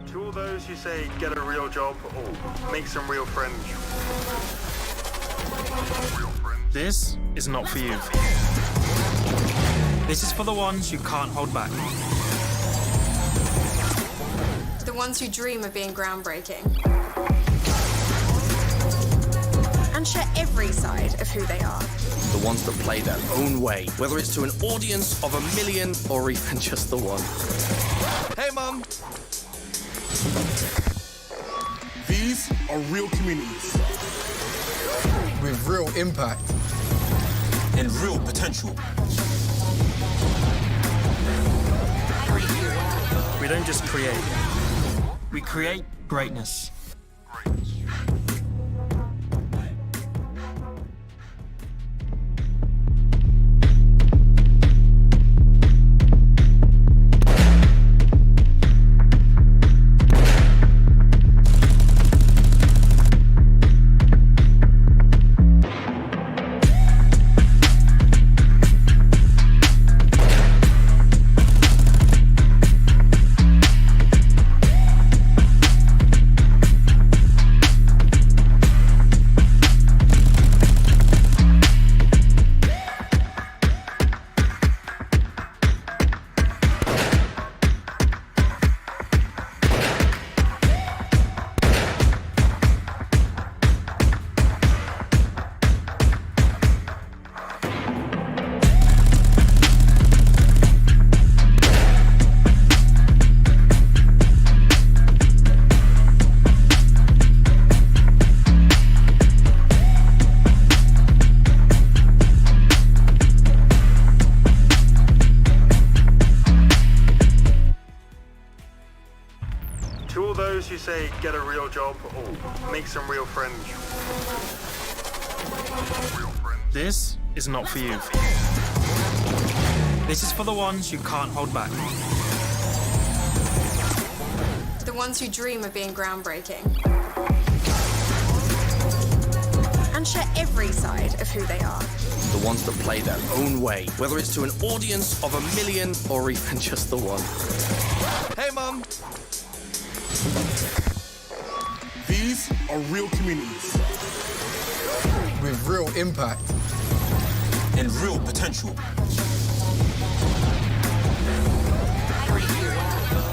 To all those who say get a real job or make some real friends. This is not for you. This is for the ones who can't hold back. The ones who dream of being groundbreaking. And share every side of who they are. The ones that play their own way, whether it's to an audience of 1 million or even just the one. Hey, Mum! These are real communities with real impact and real potential. We don't just create, we create greatness. To all those who say get a real job or make some real friends. This is not for you. This is for the ones who can't hold back. The ones who dream of being groundbreaking. And share every side of who they are. The ones that play their own way, whether it's to an audience of 1 million or even just the one. Hey, Mum! These are real communities with real impact and real potential.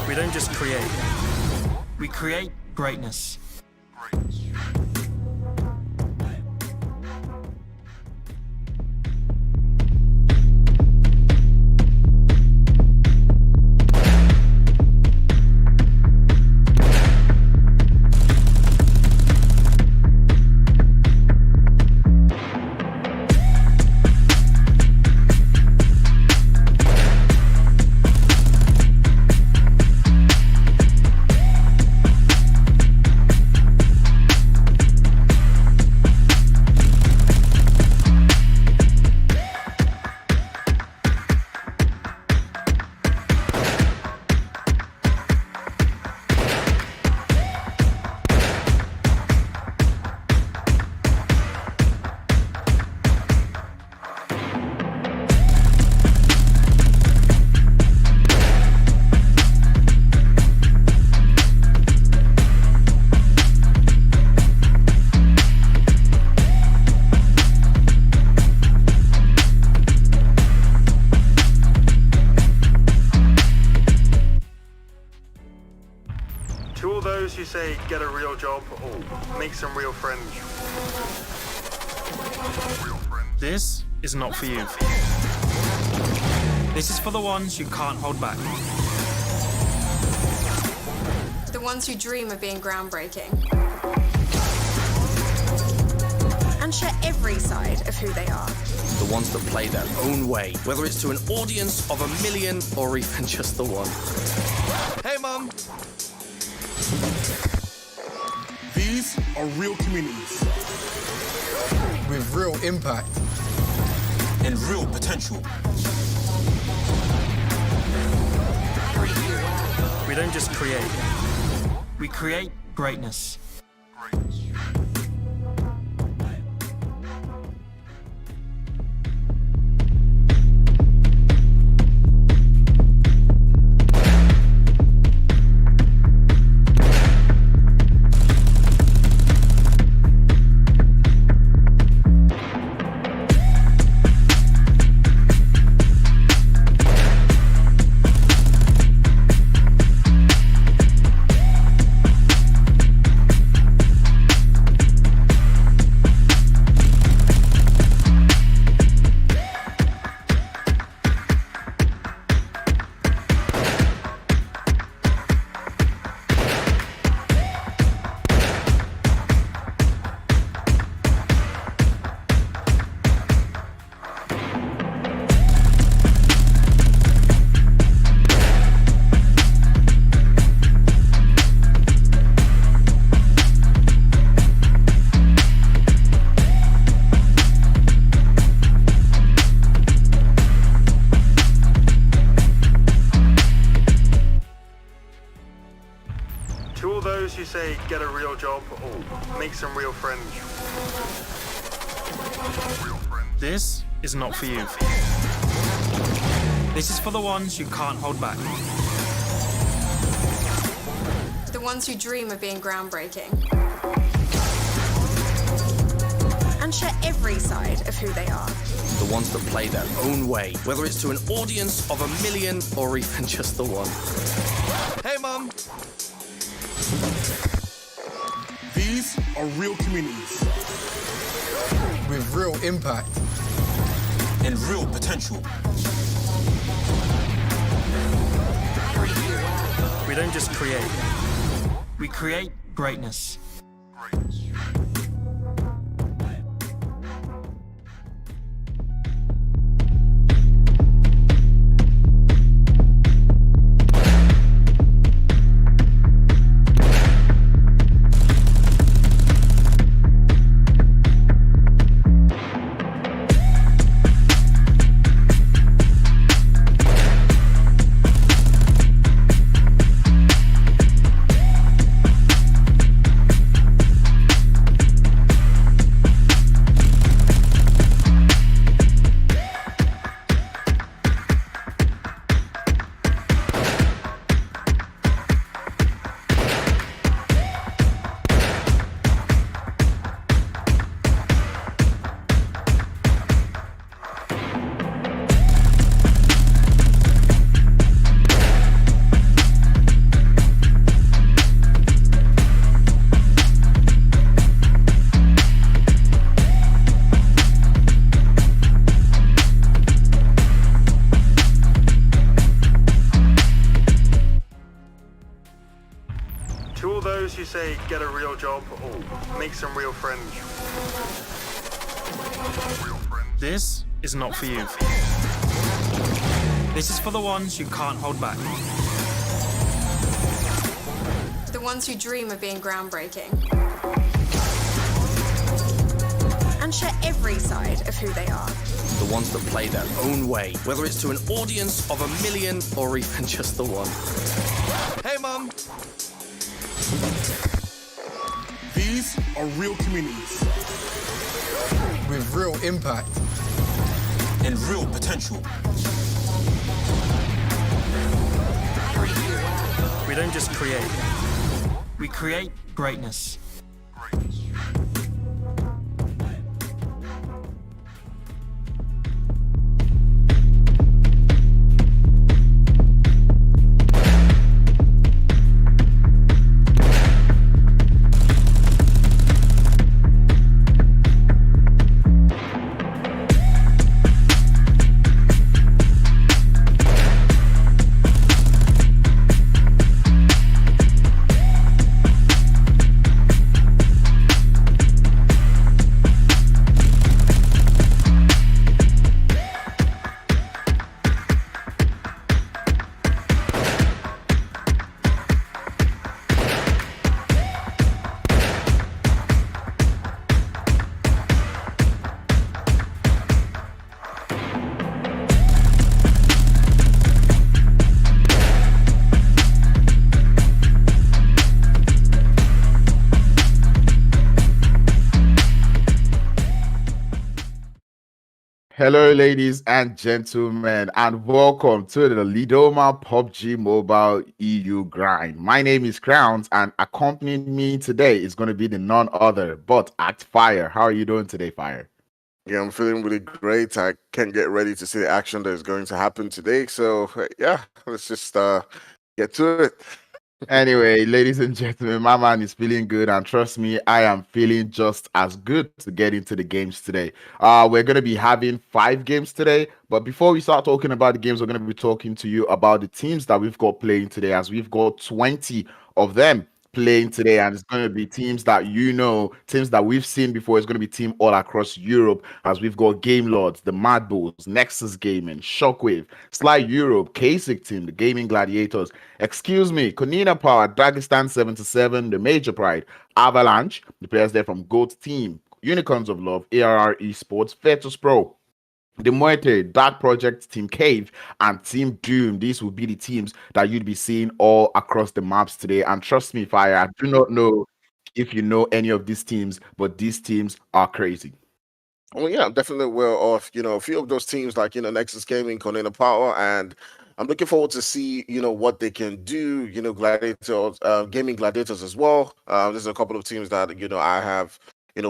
We don't just create, we create greatness. To all those who say get a real job or make some real friends. This is not for you. This is for the ones who can't hold back. The ones who dream of being groundbreaking. And share every side of who they are. The ones that play their own way, whether it's to an audience of 1 million or even just the one. Hey, Mum! These are real communities with real impact and real potential. We don't just create, we create greatness. all those who say get a real job or make some real friends. This is not for you. This is for the ones who can't hold back. The ones who dream of being groundbreaking. And share every side of who they are. The ones that play their own way, whether it's to an audience of 1 million or even just the one. Hey, Mum! These are real communities with real impact and real potential. We don't just create. We create greatness. To all those who say get a real job or make some real friends. This is not for you. This is for the ones who can't hold back. The ones who dream of being groundbreaking. And share every side of who they are. The ones that play their own way, whether it's to an audience of 1 million or even just the one. Hey, Mum! These are real communities with real impact and real potential. We don't just create. We create greatness. Hello, ladies and gentlemen, and welcome to the Lidoma Pubg Mobile EU Grind. My name is Crowns, and accompanying me today is going to be the none other but Act Fire. How are you doing today, Fire? Yeah, I'm feeling really great. I can't get ready to see the action that is going to happen today. So, yeah, let's just get to it. Anyway, ladies and gentlemen, my man is feeling good, and trust me, I am feeling just as good to get into the games today. We're going to be having 5 games today, but before we start talking about the games, we're going to be talking to you about the teams that we've got playing today, as we've got 20 of them playing today, and it's going to be teams that you know, teams that we've seen before. It's going to be team all across Europe, as we've got Game Lords, the MADBULLS, NEXUS GAMING, SHOCKWAVE, Sly Europe, KASIK Team, the Gaming Gladiators, KONINA Power, Dagestan 77, the Major Pride, Avalanche, the players there from GOAT Team, Unicorns of Love, ARR Esports, Virtus Pro, the Muerte, Dark Project, Team Cave, and Team Doom. These will be the teams that you'd be seeing all across the maps today. And trust me, Fire, I do not know if you know any of these teams, but these teams are crazy. Well, yeah, I'm definitely aware of, a few of those teams like, NEXUS GAMING, KONINA POWER, and I'm looking forward to see, what they can do, Gladiators, Gaming Gladiators as well. There's a couple of teams that, I have,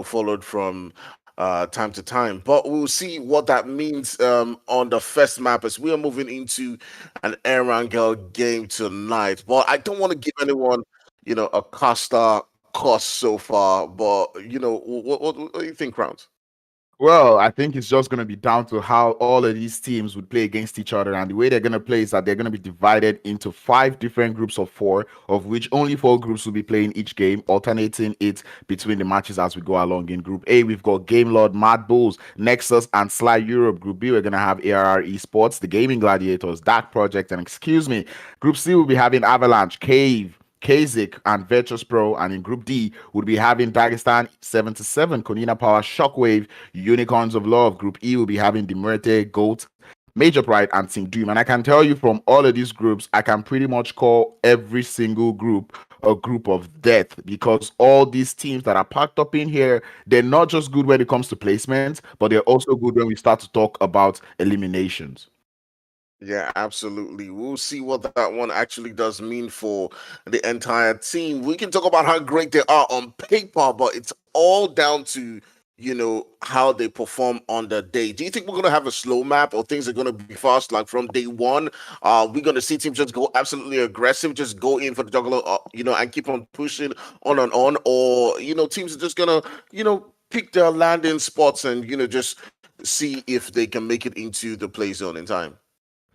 followed from time to time. But we'll see what that means on the first map as we are moving into an Erangel game tonight. But I don't want to give anyone, a caster cost so far. But, what do you think, Crowns? Well, I think it's just going to be down to how all of these teams would play against each other. And the way they're going to play is that they're going to be divided into 5 different groups of 4, of which only 4 groups will be playing each game, alternating it between the matches as we go along. In Group A, we've got Game Lord, MADBULLS, Nexus, and Sly Europe. Group B, we're going to have ARR Esports, the Gaming Gladiators, Dark Project, and Group C will be having Avalanche, Cave, KASIK, and Virtus Pro. And in Group D, would be having Dagestan 77, KONINA Power, Shockwave, Unicorns of Love. Group E will be having the MUERTE, GOAT, Major Pride, and Team Doom. And I can tell you from all of these groups, I can pretty much call every single group a group of death, because all these teams that are packed up in here, they're not just good when it comes to placements, but they're also good when we start to talk about eliminations. Yeah, absolutely. We'll see what that one actually does mean for the entire team. We can talk about how great they are on paper, but it's all down to, how they perform on the day. Do you think we're going to have a slow map, or things are going to be fast, like from day one? We're going to see teams just go absolutely aggressive, just go in for the juggler, and keep on pushing on and on, or, teams are just going to, pick their landing spots and, just see if they can make it into the play zone in time.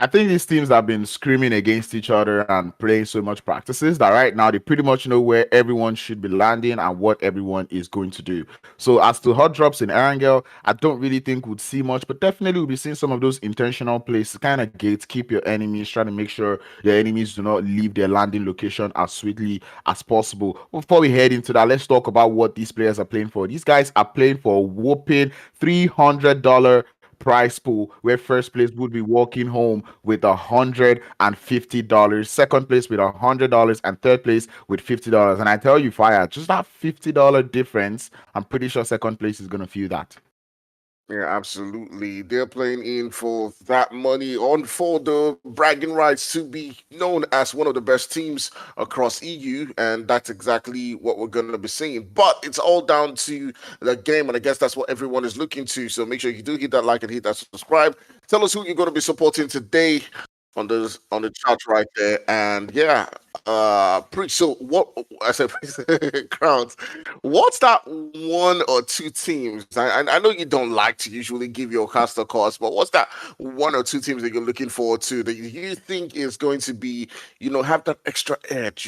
I think these teams have been screaming against each other and playing so much practices that right now they pretty much know where everyone should be landing and what everyone is going to do. So as to hot drops in Erangel, I don't really think we'd see much, but definitely we'll be seeing some of those intentional plays to kind of gatekeep your enemies, trying to make sure your enemies do not leave their landing location as sweetly as possible. Before we head into that, let's talk about what these players are playing for. These guys are playing for a whopping $300 prize pool, where first place would be walking home with $150, second place with $100, and third place with $50. And I tell you, Fire, just that $50 difference, I'm pretty sure second place is going to feel that. Yeah, absolutely. They're playing in for that money, on for the bragging rights to be known as one of the best teams across EU, and that's exactly what we're going to be seeing. But it's all down to the game, and I guess that's what everyone is looking to. So make sure you do hit that like and hit that subscribe. Tell us who you're going to be supporting today on the chart right there. And yeah, so what I said, Crowns, what's that 1 or 2 teams? I know you don't like to usually give your caster cost, but what's that 1 or 2 teams that you're looking forward to that you think is going to be, have that extra edge,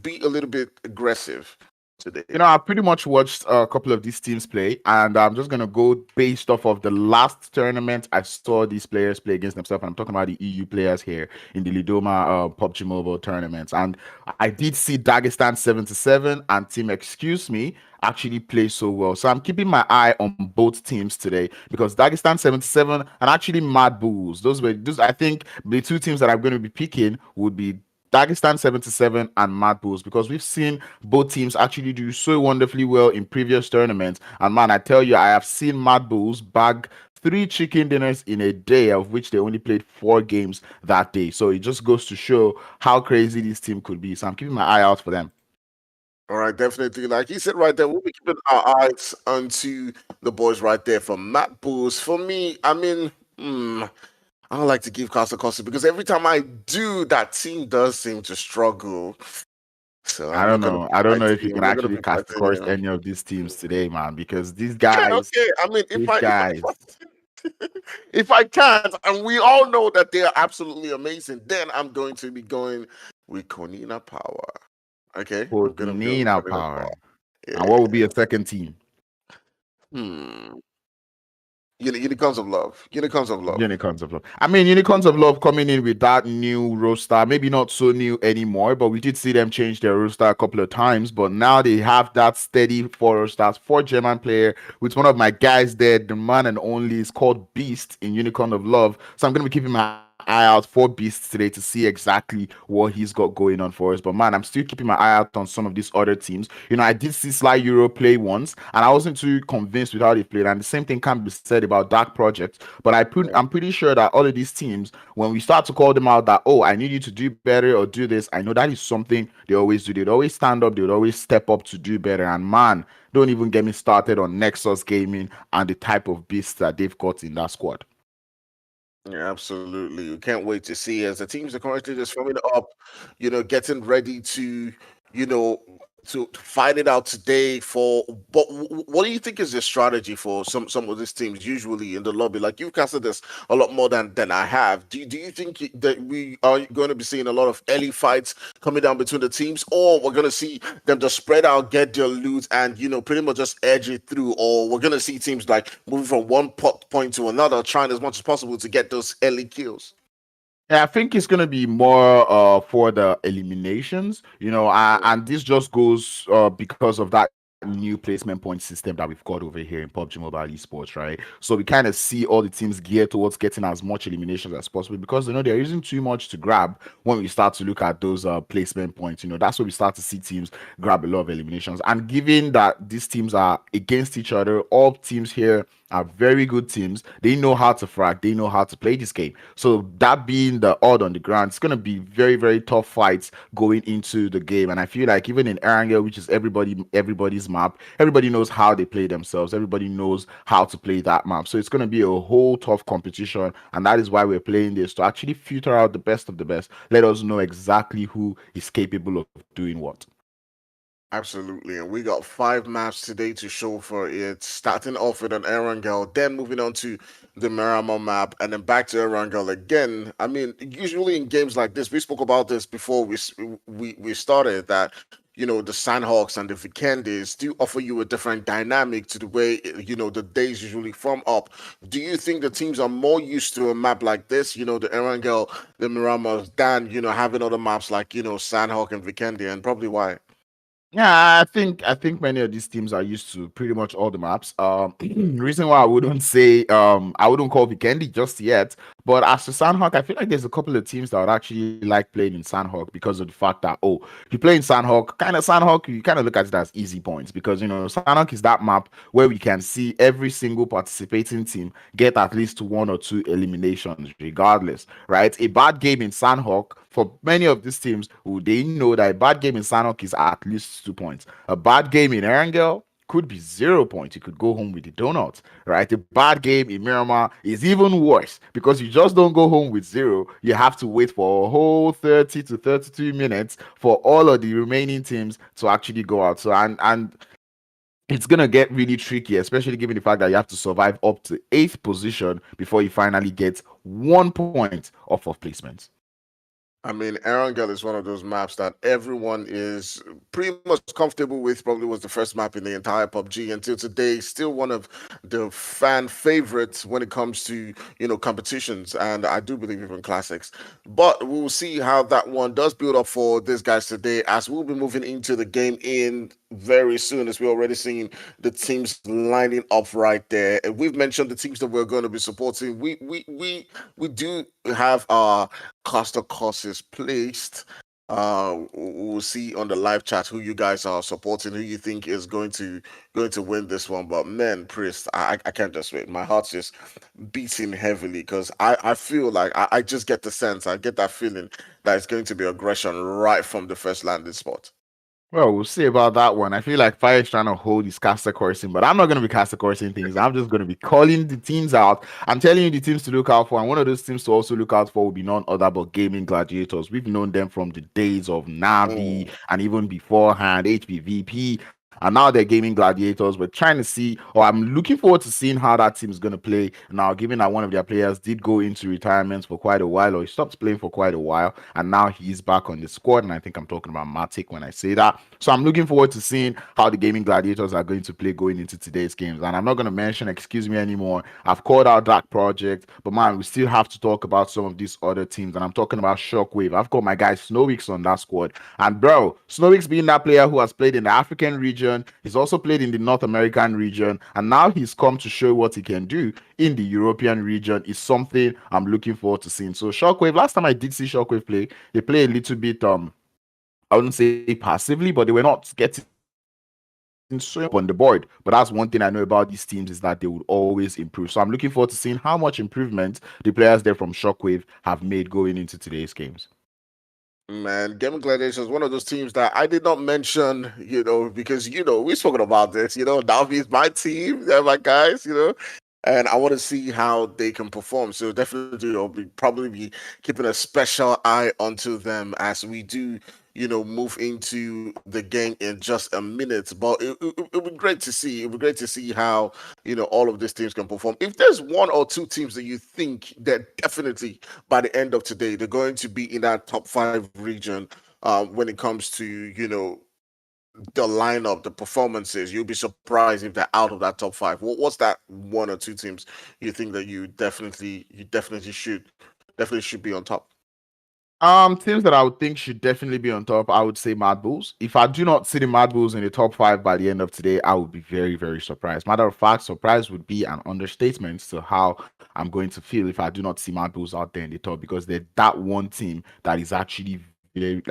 be a little bit aggressive today? I pretty much watched a couple of these teams play, and I'm just going to go based off of the last tournament I saw these players play against themselves. And I'm talking about the EU players here in the Lidoma Pubg Mobile tournaments. And I did see Dagestan 77 and Team Excuse Me actually play so well. So I'm keeping my eye on both teams today, because Dagestan 77 and actually MADBULLS, those I think the 2 teams that I'm going to be picking would be Dagestan 77 and MADBULLS, because we've seen both teams actually do so wonderfully well in previous tournaments. And man, I tell you, I have seen MADBULLS bag 3 chicken dinners in a day, of which they only played 4 games that day. So it just goes to show how crazy this team could be. So I'm keeping my eye out for them. All right, definitely. Like you said right there, we'll be keeping our eyes onto the boys right there from MADBULLS. For me, I mean, I don't like to give Costa because every time I do, that team does seem to struggle. So I don't know. I don't know if you can actually cast course any of these teams today, man, because these guys. Okay. I mean, if I can't, and we all know that they are absolutely amazing, then I'm going to be going with KONINA Power. Okay. KONINA Power. Yeah. And what will be a second team? Unicorns of love. Unicorns of love. Unicorns of Love. I mean, Unicorns of Love coming in with that new roster, maybe not so new anymore, but we did see them change their roster a couple of times. But now they have that steady four rosters, four German player with one of my guys there, the man and only is called Beast in Unicorn of Love. So I'm gonna be keeping my eye out for Beast today to see exactly what he's got going on for us. But man, I'm still keeping my eye out on some of these other teams. I did see Sly Euro play once, and I wasn't too convinced with how they played. And the same thing can be said about Dark Project. But I'm pretty sure that all of these teams, when we start to call them out that, oh, I need you to do better or do this, I know that is something they always do. They'd always stand up, they'd always step up to do better. And man, don't even get me started on Nexus Gaming and the type of beasts that they've got in that squad. Yeah, absolutely. We can't wait to see as the teams are currently just forming up, getting ready to, you know, to fight it out today for. But what do you think is the strategy for some of these teams usually in the lobby? Like you've casted this a lot more than I have. Do you think that we are going to be seeing a lot of early fights coming down between the teams, or we're going to see them just spread out, get their loot, and pretty much just edge it through, or we're going to see teams like moving from one point to another, trying as much as possible to get those early kills? Yeah, I think it's gonna be more for the eliminations, and this just goes because of that new placement point system that we've got over here in PUBG Mobile Esports, right? So we kind of see all the teams geared towards getting as much eliminations as possible because there isn't too much to grab when we start to look at those placement points. That's where we start to see teams grab a lot of eliminations. And given that these teams are against each other, all teams here are very good teams. They know how to frag. They know how to play this game. So that being the odd on the ground, it's going to be very, very tough fights going into the game. And I feel like even in Erangel, which is everybody's map, everybody knows how they play themselves. Everybody knows how to play that map. So it's going to be a whole tough competition. And that is why we're playing this, to actually filter out the best of the best. Let us know exactly who is capable of doing what. Absolutely, and we got 5 maps today to show for it. Starting off with an Erangel, then moving on to the Miramar map, and then back to Erangel again. I mean, usually in games like this, we spoke about this before we started, that the Sanhoks and the Vikendes do offer you a different dynamic to the way the days usually form up. Do you think the teams are more used to a map like this, the Erangel, the Miramar, than having other maps like Sanhok and Vikende, and probably why? Yeah, I think many of these teams are used to pretty much all the maps. Reason why I wouldn't say I wouldn't call Vikendi just yet, but as for Sanhok, I feel like there's a couple of teams that would actually like playing in Sanhok because of the fact that you play in Sanhok, you kind of look at it as easy points because Sanhok is that map where we can see every single participating team get at least 1 or 2 eliminations, regardless, right? A bad game in Sanhok for many of these teams, they know that a bad game in Sanhok is at least 2 points. A bad game in Erangel could be 0 points. You could go home with the donut, right? A bad game in Miramar is even worse because you just don't go home with 0. You have to wait for a whole 30 to 32 minutes for all of the remaining teams to actually go out. So and it's gonna get really tricky, especially given the fact that you have to survive up to 8th position before you finally get 1 point off of placements. I mean, Erangel is one of those maps that everyone is pretty much comfortable with. Probably was the first map in the entire PUBG until today. Still one of the fan favorites when it comes to competitions, and I do believe even classics. But we'll see how that one does build up for these guys today, as we'll be moving into the game in very soon, as we're already seeing the teams lining up right there. And we've mentioned the teams that we're going to be supporting. We do have our cluster courses placed. We'll see on the live chat who you guys are supporting, who you think is going to win this one. But man, Priest, I can't just wait. My heart's just beating heavily because I feel like I just get the sense, I get that feeling that it's going to be aggression right from the first landing spot. Well, we'll see about that one. I feel like Fire is trying to hold his caster coursing, but I'm not going to be caster coursing things. I'm just going to be calling the teams out. I'm telling you the teams to look out for, and one of those teams to also look out for will be none other but Gaming Gladiators. We've known them from the days of Navi and even beforehand, HPVP and now they're gaming Gladiators. We're trying to see, or I'm looking forward to seeing how that team is going to play now, given that one of their players did go into retirement for quite a while, or he stopped playing for quite a while, and now he's back on the squad. And I think I'm talking about Matic when I say that. So I'm looking forward to seeing how the gaming Gladiators are going to play going into today's games. And I'm not going to mention Excuse Me anymore. I've called out that project, but man, we still have to talk about some of these other teams. And I'm talking about Shockwave. I've got my guy Snowix on that squad. And bro, Snowix being that player who has played in the African region, he's also played in the North American region, and now he's come to show what he can do in the European region is something I'm looking forward to seeing. So Shockwave, last time I did see Shockwave play, they play a little bit I wouldn't say passively, but they were not getting so on the board. But that's one thing I know about these teams, is that they would always improve. So I'm looking forward to seeing how much improvement the players there from Shockwave have made going into today's games. Man, Gaming Gladiators is one of those teams that I did not mention, because, we've spoken about this, Navi is my team, they're my guys, and I want to see how they can perform. So definitely, I'll probably be keeping a special eye onto them as we do, move into the game in just a minute. But it would be great to see. It would be great to see how, all of these teams can perform. If there's one or two teams that you think that definitely by the end of today, they're going to be in that top 5 region when it comes to, the lineup, the performances, you'll be surprised if they're out of that top 5. What's that one or two teams you think that you definitely should be on top? Teams that I would think should definitely be on top, I would say MADBULLS. If I do not see the MADBULLS in the top 5 by the end of today, I would be very, very surprised. Matter of fact, surprise would be an understatement to how I'm going to feel if I do not see MADBULLS out there in the top, because they're that one team that is actually very,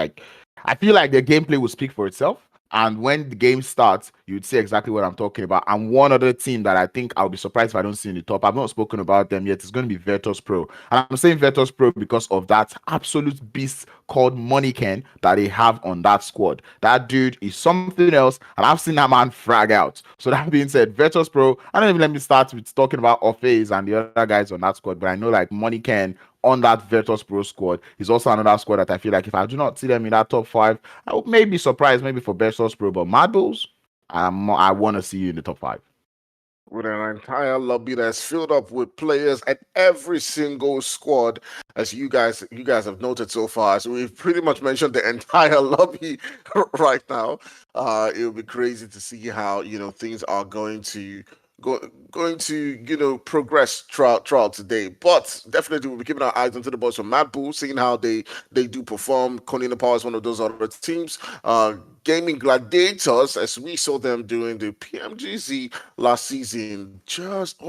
I feel like their gameplay will speak for itself. And when the game starts, you'd see exactly what I'm talking about. And one other team that I think I'll be surprised if I don't see in the top, I've not spoken about them yet, it's going to be Virtus Pro. And I'm saying Virtus Pro because of that absolute beast called Moneyken that they have on that squad. That dude is something else, and I've seen that man frag out. So that being said, Virtus Pro, I don't even let me start with talking about Orpheus and the other guys on that squad, but I know like Moneyken on that Virtus Pro squad is also another squad that I feel like if I do not see them in that top 5, I would maybe be surprised maybe for Virtus Pro, but MADBULLS, I want to see you in the top 5. With an entire lobby that's filled up with players at every single squad, as you guys have noted so far. So we've pretty much mentioned the entire lobby right now. It will be crazy to see how things are going to progress throughout today. But definitely we'll be keeping our eyes onto the boys from MADBULLS, seeing how they do perform. KONINA POWER is one of those other teams. Gaming Gladiators, as we saw them doing the PMGZ last season, just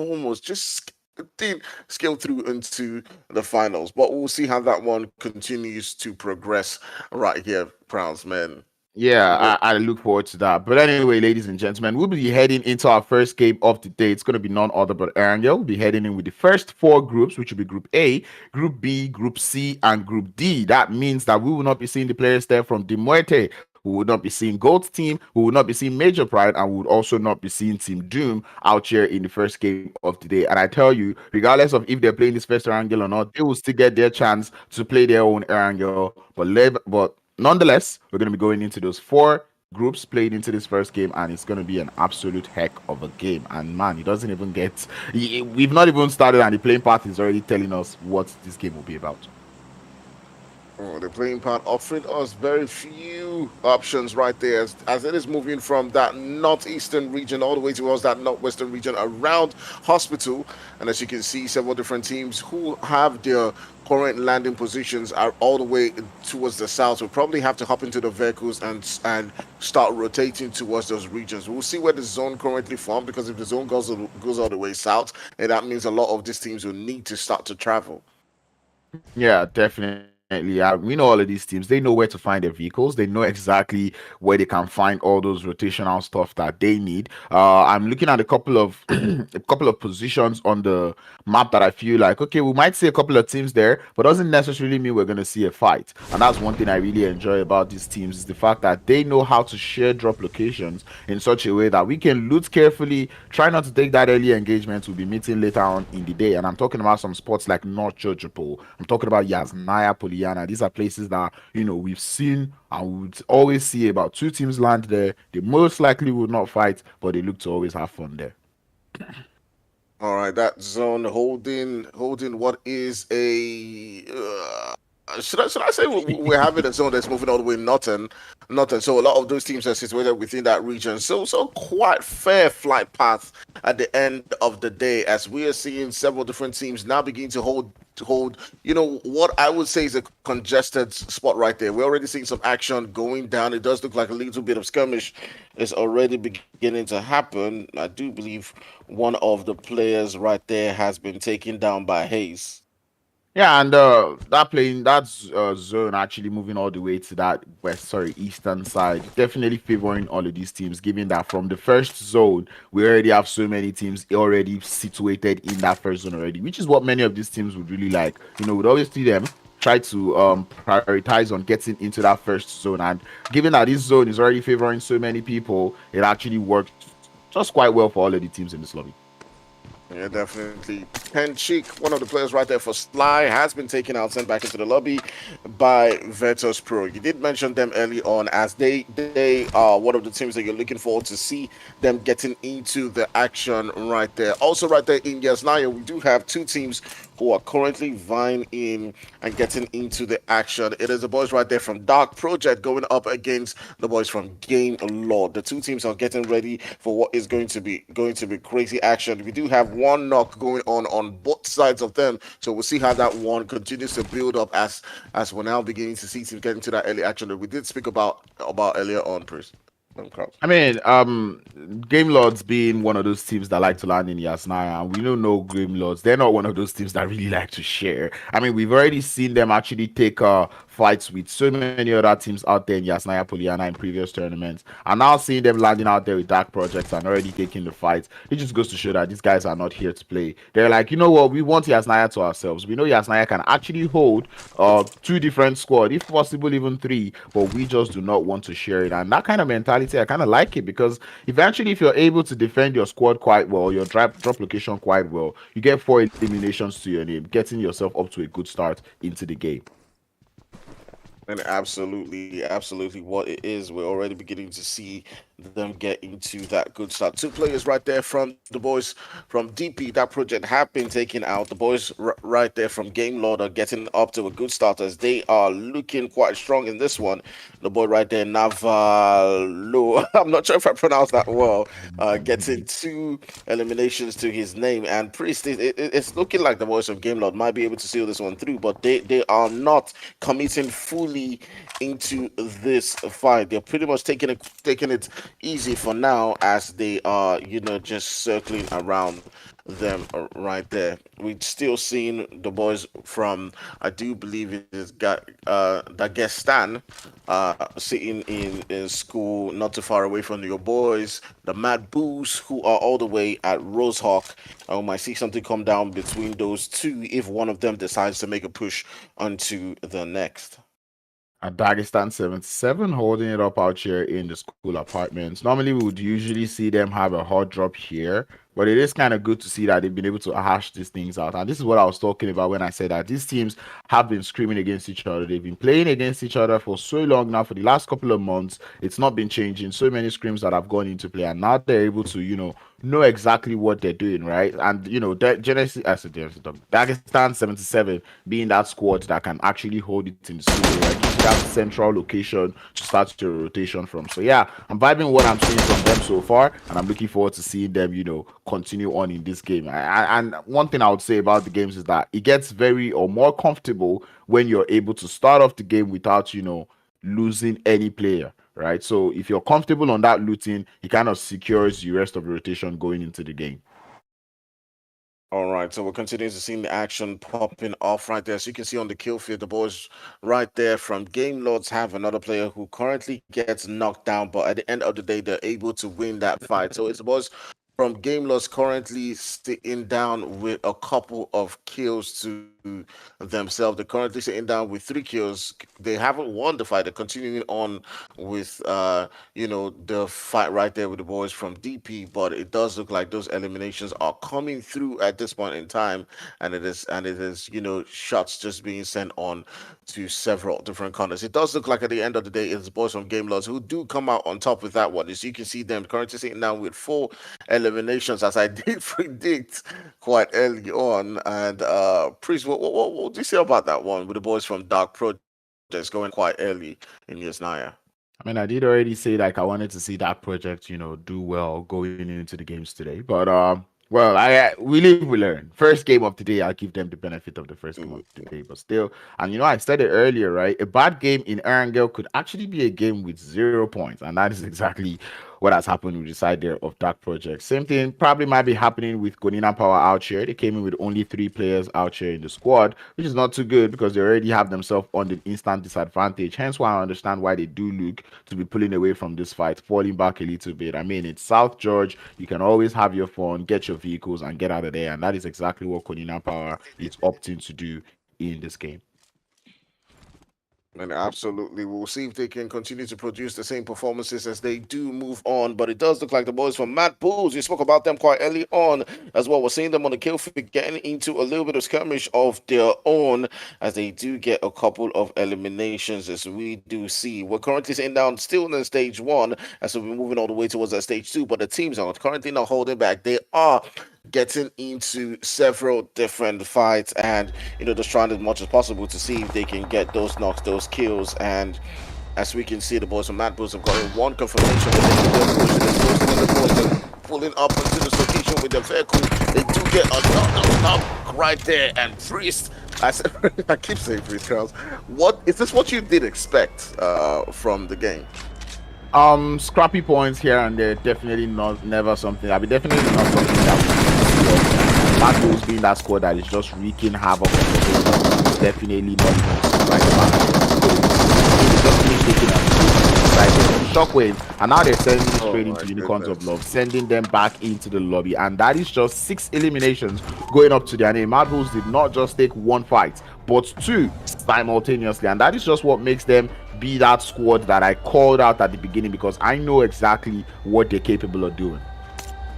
did scale through into the finals. But we'll see how that one continues to progress right here, Browns, man. Yeah, I look forward to that. But anyway, ladies and gentlemen, we'll be heading into our first game of the day. It's going to be none other but Erangel. We'll be heading in with the first 4 groups, which will be Group A, Group B, Group C, and Group D. That means that we will not be seeing the players there from the MUERTE. We will not be seeing Gold's team. We will not be seeing Major Pride, and we would also not be seeing Team Doom out here in the first game of the day. And I tell you, regardless of if they're playing this first Erangel or not, they will still get their chance to play their own Erangel. But nonetheless, we're going to be going into those 4 groups playing into this first game, and it's going to be an absolute heck of a game. And man, it doesn't even we've not even started, and the playing path is already telling us what this game will be about. The playing part offering us very few options right there, as it is moving from that northeastern region all the way towards that northwestern region around Hospital. And as you can see, several different teams who have their current landing positions are all the way towards the south. We'll probably have to hop into the vehicles and start rotating towards those regions. We'll see where the zone currently formed, because if the zone goes all the way south, and that means a lot of these teams will need to start to travel. Yeah, definitely. We know all of these teams. They know where to find their vehicles. They know exactly where they can find all those rotational stuff that they need. I'm looking at a couple of positions on the map that I feel like, okay, we might see a couple of teams there, but doesn't necessarily mean we're going to see a fight. And that's one thing I really enjoy about these teams, is the fact that they know how to share drop locations in such a way that we can loot carefully, try not to take that early engagement we'll be meeting later on in the day. And I'm talking about some spots like North Churchapole. I'm talking about Yasnaya Police Pollyanna. These are places that, we've seen and would always see about two teams land there. They most likely would not fight, but they look to always have fun there. All right, that zone holding what is a should I say we're having a zone that's moving all the way nothing. So a lot of those teams are situated within that region. So quite fair flight path at the end of the day, as we are seeing several different teams now begin to hold what I would say is a congested spot right there. We're already seeing some action going down. It does look like a little bit of skirmish is already beginning to happen. I do believe one of the players right there has been taken down by Hayes. Yeah, and that zone actually moving all the way to that eastern side, definitely favoring all of these teams, given that from the first zone, we already have so many teams already situated in that first zone already, which is what many of these teams would really like. We'd always see them try to prioritize on getting into that first zone, and given that this zone is already favoring so many people, it actually worked just quite well for all of the teams in this lobby. Yeah, definitely. Cheek, one of the players right there for Sly, has been taken out, sent back into the lobby by Virtus Pro. You did mention them early on, as they are one of the teams that you're looking forward to see them getting into the action right there. Also right there in Yasnaya, we do have two teams who are currently vying in and getting into the action. It is the boys right there from Dark Project going up against the boys from Game Lord. The two teams are getting ready for what is going to be crazy action. We do have one knock going on both sides of them, so we'll see how that one continues to build up as we're now beginning to see teams get into that early action that we did speak about earlier on, Chris. I mean, Game Lords being one of those teams that like to land in Yasnaya, and we don't know Game Lords. They're not one of those teams that really like to share. I mean, we've already seen them actually take fights with so many other teams out there in Yasnaya Pollyanna in previous tournaments, and now seeing them landing out there with Dark Projects and already taking the fights, it just goes to show that these guys are not here to play. They're like, you know what, we want Yasnaya to ourselves. We know Yasnaya can actually hold two different squads, if possible even three, but we just do not want to share it. And that kind of mentality, I kind of like it, because eventually if you're able to defend your squad quite well, your drop location quite well, you get 4 eliminations to your name, getting yourself up to a good start into the game. And absolutely what it is, we're already beginning to see them get into that good start. Two players right there from the boys from DP, that project, have been taken out. The boys right there from Game Lord are getting up to a good start, as they are looking quite strong in this one. The boy right there, Navalo, I'm not sure if I pronounced that well, getting 2 eliminations to his name. And Priest, it's looking like the boys from Game Lord might be able to seal this one through, but they are not committing fully into this fight. They're pretty much taking it easy for now, as they are, just circling around them right there. We're still seeing the boys from, I do believe it is Dagestan, sitting in school not too far away from your boys, the MADBULLS, who are all the way at Rosehawk. I might see something come down between those two if one of them decides to make a push onto the next. At Dagestan 77 holding it up out here in the school apartments. Normally we would usually see them have a hard drop here, but it is kind of good to see that they've been able to hash these things out. And this is what I was talking about when I said that these teams have been screaming against each other. They've been playing against each other for so long now. For the last couple of months, it's not been changing. So many screams that have gone into play, and now they're able to, know exactly what they're doing, right? And Dagestan 77 being that squad that can actually hold it in the studio, right? That central location to start your rotation from. So yeah, I'm vibing what I'm seeing from them so far, and I'm looking forward to seeing them, continue on in this game. And one thing I would say about the games is that it gets more comfortable when you're able to start off the game without, losing any player, right? So if you're comfortable on that looting, it kind of secures the rest of the rotation going into the game. All right, so we're continuing to see the action popping off right there. So you can see on the kill field, the boys right there from Game Lords have another player who currently gets knocked down, but at the end of the day, they're able to win that fight. So it's the boys from Game Loss currently sitting down with a couple of kills to themselves. They're currently sitting down with 3 kills. They haven't won the fight. They're continuing on with the fight right there with the boys from DP, but it does look like those eliminations are coming through at this point in time, and it is shots just being sent on to several different corners. It does look like at the end of the day it's the boys from Game Loss who do come out on top with that one. As you can see them currently sitting down with 4 eliminations, as I did predict quite early on. And Priest, what do you say about that one with the boys from Dark Projects going quite early in Yesnaya? I mean, I did already say like I wanted to see that project, do well going into the games today. But well, we live, we learn. First game of the day, I'll give them the benefit of the first game of the day. But still, and I said it earlier, right? A bad game in Erangel could actually be a game with 0 points, and that is exactly what has happened with the side there of Dark Project. Same thing probably might be happening with KONINA Power out here. They came in with only 3 players out here in the squad, which is not too good because they already have themselves on the instant disadvantage. Hence why I understand why they do look to be pulling away from this fight, falling back a little bit. I mean, it's South George. You can always have your fun, get your vehicles, and get out of there. And that is exactly what KONINA Power is opting to do in this game. And absolutely, we'll see if they can continue to produce the same performances as they do move on. But it does look like the boys from MADBULLS, we spoke about them quite early on as well. We're seeing them on the kill feed getting into a little bit of skirmish of their own as they do get a couple of eliminations, as we do see. We're currently sitting down still in stage 1 as we're moving all the way towards that stage 2, but the teams are currently not holding back. They are getting into several different fights and just trying as much as possible to see if they can get those knocks, those kills. And as we can see, the boys from MADBULLS have got 1 confirmation that they're pulling up into this location with their vehicle. They do get another knock right there. And Priest, I keep saying Priest, Charles, is this what you did expect from the game? Scrappy points here and there, definitely never something. I'll be definitely not something that MADBULLS being that squad that is just wreaking havoc on the game. Definitely not right now. Just taking a Shockwave, and now they're sending straight into Unicorns of Love, sending them back into the lobby, and that is just 6 eliminations going up to their name. MADBULLS did not just take 1 fight, but 2 simultaneously, and that is just what makes them be that squad that I called out at the beginning, because I know exactly what they're capable of doing.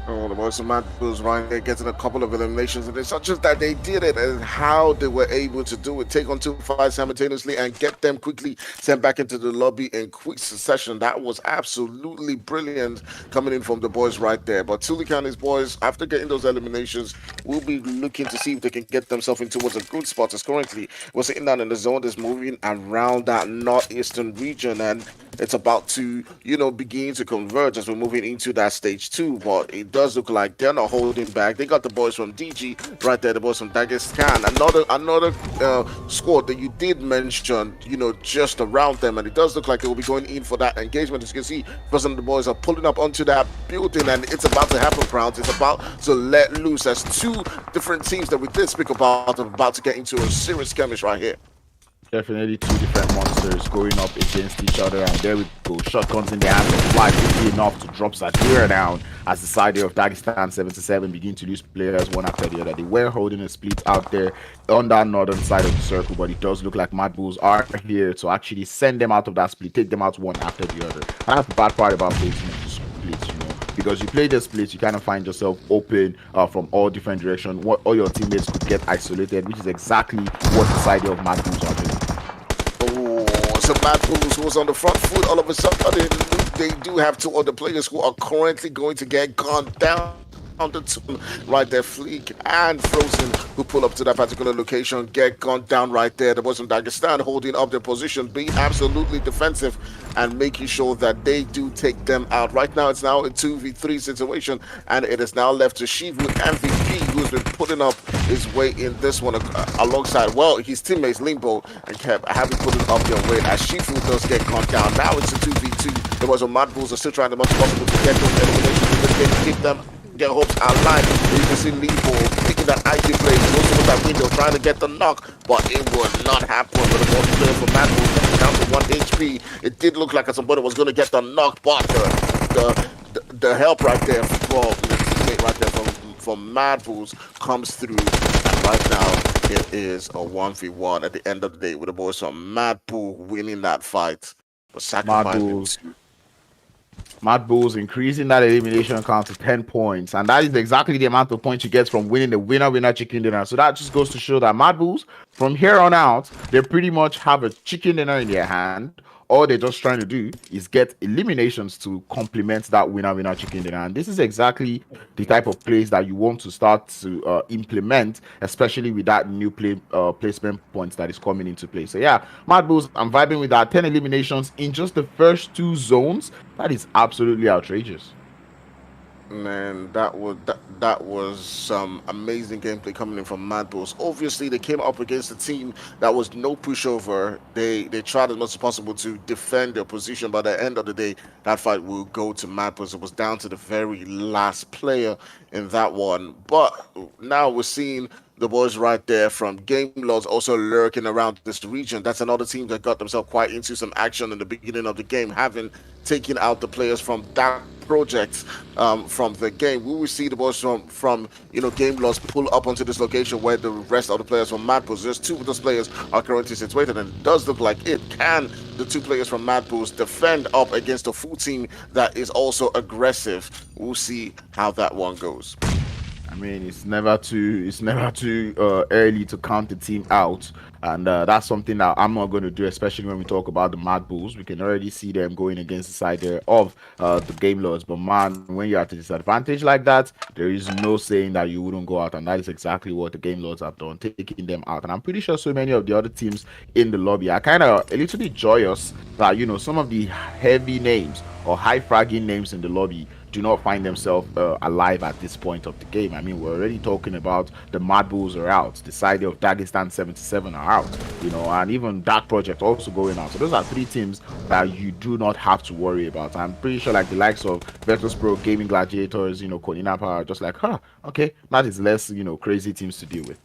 Oh, the boys of MADBULLS right there getting a couple of eliminations, and it's not just that they did it and how they were able to do it, take on 2 fights simultaneously and get them quickly sent back into the lobby in quick succession. That was absolutely brilliant coming in from the boys right there. But Tulikan's boys, after getting those eliminations, will be looking to see if they can get themselves into towards a good spot, as currently we're sitting down in the zone that's moving around that northeastern region, and it's about to begin to converge as we're moving into that stage 2. But it does look like they're not holding back. They got the boys from DG right there, the boys from Dagestan, another squad that you did mention, just around them, and it does look like they will be going in for that engagement. As you can see, President the boys are pulling up onto that building, and it's about to happen, Browns. It's about to let loose as 2 different teams that we did speak about are about to get into a serious skirmish right here. Definitely 2 different monsters going up against each other, and there we go. Shotguns in the hands of fly quickly enough to drop Sadira down as the side of Dagestan 77 begin to lose players one after the other. They were holding a split out there on that northern side of the circle, but it does look like MADBULLS are here to actually send them out of that split, take them out one after the other. And that's the bad part about playing splits, because you play the splits, you kind of find yourself open from all different directions. All your teammates could get isolated, which is exactly what the side of MADBULLS are doing. So MADBULLS was on the front foot. All of a sudden, they do have 2 other players who are currently going to get gunned down. Right there, Fleek and Frozen, who pull up to that particular location, get gunned down right there. The boys from Dagestan holding up their position, being absolutely defensive and making sure that they do take them out. Right now, it's now a 2v3 situation, and it is now left to Shivu MVP, who's been putting up his weight in this one alongside, his teammates Limbo and Kev having put it up their weight as Shivu does get gunned down. Now it's a 2v2. The boys of MADBULLS are still trying as much as possible to get those eliminations in this game to keep them their hopes alive. You can see Limbo taking that IG play, close to that window, trying to get the knock, but it would not happen. But the ball player for MADBULLS down to 1 HP. It did look like somebody was going to get the knock, but the help right there from teammate right there from MADBULLS comes through, and right now it is a 1v1 at the end of the day with the boys from MADBULL winning that fight, but sacrificing MADBULLS increasing that elimination count to 10 points, and that is exactly the amount of points you get from winning the winner chicken dinner. So that just goes to show that MADBULLS, from here on out, they pretty much have a chicken dinner in their hand. All they're just trying to do is get eliminations to complement that winner chicken dinner. And this is exactly the type of plays that you want to start to implement, especially with that new placement points that is coming into play. So yeah, MADBULLS, I'm vibing with that. 10 eliminations in just the first 2 zones. That is absolutely outrageous. Man, that was some amazing gameplay coming in from MADBULLS. Obviously, they came up against a team that was no pushover. They tried as much as possible to defend their position. By the end of the day, that fight will go to MADBULLS. It was down to the very last player in that one. But now we're seeing the boys right there from GameLords also lurking around this region. That's another team that got themselves quite into some action in the beginning of the game, having taken out the players from that project from the game. We will see the boys from GameLords pull up onto this location where the rest of the players from MADBULLS, just 2 of those players are currently situated, and it does look like it. Can the 2 players from MADBULLS defend up against a full team that is also aggressive? We'll see how that one goes. I mean, it's never too early to count the team out, and that's something that I'm not going to do, especially when we talk about the MADBULLS. We can already see them going against the side there of the GameLords. But man, when you're at a disadvantage like that, there is no saying that you wouldn't go out, and that is exactly what the GameLords have done, taking them out. And I'm pretty sure so many of the other teams in the lobby are kind of a little bit joyous that some of the heavy names or high fragging names in the lobby do not find themselves alive at this point of the game. I mean, we're already talking about the MADBULLS are out, the side of Dagestan 77 are out, and even Dark Project also going out. So those are 3 teams that you do not have to worry about. I'm pretty sure like the likes of Virtus.pro, Gaming, Gladiators, KONINA POWER, just like, okay, that is less, crazy teams to deal with.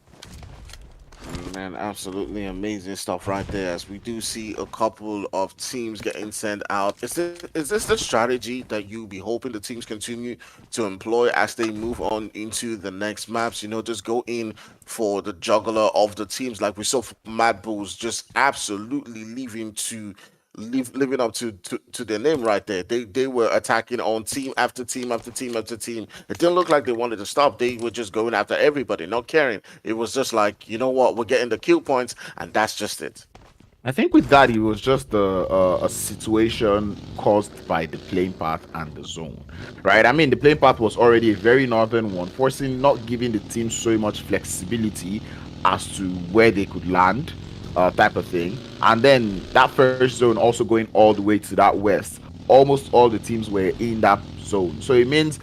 Man, absolutely amazing stuff right there, as we do see a couple of teams getting sent out. Is this the strategy that you be hoping the teams continue to employ as they move on into the next maps? Just go in for the juggler of the teams, like we saw MADBULLS just absolutely living up to their name right there. They were attacking on team after team after team after team. It didn't look like they wanted to stop. They were just going after everybody, not caring. It was just like, you know what, we're getting the kill points, and that's just it. I think with that, it was just a situation caused by the playing path and the zone, right? I mean, the playing path was already a very northern one, not giving the team so much flexibility as to where they could land, type of thing. And then that first zone also going all the way to that west. Almost all the teams were in that zone. So it means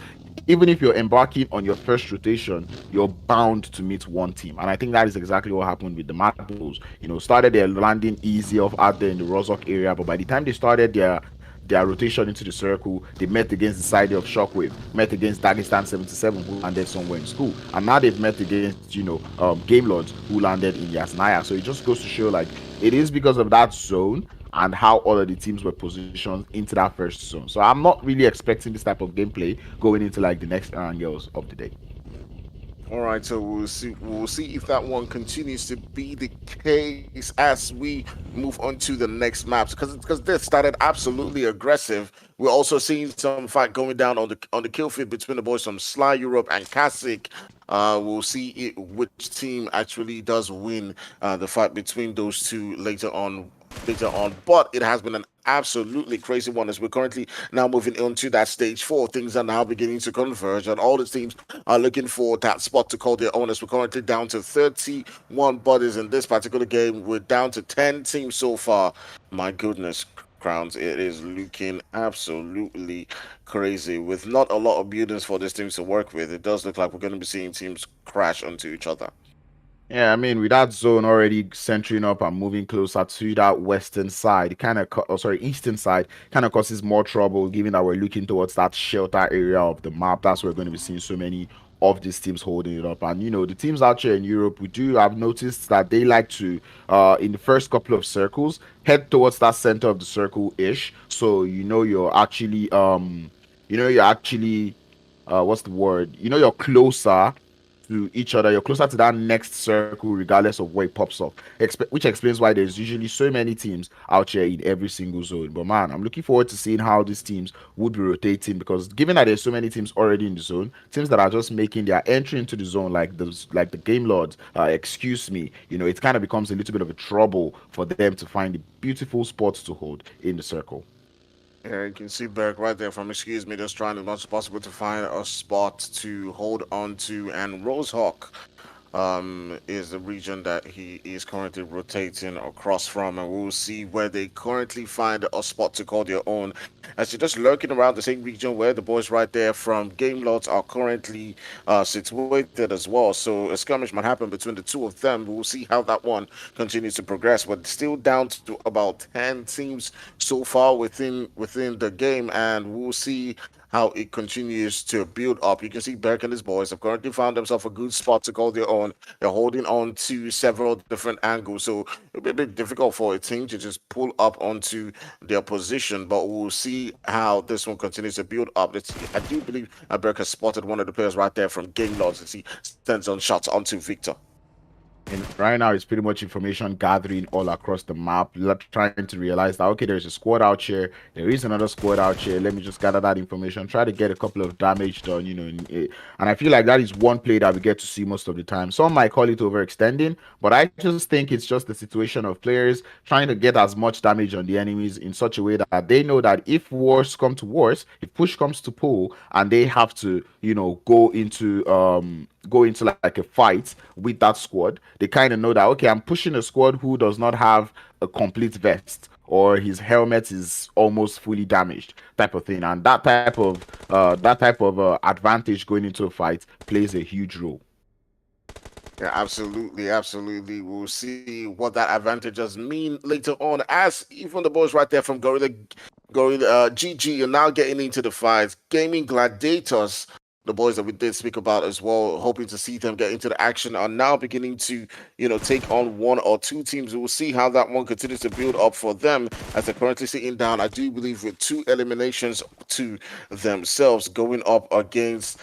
even if you're embarking on your first rotation, you're bound to meet one team. And I think that is exactly what happened with the MADBULLS. Started their landing easy off out there in the Rozhok area, but by the time they started their rotation into the circle, they met against the side of Shockwave, met against Dagestan 77, who landed somewhere in school, and now they've met against GameLords, who landed in Yasnaya. So it just goes to show like it is because of that zone and how all of the teams were positioned into that first zone. So I'm not really expecting this type of gameplay going into like the next Erangels of the day. All right, so we'll see if that one continues to be the case as we move on to the next maps, because this started absolutely aggressive. We're also seeing some fight going down on the kill feed between the boys from Sly Europe and KASIK. We'll see which team actually does win the fight between those 2 later on. But it has been an absolutely crazy one, as we're currently now moving into that stage 4. Things are now beginning to converge, and all the teams are looking for that spot to call their own, as we're currently down to 31 bodies in this particular game. We're down to 10 teams so far. My goodness, Crowns, it is looking absolutely crazy with not a lot of buildings for these teams to work with. It does look like we're going to be seeing teams crash onto each other. Yeah, I mean, with that zone already centering up and moving closer to that western side, eastern side, kind of causes more trouble, given that we're looking towards that shelter area of the map. That's where we're going to be seeing so many of these teams holding it up. And the teams out here in Europe, we do have noticed that they like to in the first couple of circles head towards that center of the circle ish, so you're actually what's the word? You know, you're closer to each other. You're closer to that next circle, regardless of where it pops up. Which explains why there's usually so many teams out here in every single zone. But man, I'm looking forward to seeing how these teams would be rotating because given that there's so many teams already in the zone, teams that are just making their entry into the zone, like the Game Lords, excuse me, you know, it kind of becomes a little bit of a trouble for them to find the beautiful spots to hold in the circle. Yeah, you can see Berg right there from Excuse Me, just trying as much as possible to find a spot to hold on to. And Rosehawk is the region that he is currently rotating across from, and we'll see where they currently find a spot to call their own. As you're just lurking around the same region where the boys right there from Game Lords are currently situated as well. So a skirmish might happen between the two of them. We'll see how that one continues to progress. But still down to about 10 teams so far within the game, and we'll see how it continues to build up. You can see Berk and his boys have currently found themselves a good spot to call their own. They're holding on to several different angles, so it'll be a bit difficult for a team to just pull up onto their position, but we'll see how this one continues to build up. I do believe Berk has spotted one of the players right there from Game Lords as he sends on shots onto Victor. And right now, it's pretty much information gathering all across the map, trying to realize that, okay, there's a squad out here, there is another squad out here. Let me just gather that information, try to get a couple of damage done, you know. And I feel like that is one play that we get to see most of the time. Some might call it overextending, but I just think it's just the situation of players trying to get as much damage on the enemies in such a way that they know that if wars come to wars, if push comes to pull, and they have to, you know, go into like a fight with that squad, they kind of know that, okay, I'm pushing a squad who does not have a complete vest or his helmet is almost fully damaged, type of thing. And that type of advantage going into a fight plays a huge role. Yeah, absolutely, absolutely. We'll see what that advantage does mean later on, as even the boys right there from Gorilla GG are now getting into the fights. Gaming Gladiators, the boys that we did speak about as well, hoping to see them get into the action, are now beginning to, you know, take on one or two teams. We'll see how that one continues to build up for them as they're currently sitting down, I do believe, with 2 eliminations to themselves, going up against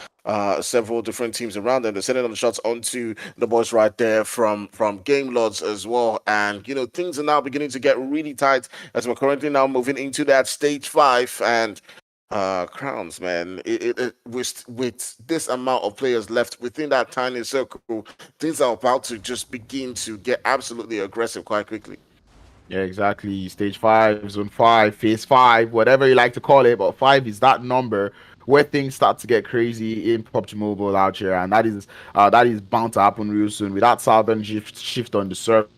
several different teams around them. They're sending on the shots onto the boys right there from Game Lords as well. And, you know, things are now beginning to get really tight as we're currently now moving into that stage 5. And Crowns, man, with this amount of players left within that tiny circle, things are about to just begin to get absolutely aggressive quite quickly. Yeah, exactly. Stage 5, zone 5, phase 5, whatever you like to call it, but 5 is that number where things start to get crazy in PUBG Mobile out here, and that is bound to happen real soon with that southern shift on the circle.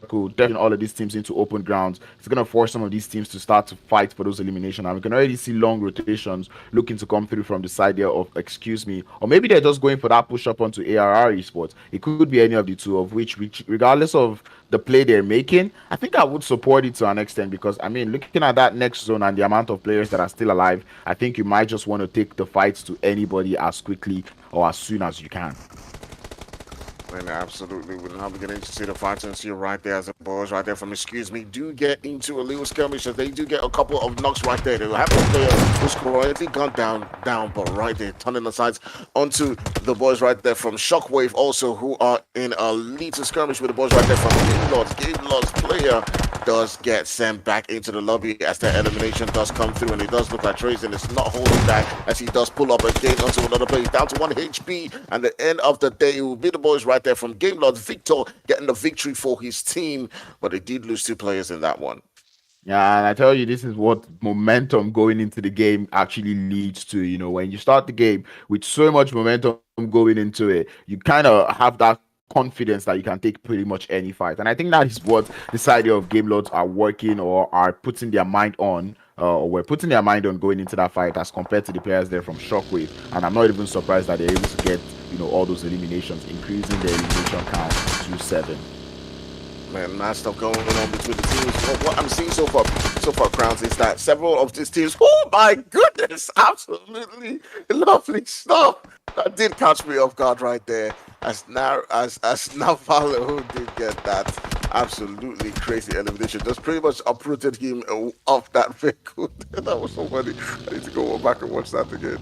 Definitely all of these teams into open grounds. It's going to force some of these teams to start to fight for those elimination, and we can already see long rotations looking to come through from the side there of Excuse Me, or maybe they're just going for that push up onto ARR Esports. It could be any of the two, of which regardless of the play they're making, I think I would support it to an extent, because I mean, looking at that next zone and the amount of players that are still alive, I think you might just want to take the fights to anybody as quickly or as soon as you can. And absolutely, we're now beginning to see the fighters here right there as the boys right there from Excuse Me do get into a little skirmish. They do get a couple of knocks right there. They have a player who's currently gone down, but right there, turning the sides onto the boys right there from Shockwave also, who are in a little skirmish with the boys right there from Game Lords. Game Lords player does get sent back into the lobby as that elimination does come through, and it does look like Trazen is not holding back as he does pull up again onto another player down to 1 HP, and the end of the day it will be the boys right there from Game Lords, Victor, getting the victory for his team, but they did lose 2 players in that one. Yeah, and I tell you, this is what momentum going into the game actually leads to. You know, when you start the game with so much momentum going into it, you kind of have that confidence that you can take pretty much any fight. And I think that is what the side of Game Lords are working or are putting their mind on, or were putting their mind on going into that fight, as compared to the players there from Shockwave. And I'm not even surprised that they're able to get, you know, all those eliminations, increasing their elimination count to 7. Man, mad stuff going on between the teams. What I'm seeing so far, Crowns, is that several of these teams, oh my goodness, absolutely lovely stuff. That did catch me off guard right there. As Navala, who did get that absolutely crazy elimination, just pretty much uprooted him off that vehicle. That was so funny. I need to go back and watch that again.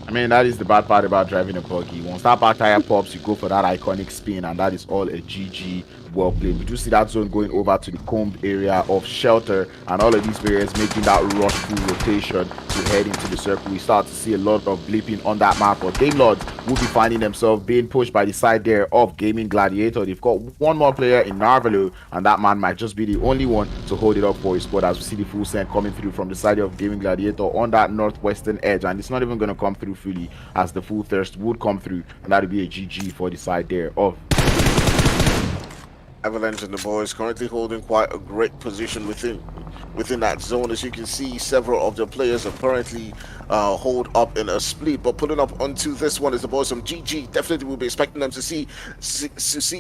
I mean, that is the bad part about driving a buggy. Once that back tire pops, you go for that iconic spin, and that is all a GG. Well played. We do see that zone going over to the combed area of shelter, and all of these players making that rushful rotation to head into the circle. We start to see a lot of blipping on that map, but Game Lords will be finding themselves being pushed by the side there of Gaming Gladiator. They've got one more player in Narvalo, and that man might just be the only one to hold it up for his squad, as we see the full send coming through from the side of Gaming Gladiator on that northwestern edge, and it's not even going to come through fully, as the full thirst would come through, and that would be a GG for the side there of Avalanche and the boys currently holding quite a great position within that zone. As you can see, several of the players are currently hold up in a split, but pulling up onto this one is the boys from GG. Definitely will be expecting them to see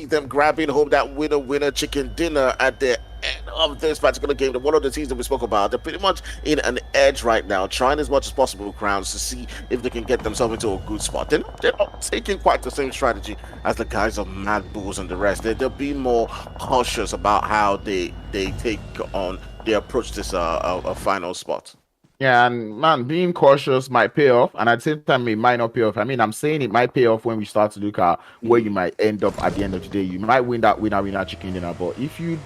them grabbing home that winner chicken dinner at the end of this particular game. One of the teams that we spoke about, they're pretty much in an edge right now, trying as much as possible, Crowns, to see if they can get themselves into a good spot. They're not taking quite the same strategy as the guys of MADBULLS and the rest. They're being more cautious about how they approach this a final spot. Yeah, and man, being cautious might pay off, and at the same time, it might not pay off. I mean, I'm saying it might pay off when we start to look at where you might end up at the end of the day. You might win that winner chicken dinner, but if you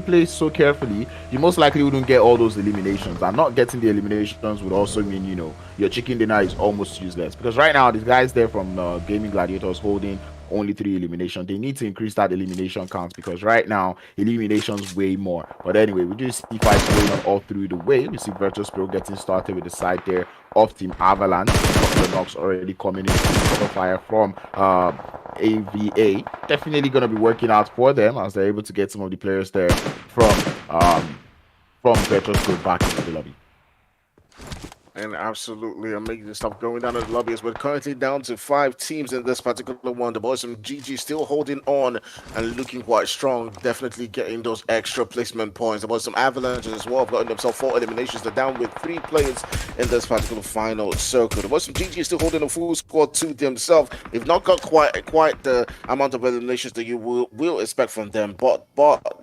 play so carefully, you most likely wouldn't get all those eliminations. And not getting the eliminations would also mean, you know, your chicken dinner is almost useless. Because right now, these guys there from Gaming Gladiators holding only 3 eliminations. They need to increase that elimination count, because right now eliminations way more. But anyway, we do see fights going on all through the way. We see Virtus Pro getting started with the side there of Team Avalanche. The knocks already coming in from fire from AVA. Definitely going to be working out for them, as they're able to get some of the players there from Virtus Pro back into the lobby. And absolutely amazing stuff going down in the lobby, as we're currently down to 5 teams in this particular one. The boys from GG still holding on and looking quite strong, definitely getting those extra placement points. The boys from Avalanche as well have gotten themselves 4 eliminations. They're down with 3 players in this particular final circle. The boys from GG still holding a full squad to themselves. They've not got quite the amount of eliminations that you will expect from them, but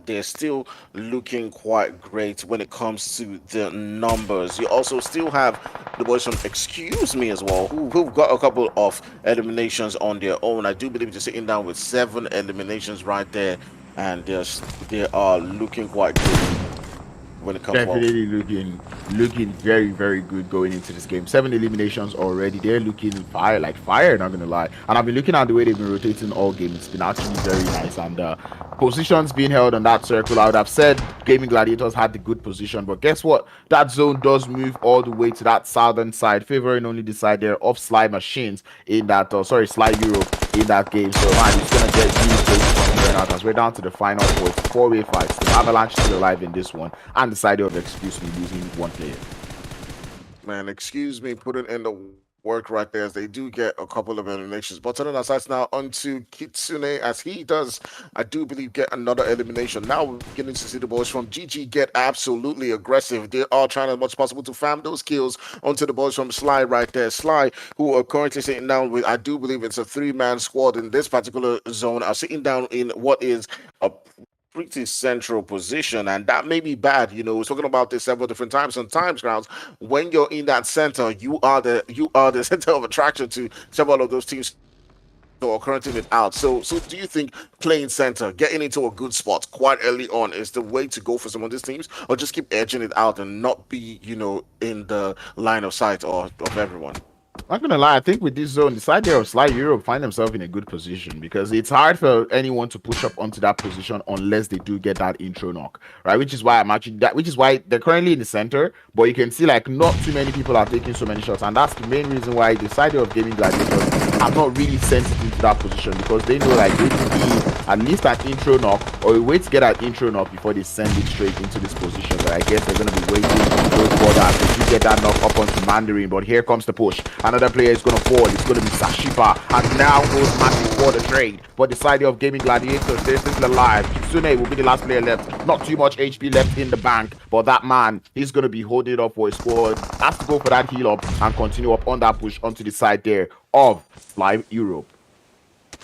they're still looking quite great when it comes to the numbers. You also still have the boys from Excuse Me as well, who've got a couple of eliminations on their own. I do believe they're sitting down with 7 eliminations right there, and they are looking quite good when it comes. Definitely looking very, very good going into this game. 7 eliminations already. They're looking fire, like fire, not gonna lie. And I've been looking at the way they've been rotating all games. It's been actually very nice, and positions being held on that circle, I would have said Gaming Gladiators had the good position, but guess what? That zone does move all the way to that southern side, favoring only the side there of Sly Machines in that, Sly Europe in that game. So man, it's gonna get really close from here out, as we're down to the final 4-way fights. The Avalanche still alive in this one, and the side of Excuse Me losing 1 player. Man, Excuse Me putting in the work right there, as they do get a couple of eliminations. But turning our sights now onto Kitsune, as he does, I do believe, get another elimination. Now we're beginning to see the boys from GG get absolutely aggressive. They are trying as much as possible to farm those kills onto the boys from Sly right there. Sly, who are currently sitting down with, I do believe it's a 3-man squad in this particular zone, are sitting down in what is a pretty central position, and that may be bad. You know, we're talking about this several different times. Sometimes, Grounds, when you're in that center, you are the center of attraction to several of those teams who are currently without. So do you think playing center, getting into a good spot quite early on, is the way to go for some of these teams, or just keep edging it out and not be, you know, in the line of sight of everyone? Not gonna lie, I think with this zone, the side there of Sly Europe find themselves in a good position, because it's hard for anyone to push up onto that position unless they do get that intro knock, right? Which is why they're currently in the center, but you can see like not too many people are taking so many shots, and that's the main reason why the side of Gaming Gladiators are not really sensitive to that position, because they know like they need at least an intro knock or a way to get an intro knock before they send it straight into this position. But I guess they're gonna be waiting for that to get that knock up onto Mandarin. But here comes the push. Another player is going to fall. It's going to be Sashipa. And now goes Matthew for the trade. But the side of Gaming Gladiators, they're still alive. Kitsune will be the last player left. Not too much HP left in the bank. But that man, he's going to be holding it up for his squad. Has to go for that heal up and continue up on that push onto the side there of Live Europe.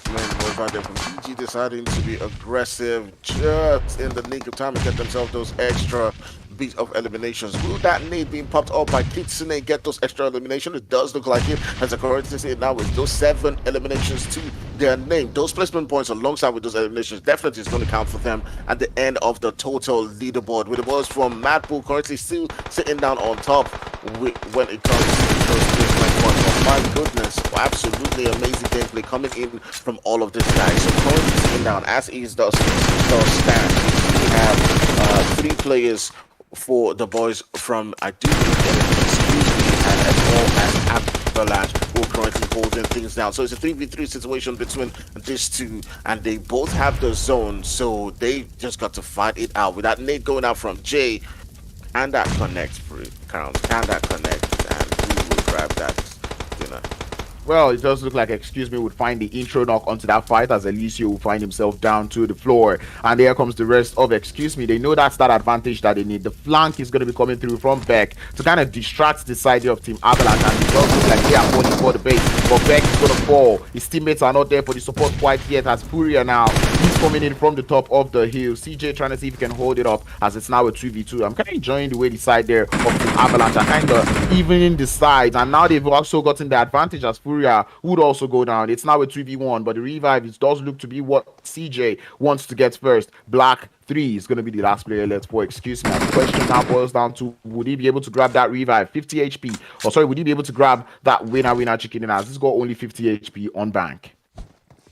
Man, boys right there from GG deciding to be aggressive just in the nick of time to get themselves those extra bit of eliminations. Will that nade being popped up by Kitsune get those extra eliminations? It does look like it, as I currently see it now with those 7 eliminations to their name. Those placement points alongside with those eliminations definitely is going to count for them at the end of the total leaderboard, with the boys from MADBULLS currently still sitting down on top when it comes to those placement points. Oh my goodness, absolutely amazing gameplay coming in from all of these guys. So currently sitting down as is does stand. We have 3 players for the boys from, I do and as well as Avalanche, who are currently holding things down. So it's a 3v3 situation between these two, and they both have the zone, so they just got to fight it out. With that nade going out from Jay, and that connects for it, Count. Can that connect? And who will grab that dinner? Well, it does look like Excuse Me would find the intro knock onto that fight, as Alicio will find himself down to the floor. And there comes the rest of Excuse Me. They know that's that advantage that they need. The flank is going to be coming through from Beck to kind of distract the side of Team Avalanche. And it does look like they are falling for the bait. But Beck is going to fall. His teammates are not there for the support quite yet, as Furia now, he's coming in from the top of the hill. CJ trying to see if he can hold it up, as it's now a 2v2. I'm kind of enjoying the way the side there of Team Avalanche are kind of evening the sides. And now they've also gotten the advantage, as Furia would also go down. It's now a 2v1, but the revive, it does look to be what CJ wants to get first. Black 3 is going to be the last player left for Excuse Me. The question now boils down to, would he be able to grab that revive 50 HP, or sorry, would he be able to grab that winner chicken dinner? This got only 50 HP on bank.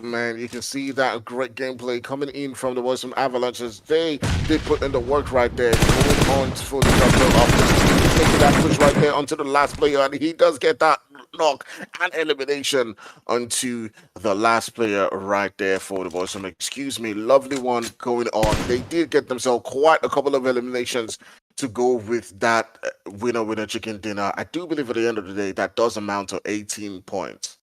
Man, you can see that great gameplay coming in from the boys from Avalanche, as they did put in the work right there, going on for the double of taking that push right there onto the last player, and he does get that knock and elimination onto the last player right there for the boys from Excuse Me. Lovely one going on. They did get themselves quite a couple of eliminations to go with that winner chicken dinner. I do believe at the end of the day that does amount to 18 points.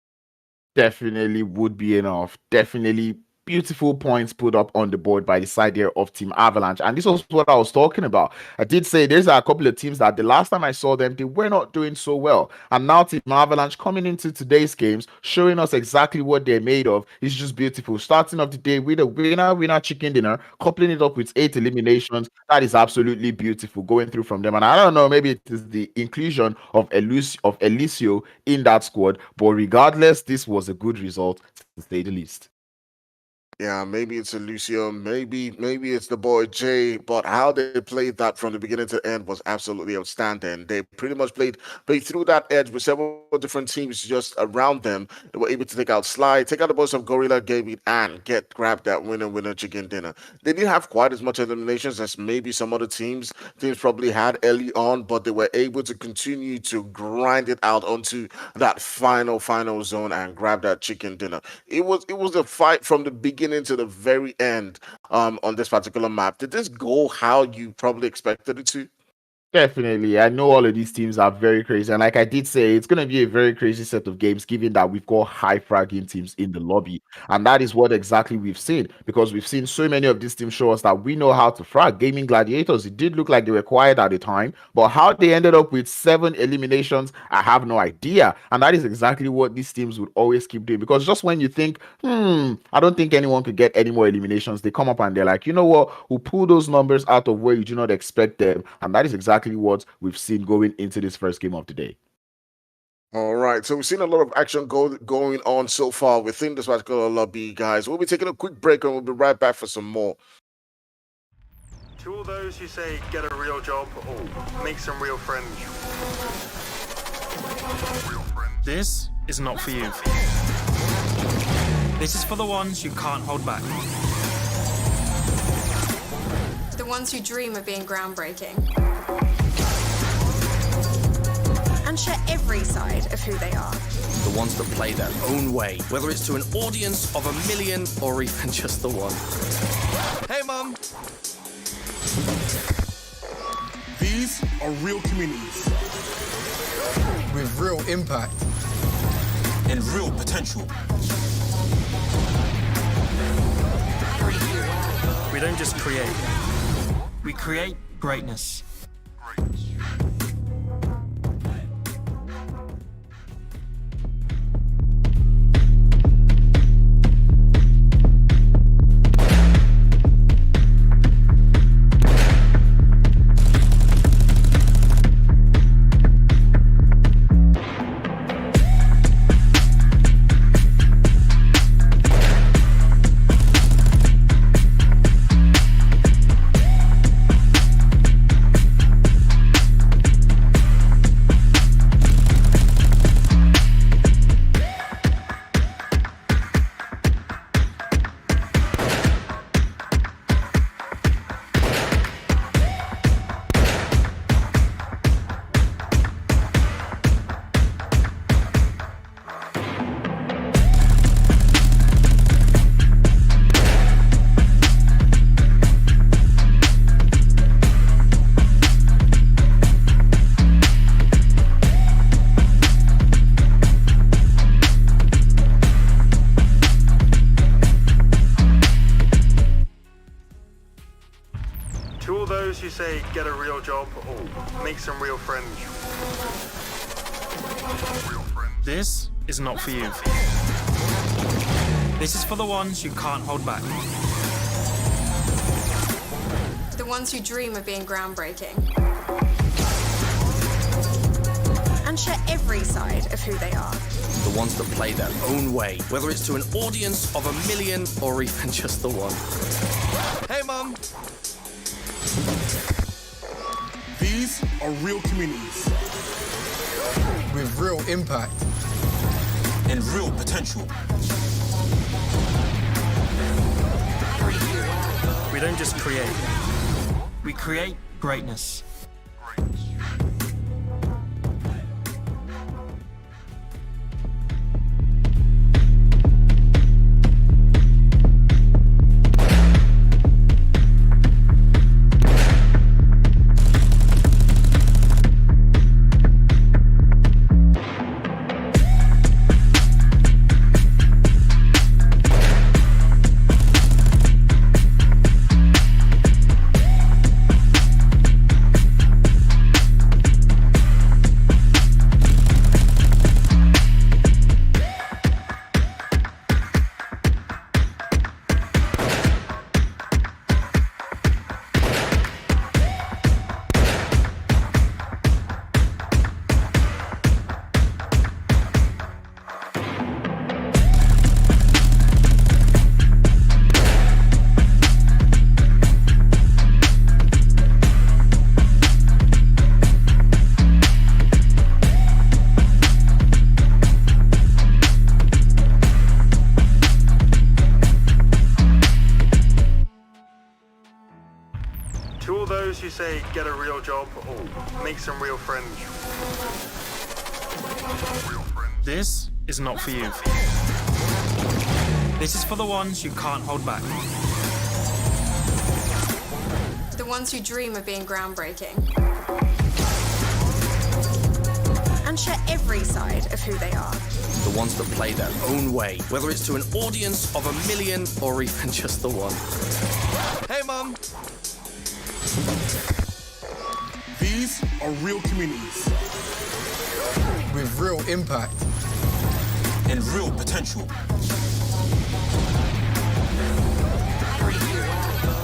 Definitely would be enough. Definitely beautiful points put up on the board by the side there of Team Avalanche. And this was what I was talking about. I did say there's a couple of teams that the last time I saw them, they were not doing so well. And now Team Avalanche coming into today's games, showing us exactly what they're made of. It's just beautiful. Starting off the day with a winner chicken dinner, coupling it up with 8 eliminations. That is absolutely beautiful going through from them. And I don't know, maybe it is the inclusion of Alicio in that squad. But regardless, this was a good result, to say the least. Yeah, maybe it's Lucio, maybe it's the boy Jay, but how they played that from the beginning to end was absolutely outstanding. They pretty much played through that edge with several different teams just around them. They were able to take out Sly, take out the boys of Gorilla Gaming, and grab that winner chicken dinner. They didn't have quite as much eliminations as maybe some other teams probably had early on, but they were able to continue to grind it out onto that final zone and grab that chicken dinner. It was a fight from the beginning to the very end on this particular map. Did this go how you probably expected it to? Definitely. I know all of these teams are very crazy. And like I did say, it's going to be a very crazy set of games, given that we've got high fragging teams in the lobby. And that is what exactly we've seen, because we've seen so many of these teams show us that we know how to frag. Gaming Gladiators, it did look like they were quiet at the time, but how they ended up with 7 eliminations, I have no idea. And that is exactly what these teams would always keep doing, because just when you think, I don't think anyone could get any more eliminations, they come up and they're like, you know what, we'll pull those numbers out of where you do not expect them. And that is exactly what we've seen going into this first game of the day. All right, so we've seen a lot of action going on so far within this particular lobby, guys. We'll be taking a quick break and we'll be right back for some more. To all those who say get a real job or make some real friends. This is not for you. This is for the ones who can't hold back. The ones who dream of being groundbreaking. And share every side of who they are. The ones that play their own way, whether it's to an audience of 1 million or even just the one. Hey, Mum! These are real communities with real impact and real potential. We don't just create, we create greatness. say get a real job or make some real friends. This is not for you. This is for the ones who can't hold back. The ones who dream of being groundbreaking. And share every side of who they are. The ones that play their own way, whether it's to an audience of 1 million or even just the one. Hey, Mum! These are real communities with real impact and real potential. We don't just create, we create greatness. To all those who say get a real job or make some real friends. This is not for you. This is for the ones who can't hold back. The ones who dream of being groundbreaking. And share every side of who they are. The ones that play their own way, whether it's to an audience of 1 million or even just the one. Hey, Mum! These are real communities with real impact and real potential.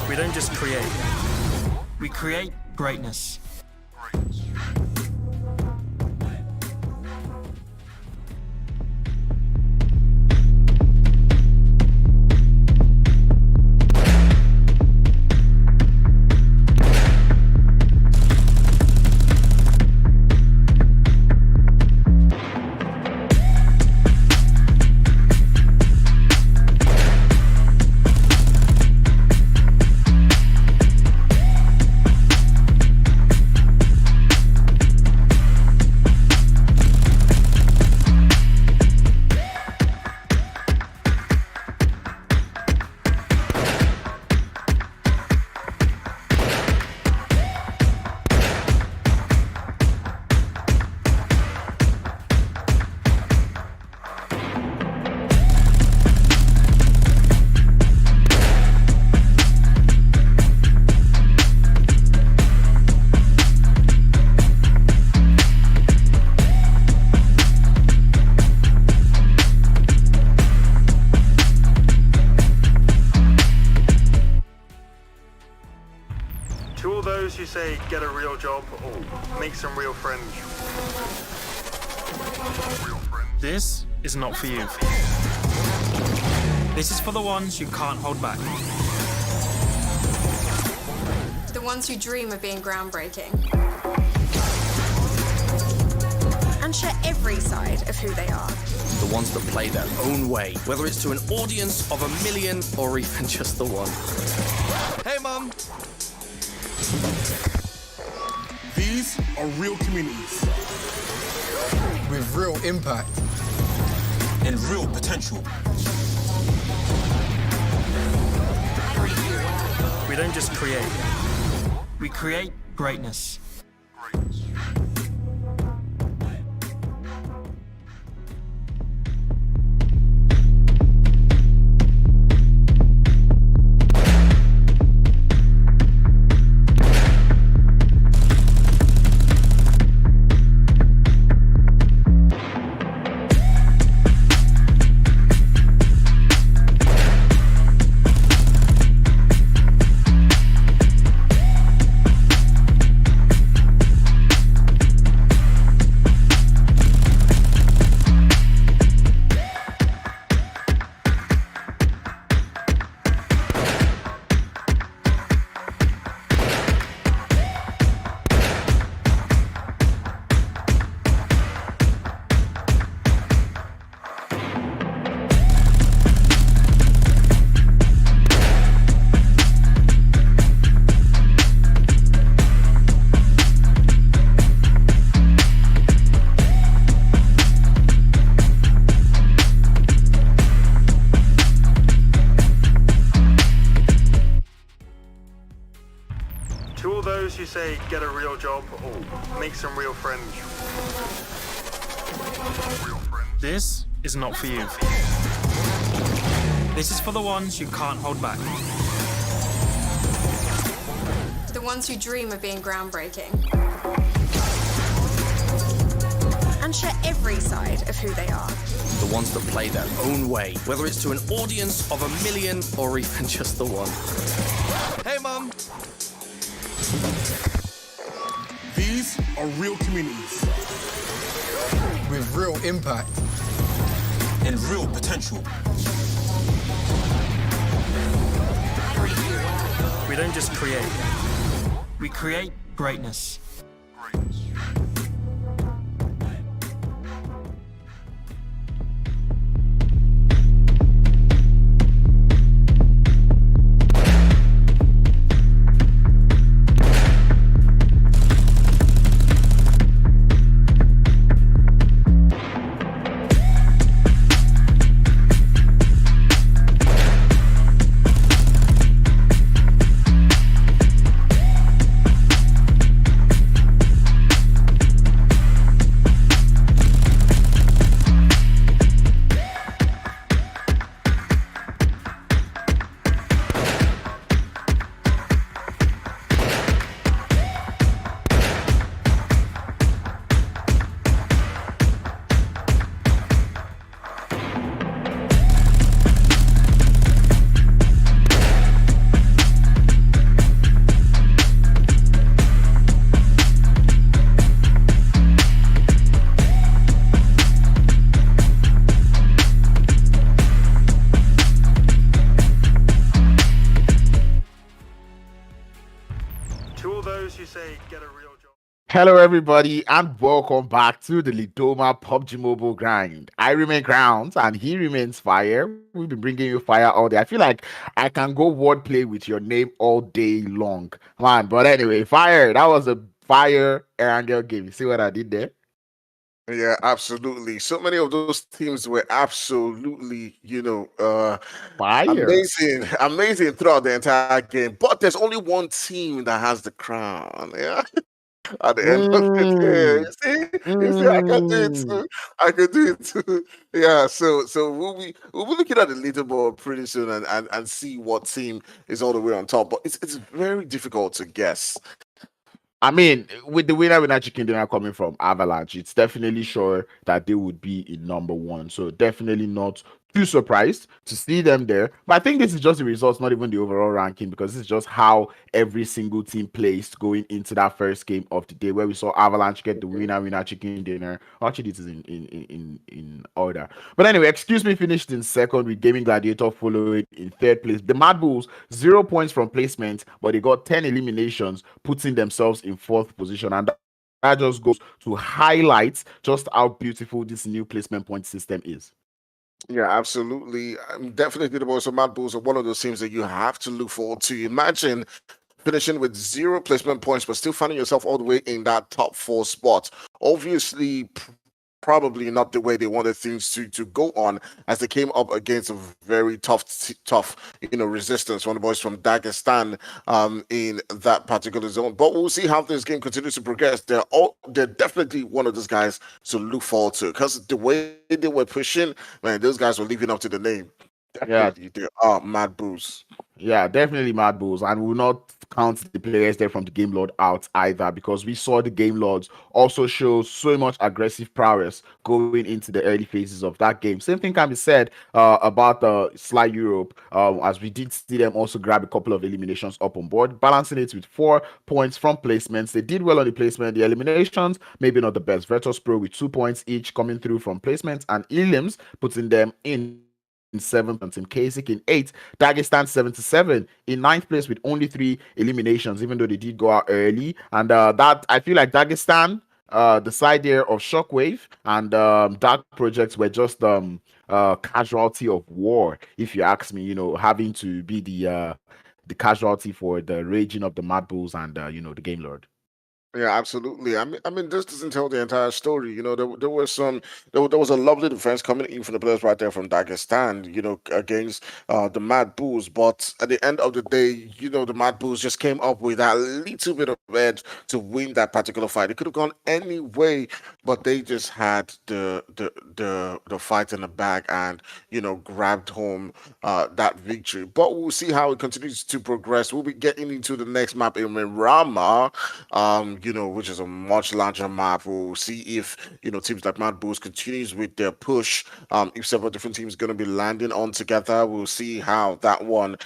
We don't just create, we create greatness. To all those who say get a real job or make some real friends. This is not for you. This is for the ones who can't hold back. The ones who dream of being groundbreaking. And share every side of who they are. The ones that play their own way, whether it's to an audience of 1 million or even just the one. Hey, Mum! These are real communities with real impact and real potential. We don't just create, we create greatness. who say get a real job or make some real friends. This is not for you. This is for the ones who can't hold back. The ones who dream of being groundbreaking. And share every side of who they are. The ones that play their own way, whether it's to an audience of 1 million or even just the one. Hey, Mum. These are real communities with real impact. And real potential. We don't just create. We create greatness. To all those who say get a real job. Hello, everybody, and welcome back to the Lidoma Pubg Mobile Grind. I remain Grounds, and he remains Fire. We've been bringing you fire all day. I feel like I can go wordplay with your name all day long, man. But anyway, Fire. That was a fire Erangel game. You see what I did there? Yeah, absolutely. So many of those teams were absolutely, Fire. amazing throughout the entire game. But there's only one team that has the crown. Yeah. At the end of the day, you see, I can do it too. I can do it too. Yeah. So we'll be looking at the leaderboard pretty soon and see what team is all the way on top. But it's very difficult to guess. I mean, with the winner chicken dinner coming from Avalanche, it's definitely sure that they would be in number one. So definitely not too surprised to see them there. But I think this is just the results, not even the overall ranking, because this is just how every single team placed going into that first game of the day, where we saw Avalanche get the winner chicken dinner. Actually, this is in order. But anyway, excuse me, finished in second with Gaming Gladiator following in third place. The MADBULLS, 0 points from placement, but they got 10 eliminations, putting themselves in fourth position. And that just goes to highlight just how beautiful this new placement point system is. Yeah, absolutely. Definitely the Boys of MADBULLS are one of those teams that you have to look forward to. Imagine finishing with 0 placement points, but still finding yourself all the way in that top 4 spot. Obviously, probably not the way they wanted things to go on, as they came up against a very tough resistance from the boys from Dagestan in that particular zone. But we'll see how this game continues to progress. They're definitely one of those guys to look forward to, because the way they were pushing, man, those guys were living up to the name. Definitely, they are MADBULLS. Yeah, definitely MADBULLS, and we'll not count the players there from the Game Lord out either, because we saw the Game Lords also show so much aggressive prowess going into the early phases of that game. Same thing can be said about the Sly Europe, as we did see them also grab a couple of eliminations up on board, balancing it with 4 points from placements. They did well on the placement. The eliminations, maybe not the best. Virtus Pro with 2 points each coming through from placements, and Ilims putting them in 7th, and Team KASIK in 8th. Dagestan 77 in 9th place with only 3 eliminations, even though they did go out early. And that, I feel like Dagestan, the side there of Shockwave and Dark Projects were just casualty of war, if you ask me, having to be the casualty for the raging of the MADBULLS and the Game Lord. Yeah, absolutely. I mean, this doesn't tell the entire story. There was there was a lovely defense coming in from the players right there from Dagestan. Against the Mad Bulls. But at the end of the day, the Mad Bulls just came up with that little bit of edge to win that particular fight. It could have gone any way, but they just had the fight in the bag and grabbed home that victory. But we'll see how it continues to progress. We'll be getting into the next map in Miramar, which is a much larger map. We'll see if, teams like Mad Bulls continues with their push. If several different teams going to be landing on together, we'll see how that one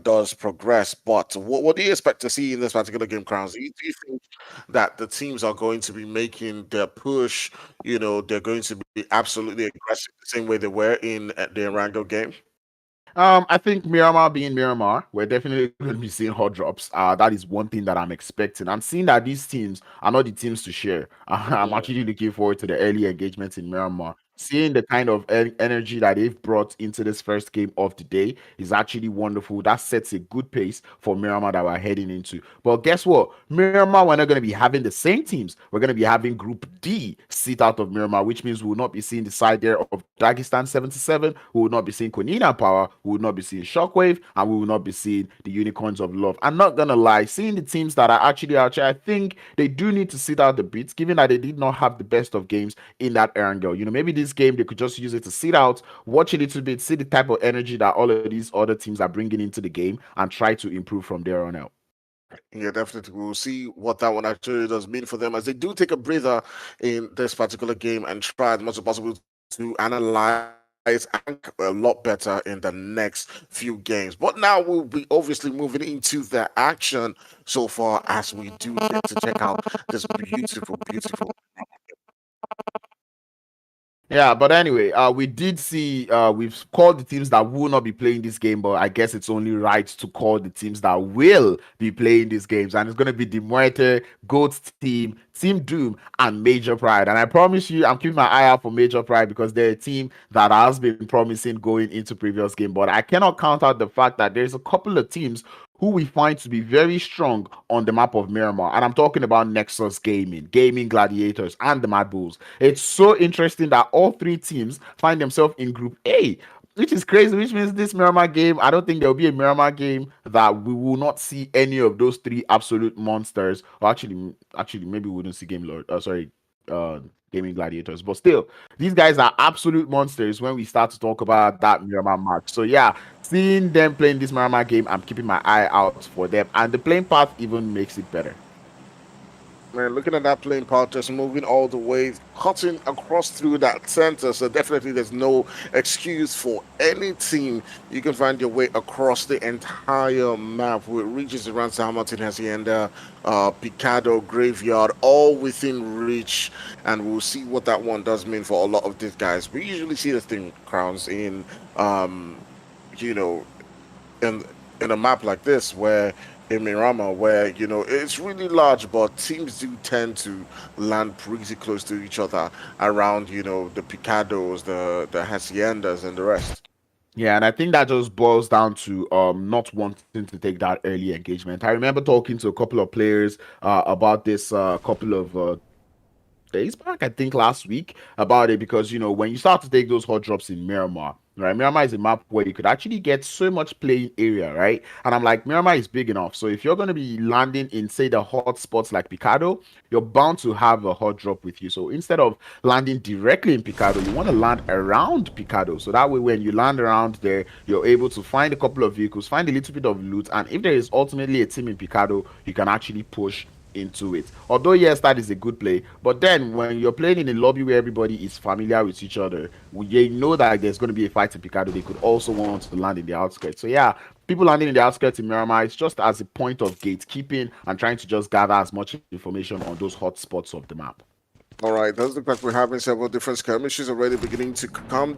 does progress. But what do you expect to see in this particular game, Crowns? Do you think that the teams are going to be making their push? They're going to be absolutely aggressive the same way they were in the Erangel game? I think Miramar being Miramar, we're definitely going to be seeing hot drops. That is one thing that I'm expecting. I'm seeing that these teams are not the teams to share. I'm Mm. actually looking forward to the early engagements in Miramar. Seeing the kind of energy that they've brought into this first game of the day is actually wonderful. That sets a good pace for Miramar that we're heading into. But guess what? Miramar, we're not going to be having the same teams. We're going to be having Group D sit out of Miramar, which means we will not be seeing the side there of Dagestan 77. We will not be seeing Konina Power. We will not be seeing Shockwave. And we will not be seeing the Unicorns of Love. I'm not going to lie. Seeing the teams that are actually out here, I think they do need to sit out the beats, given that they did not have the best of games in that Erangel. Maybe this game they could just use it to sit out, watch a little bit, see the type of energy that all of these other teams are bringing into the game, and try to improve from there on out. Yeah, definitely. We'll see what that one actually does mean for them as they do take a breather in this particular game and try as much as possible to analyze and a lot better in the next few games. But now we'll be obviously moving into the action so far as we do get to check out this beautiful, beautiful. Yeah, but anyway, we did see we've called the teams that will not be playing this game, but I guess it's only right to call the teams that will be playing these games, and it's gonna be the Muerte, Goats team, Team Doom, and Major Pride. And I promise you, I'm keeping my eye out for Major Pride because they're a team that has been promising going into previous game, but I cannot count out the fact that there's a couple of teams who we find to be very strong on the map of Miramar. And I'm talking about Nexus Gaming, Gaming Gladiators, and the MADBULLS. It's so interesting that all three teams find themselves in Group A, which is crazy, which means this Miramar game, I don't think there'll be a Miramar game that we will not see any of those three absolute monsters. Or actually, maybe we wouldn't see Game Lord. Gaming Gladiators. But still, these guys are absolute monsters when we start to talk about that Miramar match. So yeah, seeing them playing this Miramar game, I'm keeping my eye out for them. And the playing path even makes it better. Man, looking at that playing part, just moving all the way, cutting across through that center. So definitely there's no excuse for any team. You can find your way across the entire map with regions around San Martin, Hacienda, Picado, Graveyard, all within reach. And we'll see what that one does mean for a lot of these guys. We usually see the thing, Crowns, you know, in in a map like this where in Miramar where it's really large but teams do tend to land pretty close to each other around the Picados, the Haciendas and the rest. Yeah, and I think that just boils down to not wanting to take that early engagement. I remember talking to a couple of players about this couple of days back, I think last week, about it because when you start to take those hot drops in Miramar, right? Miramar is a map where you could actually get so much playing area, right? And I'm like, Miramar is big enough. So if you're going to be landing in, say, the hot spots like Picado, you're bound to have a hot drop with you. So instead of landing directly in Picado, you want to land around Picado. So that way, when you land around there, you're able to find a couple of vehicles, find a little bit of loot. And if there is ultimately a team in Picado, you can actually push into it. Although yes, that is a good play, but then when you're playing in a lobby where everybody is familiar with each other, you know that there's going to be a fight in Picado. They could also want to land in the outskirts. So yeah, people landing in the outskirts in Miramar, it's just as a point of gatekeeping and trying to just gather as much information on those hot spots of the map. All right, does look like we're having several different skirmishes already beginning to come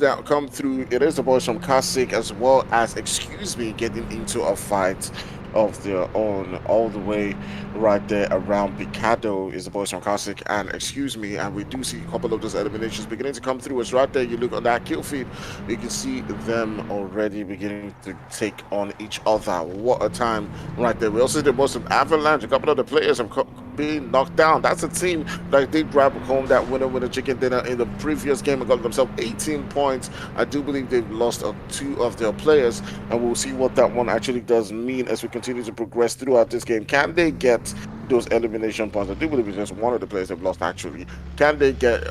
through. It is the boys from KASIK as well as, excuse me, getting into a fight of their own all the way right there around Picado is the boys from KASIK and, excuse me, and we do see a couple of those eliminations beginning to come through. It's right there. You look on that kill feed, you can see them already beginning to take on each other. What a time right there. We also see the boys from Avalanche. A couple of the players have being knocked down. That's a team that did grab home that winner chicken dinner in the previous game and got themselves 18 points. I do believe they've lost two of their players, and we'll see what that one actually does mean as we continue to progress throughout this game. Can they get those elimination points? I do believe it's just one of the players they've lost actually. Can they get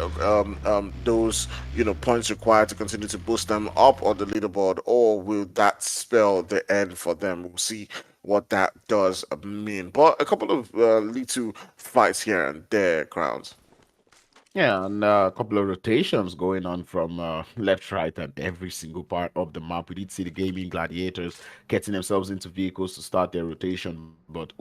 those points required to continue to boost them up on the leaderboard, or will that spell the end for them? We'll see what that does mean. But a couple of little fights here and there, Crowns. Yeah, and a couple of rotations going on from left, right, and every single part of the map. We did see the gaming gladiators getting themselves into vehicles to start their rotation. But,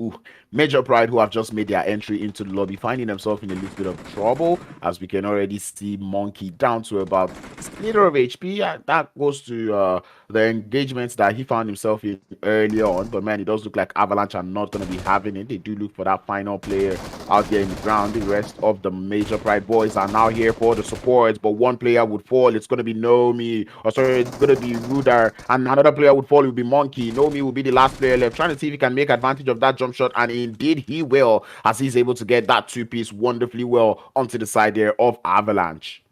Major Pride, who have just made their entry into the lobby, finding themselves in a little bit of trouble, as we can already see Monkey down to about a liter of HP. That goes to the engagements that he found himself in earlier on. But, man, it does look like Avalanche are not going to be having it. They do look for that final player out there in the ground. The rest of the Major Pride boys are now here for the support, but one player would fall. It's going to be Nomi, or sorry, it's going to be Rudar, and another player would fall. It would be Monkey. Nomi will be the last player left, trying to see if he can make advantage of that jump shot, and indeed he will, as he's able to get that two-piece wonderfully well onto the side there of Avalanche.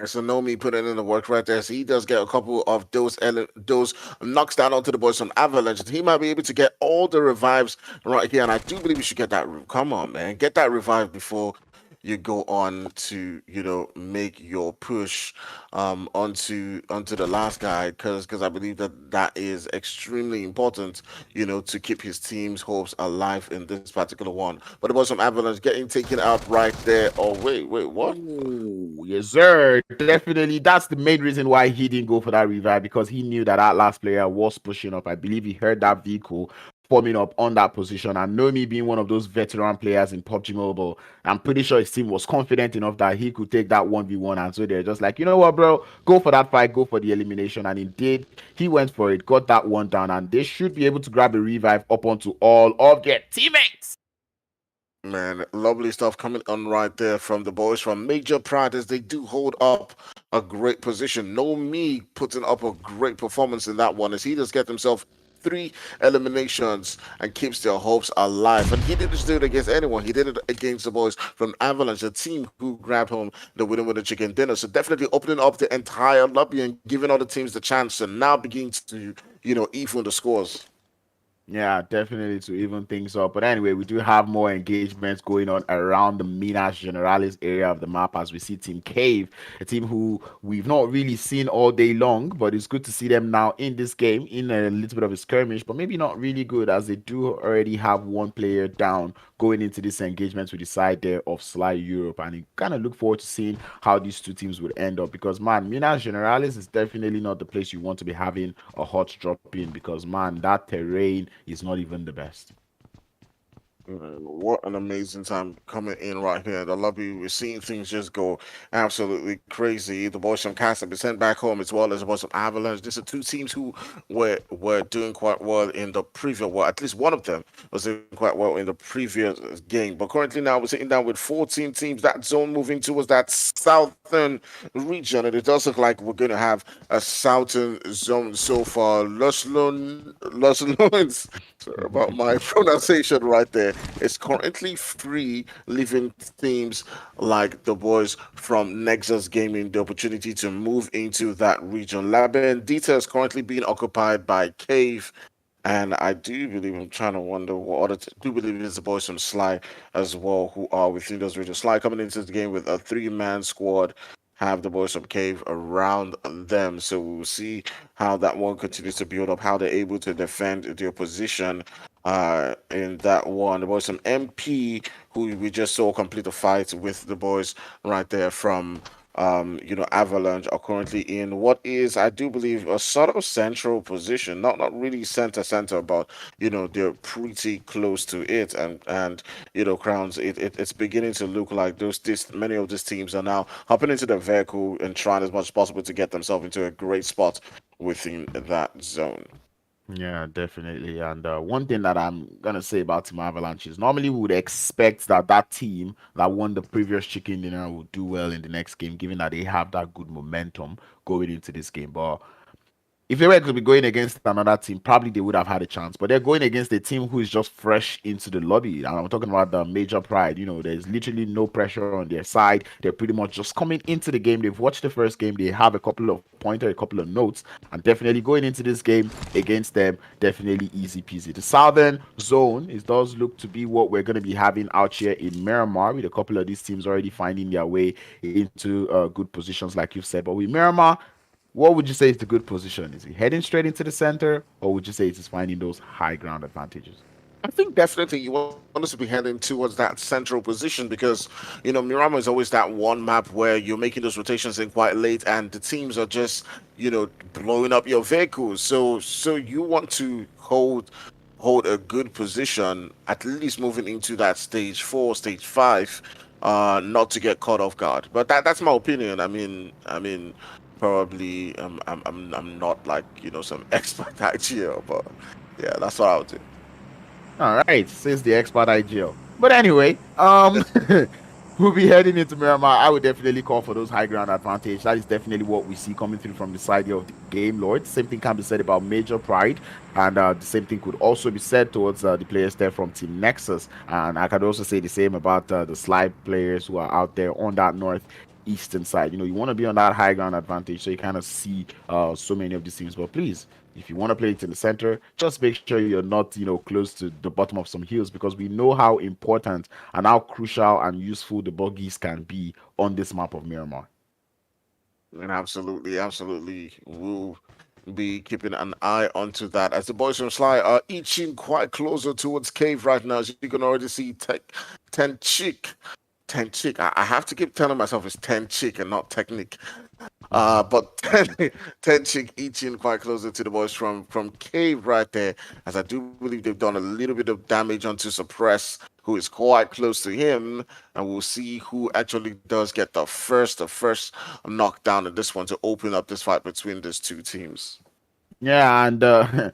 So Nomi putting in the work right there. So he does get a couple of those knocks down onto the boys from Avalanche. He might be able to get all the revives right here, and I do believe we should get that. Come on, man, get that revive before you go on to make your push onto the last guy, because I believe that is extremely important to keep his team's hopes alive in this particular one. But the boys from Avalanche getting taken out right there. Oh wait, what? Ooh, yes sir, definitely. That's the main reason why he didn't go for that revive, because he knew that last player was pushing up. I believe he heard that vehicle forming up on that position, and Nomi being one of those veteran players in PUBG Mobile, I'm pretty sure his team was confident enough that he could take that 1v1, and so they're just like, you know what, bro, go for that fight, go for the elimination. And indeed he went for it, got that one down, and they should be able to grab a revive up onto all of their teammates. Man, lovely stuff coming on right there from the boys from Major Pride, as they do hold up a great position. No Me putting up a great performance in that one, as he does get himself 3 eliminations and keeps their hopes alive. And he didn't just do it against anyone. He did it against the boys from Avalanche, a team who grabbed home the winner with the chicken dinner. So definitely opening up the entire lobby and giving other teams the chance to now begin to, even the scores. Yeah, definitely to even things up. But anyway, we do have more engagements going on around the Minas Generalis area of the map, as we see Team Cave, a team who we've not really seen all day long, but it's good to see them now in this game in a little bit of a skirmish, but maybe not really good, as they do already have one player down going into this engagement with the side there of Sly Europe. And you kind of look forward to seeing how these two teams would end up, because, man, Minas Generalis is definitely not the place you want to be having a hot drop in, because, man, that terrain is not even the best. What an amazing time coming in right here. The lobby, we're seeing things just go absolutely crazy. The boys from KASIK been sent back home, as well as the boys from Avalanche. These are two teams who were doing quite well in the previous, well, at least one of them was doing quite well in the previous game. But currently now we're sitting down with 14 teams. That zone moving towards that southern region. And it does look like we're going to have a southern zone so far. Los Loins, sorry about my pronunciation right there. It's currently free, leaving teams like the boys from NEXUS Gaming the opportunity to move into that region. Labendita is currently being occupied by Cave, and I do believe, I'm trying to wonder what other, do believe it's the boys from Sly as well who are within those regions. Sly coming into the game with a 3-man squad, have the boys from Cave around them. So we'll see how that one continues to build up, how they're able to defend their position in that one. The boys from MP, who we just saw complete a fight with the boys right there from Avalanche, are currently in what is, I do believe, a sort of central position, not really center, but they're pretty close to it. And Crowns, it's beginning to look like many of these teams are now hopping into the vehicle and trying as much as possible to get themselves into a great spot within that zone. Yeah, definitely. And one thing that I'm gonna say about Team Avalanche is, normally we would expect that team that won the previous chicken dinner will do well in the next game, given that they have that good momentum going into this game. But if they were to be going against another team, probably they would have had a chance. But they're going against a team who is just fresh into the lobby. And I'm talking about the Major Pride. You know, there's literally no pressure on their side. They're pretty much just coming into the game. They've watched the first game. They have a couple of pointers, a couple of notes. And definitely going into this game against them, definitely easy peasy. The Southern Zone, it does look to be what we're going to be having out here in Miramar, with a couple of these teams already finding their way into good positions, like you've said. But with Miramar, what would you say is the good position? Is he heading straight into the center, or would you say he's finding those high ground advantages? I think definitely you want us to be heading towards that central position because, Miramar is always that one map where you're making those rotations in quite late and the teams are just, blowing up your vehicles. So you want to hold a good position, at least moving into that stage 4, stage 5, not to get caught off guard. But that's my opinion. I mean, probably I'm not like some expert out here, but yeah, that's what I would do. All right, says the expert IGL. But anyway, we'll be heading into Miramar. I would definitely call for those high ground advantage. That is definitely what we see coming through from the side of the Game Lord. Same thing can be said about Major Pride, and the same thing could also be said towards the players there from Team Nexus. And I could also say the same about the Slide players who are out there on that northeastern side. You want to be on that high ground advantage, so you kind of see so many of these teams. But please, if you want to play it in the center, just make sure you're not, close to the bottom of some hills, because we know how important and how crucial and useful the buggies can be on this map of Miramar. And absolutely, we'll be keeping an eye onto that as the boys from Sly are inching quite closer towards Cave right now. As you can already see, Ten Chick. I have to keep telling myself it's 10 Chick and not Technique. But 10 Chick inching quite closer to the boys from Cave right there, as I do believe they've done a little bit of damage onto Suppress, who is quite close to him, and we'll see who actually does get the first knockdown in this one to open up this fight between these two teams. Yeah, and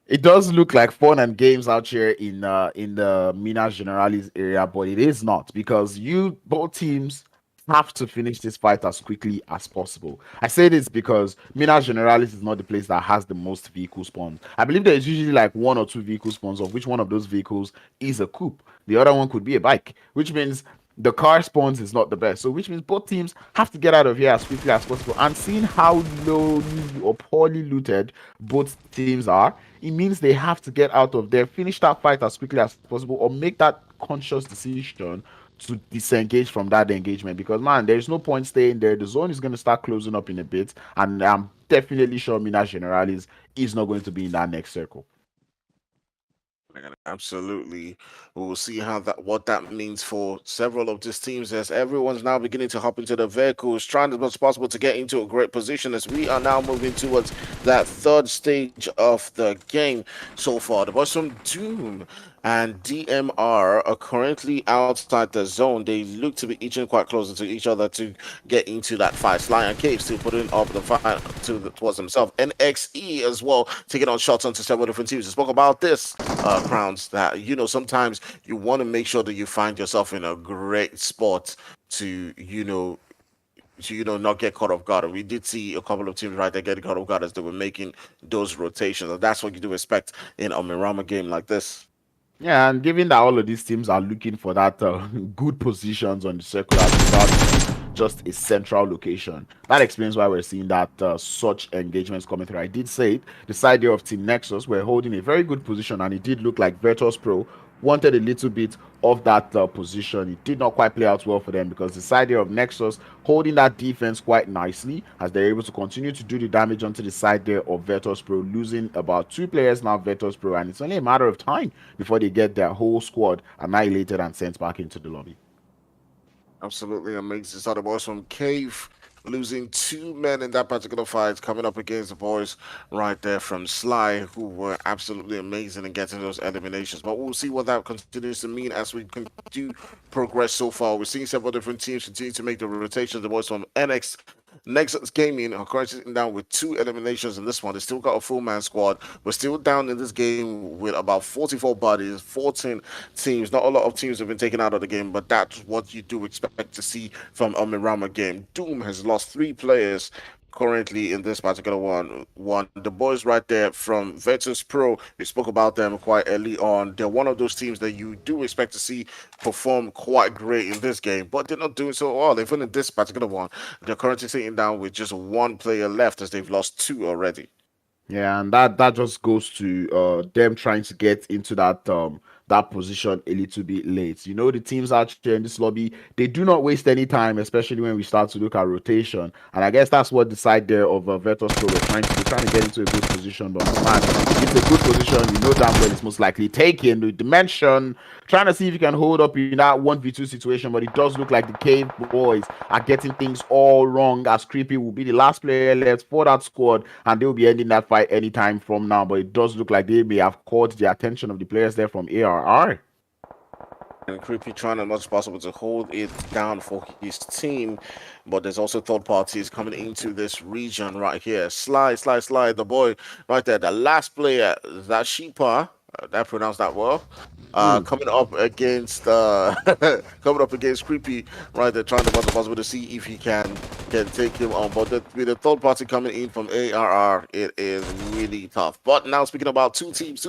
it does look like fun and games out here in the Minas Generalis area, but it is not, because both teams have to finish this fight as quickly as possible. I say this because Minas Generalis is not the place that has the most vehicle spawns. I believe there is usually like 1 or 2 vehicle spawns, of which one of those vehicles is a coupe. The other one could be a bike, which means the car spawns is not the best. So which means both teams have to get out of here as quickly as possible. And seeing how lowly or poorly looted both teams are, it means they have to get out of there, finish that fight as quickly as possible, or make that conscious decision to disengage from that engagement, because man, there's no point staying there. The zone is going to start closing up in a bit, and I'm definitely sure Minas Generalis is not going to be in that next circle. Absolutely. We will see what that means for several of these teams, as everyone's now beginning to hop into the vehicles, trying as much as possible to get into a great position, as we are now moving towards that third stage of the game. So far, the boys from Doom and DMR are currently outside the zone. They look to be inching quite closer to each other to get into that fight. Sly and Cave still putting up the fight towards himself. NXE as well, taking on shots onto several different teams. We spoke about this, Crowns, that sometimes you want to make sure that you find yourself in a great spot to not get caught off guard. And we did see a couple of teams right there getting caught off guard as they were making those rotations, and that's what you do expect in a Miramar game like this. Yeah, and given that all of these teams are looking for that good positions on the circular without just a central location, that explains why we're seeing that such engagements coming through. I did say it, the side here of Team Nexus were holding a very good position, and it did look like Virtus Pro wanted a little bit of that position. It did not quite play out well for them, because the side here of Nexus holding that defense quite nicely, as they're able to continue to do the damage onto the side there of Virtus Pro, losing about 2 players now, Virtus Pro, and it's only a matter of time before they get their whole squad annihilated and sent back into the lobby. Absolutely amazing. So the boys from Cave losing 2 men in that particular fight, coming up against the boys right there from Sly, who were absolutely amazing in getting those eliminations. But we'll see what that continues to mean as we do progress so far. We're seeing several different teams continue to make the rotations. The boys from NEXUS GAMING are currently sitting down with 2 eliminations in this one. They still got a full man squad. We're still down in this game with about 44 bodies, 14 teams. Not a lot of teams have been taken out of the game, but that's what you do expect to see from a Miramar game. Doom has lost 3 players currently in this particular one. The boys right there from Virtus Pro, we spoke about them quite early on. They're one of those teams that you do expect to see perform quite great in this game, but they're not doing so well. Even in this particular one, they're currently sitting down with just one player left as they've lost two already. Yeah, and that just goes to them trying to get into that position a little bit late. You know, the teams out here in this lobby, they do not waste any time, especially when we start to look at rotation. And I guess that's what the side there of Virtus Pro were trying to get into a good position. But man, it's a good position. You know damn well it's most likely taken the dimension, trying to see if you can hold up in that 1v2 situation. But it does look like the Cave boys are getting things all wrong, as Creepy will be the last player left for that squad, and they'll be ending that fight anytime from now. But it does look like they may have caught the attention of the players there from ARR. And Creepy trying as much as possible to hold it down for his team, but there's also third parties coming into this region right here. Sly, the boy right there, the last player, that Sheepa, that pronounced that well. Coming up against coming up against Creepy right there, trying as much as possible to see if he can take him on. But with the third party coming in from ARR, it is really tough. But now speaking about two teams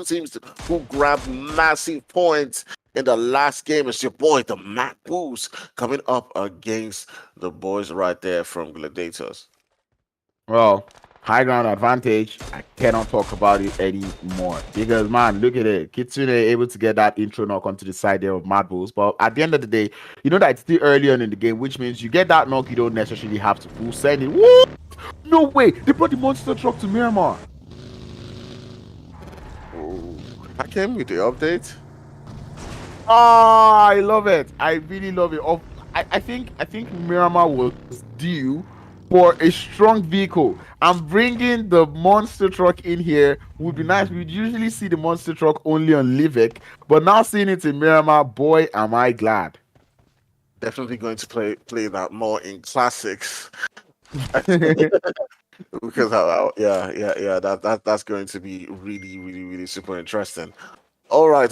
who grabbed massive points in the last game, it's your boy, the MADBULLS, coming up against the boys right there from Gladiators. Well, high ground advantage, I cannot talk about it anymore because, man, look at it. Kitsune able to get that intro knock onto the side there of MADBULLS. But at the end of the day, you know that it's still early on in the game, which means you get that knock, you don't necessarily have to full send it. What? No way! They brought the monster truck to Miramar. Oh, I came with the update. Ah, I love it. I really love it. I think Miramar was due for a strong vehicle. I'm bringing the monster truck in here. Would be nice. We'd usually see the monster truck only on Livik, but now seeing it in Miramar, boy, am I glad. Definitely going to play that more in classics. Because that's going to be really super interesting. All right.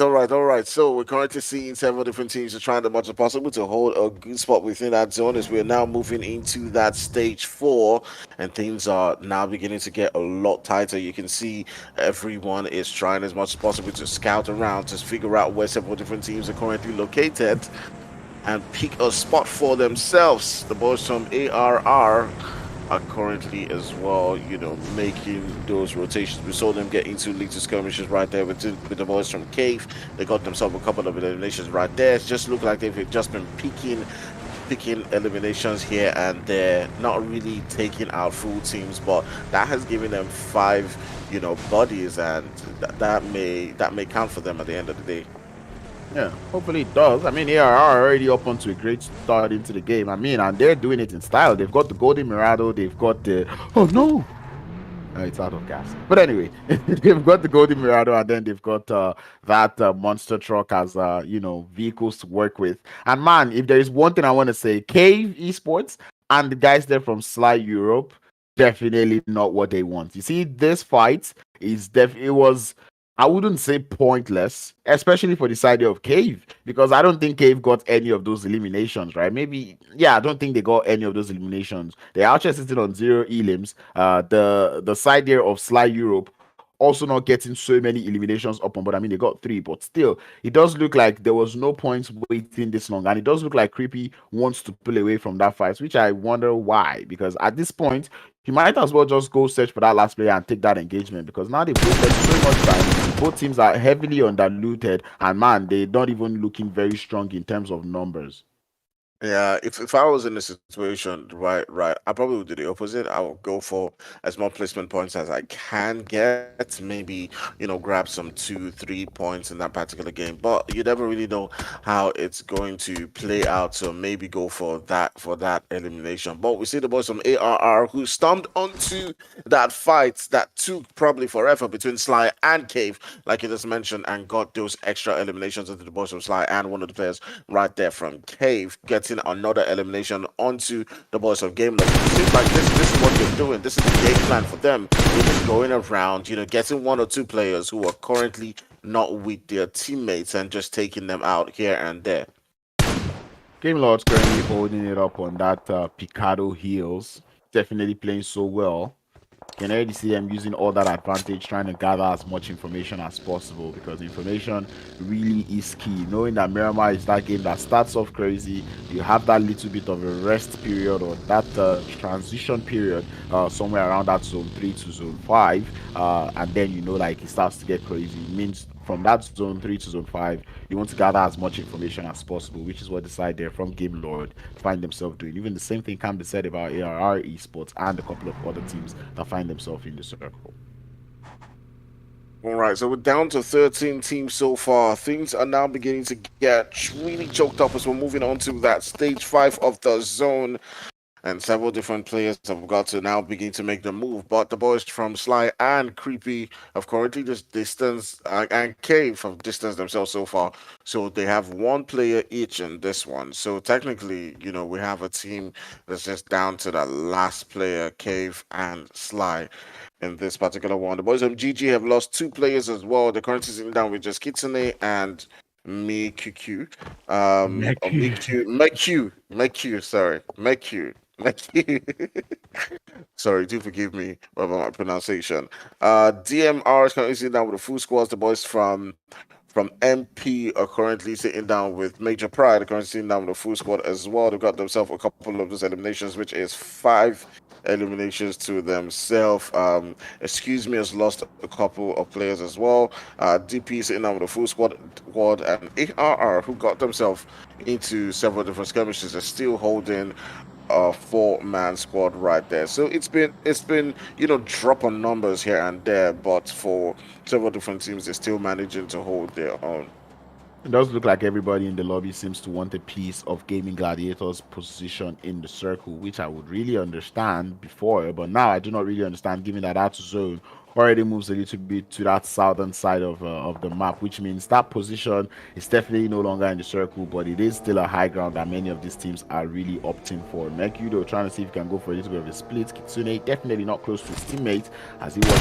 So we're currently seeing several different teams are trying as much as possible to hold a good spot within that zone as we're now moving into that stage 4, and things are now beginning to get a lot tighter. You can see everyone is trying as much as possible to scout around to figure out where several different teams are currently located and pick a spot for themselves. The boys from ARR are currently as well, you know, making those rotations. We saw them get into little skirmishes right there with the boys from Cave. They got themselves a couple of eliminations right there. It just looked like they've just been picking eliminations here and there, not really taking out full teams, but that has given them 5, you know, bodies, and that may count for them at the end of the day. Yeah, hopefully it does. I mean, ARR are already up onto a great start into the game. I mean, and they're doing it in style. They've got the Golden Mirado. They've got the... Oh, no! It's out of gas. But anyway, they've got the Golden Mirado, and then they've got that monster truck as, you know, vehicles to work with. And, man, if there is one thing I want to say, Cave Esports and the guys there from Sly Europe, definitely not what they want. You see, this fight is it was... I wouldn't say pointless, especially for the side of Cave, because I don't think Cave got any of those eliminations, right? Maybe, yeah, I don't think they got any of those eliminations. They are actually sitting on 0 elims. The side there of Sly Europe also not getting so many eliminations up on, but I mean, they got 3, but still, it does look like there was no points waiting this long, and it does look like Creepy wants to pull away from that fight, which I wonder why, because at this point, he might as well just go search for that last player and take that engagement, because now they've wasted so much time. Both teams are heavily underlooted, and man, they're not even looking very strong in terms of numbers. Yeah, if I was in this situation, right, I probably would do the opposite. I would go for as much placement points as I can get. Maybe, you know, grab some 2-3 points in that particular game. But you never really know how it's going to play out. So maybe go for that elimination. But we see the boys from ARR who stomped onto that fight that took probably forever between Sly and Cave, like you just mentioned, and got those extra eliminations into the boys from Sly and one of the players right there from Cave getting another elimination onto the boys of GAIMIN. It seems like this is what they're doing. This is the game plan for them. They're just going around, you know, getting 1 or 2 players who are currently not with their teammates and just taking them out here and there. Game Lord's currently holding it up on that Picado heels. definitely playing so well. You can already see them using all that advantage, trying to gather as much information as possible, because information really is key. Knowing that Miramar is that game that starts off crazy, you have that little bit of a rest period or that transition period somewhere around that zone 3 to zone 5, and then like it starts to get crazy. It means from that zone 3 to zone 5, you want to gather as much information as possible, which is what the side there from Game Lord find themselves doing. Even the same thing can be said about ARR Esports and a couple of other teams that find themselves in the circle. All right, so we're down to 13 teams so far. Things are now beginning to get really choked up as we're moving on to that stage 5 of the zone. And several different players have got to now begin to make the move. But the boys from Sly and Creepy have currently just distanced, and Cave have distanced themselves so far. So they have one player each in this one. So technically, we have a team that's just down to the last player, Cave and Sly, in this particular one. The boys from GG have lost 2 players as well. They're currently sitting down with just Kitsune and Miku. Sorry, do forgive me about my pronunciation. DMR is currently sitting down with the full squads. The boys from MP are currently sitting down with Major Pride. They're currently sitting down with the full squad as well. They've got themselves a couple of those eliminations, which is 5 eliminations to themselves. Excuse Me has lost a couple of players as well. DP sitting down with a full squad, and ARR, who got themselves into several different skirmishes, are still holding a 4-man squad right there. So it's been drop on numbers here and there, but for several different teams, they're still managing to hold their own. It does look like everybody in the lobby seems to want a piece of Gaming Gladiators' position in the circle, which I would really understand before, but now I do not really understand, given that zone already moves a little bit to that southern side of the map, which means that position is definitely no longer in the circle, but it is still a high ground that many of these teams are really opting for. Mekudo trying to see if he can go for a little bit of a split. Kitsune definitely not close to his teammate, as he was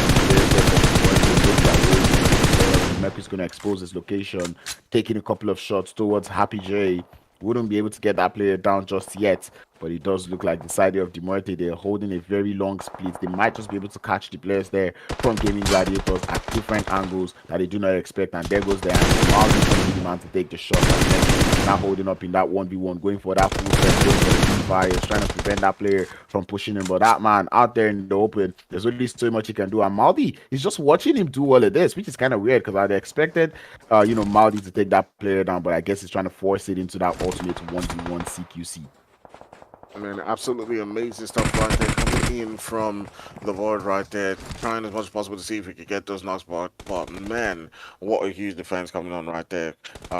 Meku is going to expose his location, taking a couple of shots towards Happy J. Wouldn't be able to get that player down just yet, but it does look like the side of DeMuerte, they're holding a very long split. They might just be able to catch the players there from Gaming Gladiators at different angles that they do not expect, and there goes there. And the man to take the shot. Now holding up in that 1v1, going for that full set, fire, trying to prevent that player from pushing him. But that man out there in the open, there's only so much he can do. And Maldi is just watching him do all of this, which is kind of weird, because I'd expected, Maldi to take that player down, but I guess he's trying to force it into that ultimate 1v1 CQC. Man, absolutely amazing stuff right there coming in from the void right there, trying as much as possible to see if we could get those knocks, but man, what a huge defense coming on right there,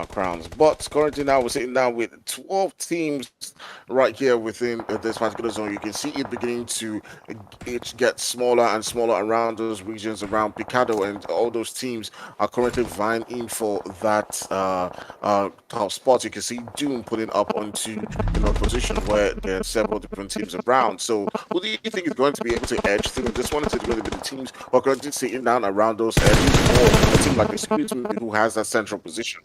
Crowns. But currently now we're sitting down with 12 teams right here within this particular zone. You can see it beginning to get smaller and smaller around those regions around Picado, and all those teams are currently vying in for that top spot. You can see Doom putting up onto position where there's several different teams around. So who do you think is going to be able to edge through? Just wanted to really be the teams who are currently sitting down around those edges, or a team like the Security who has that central position?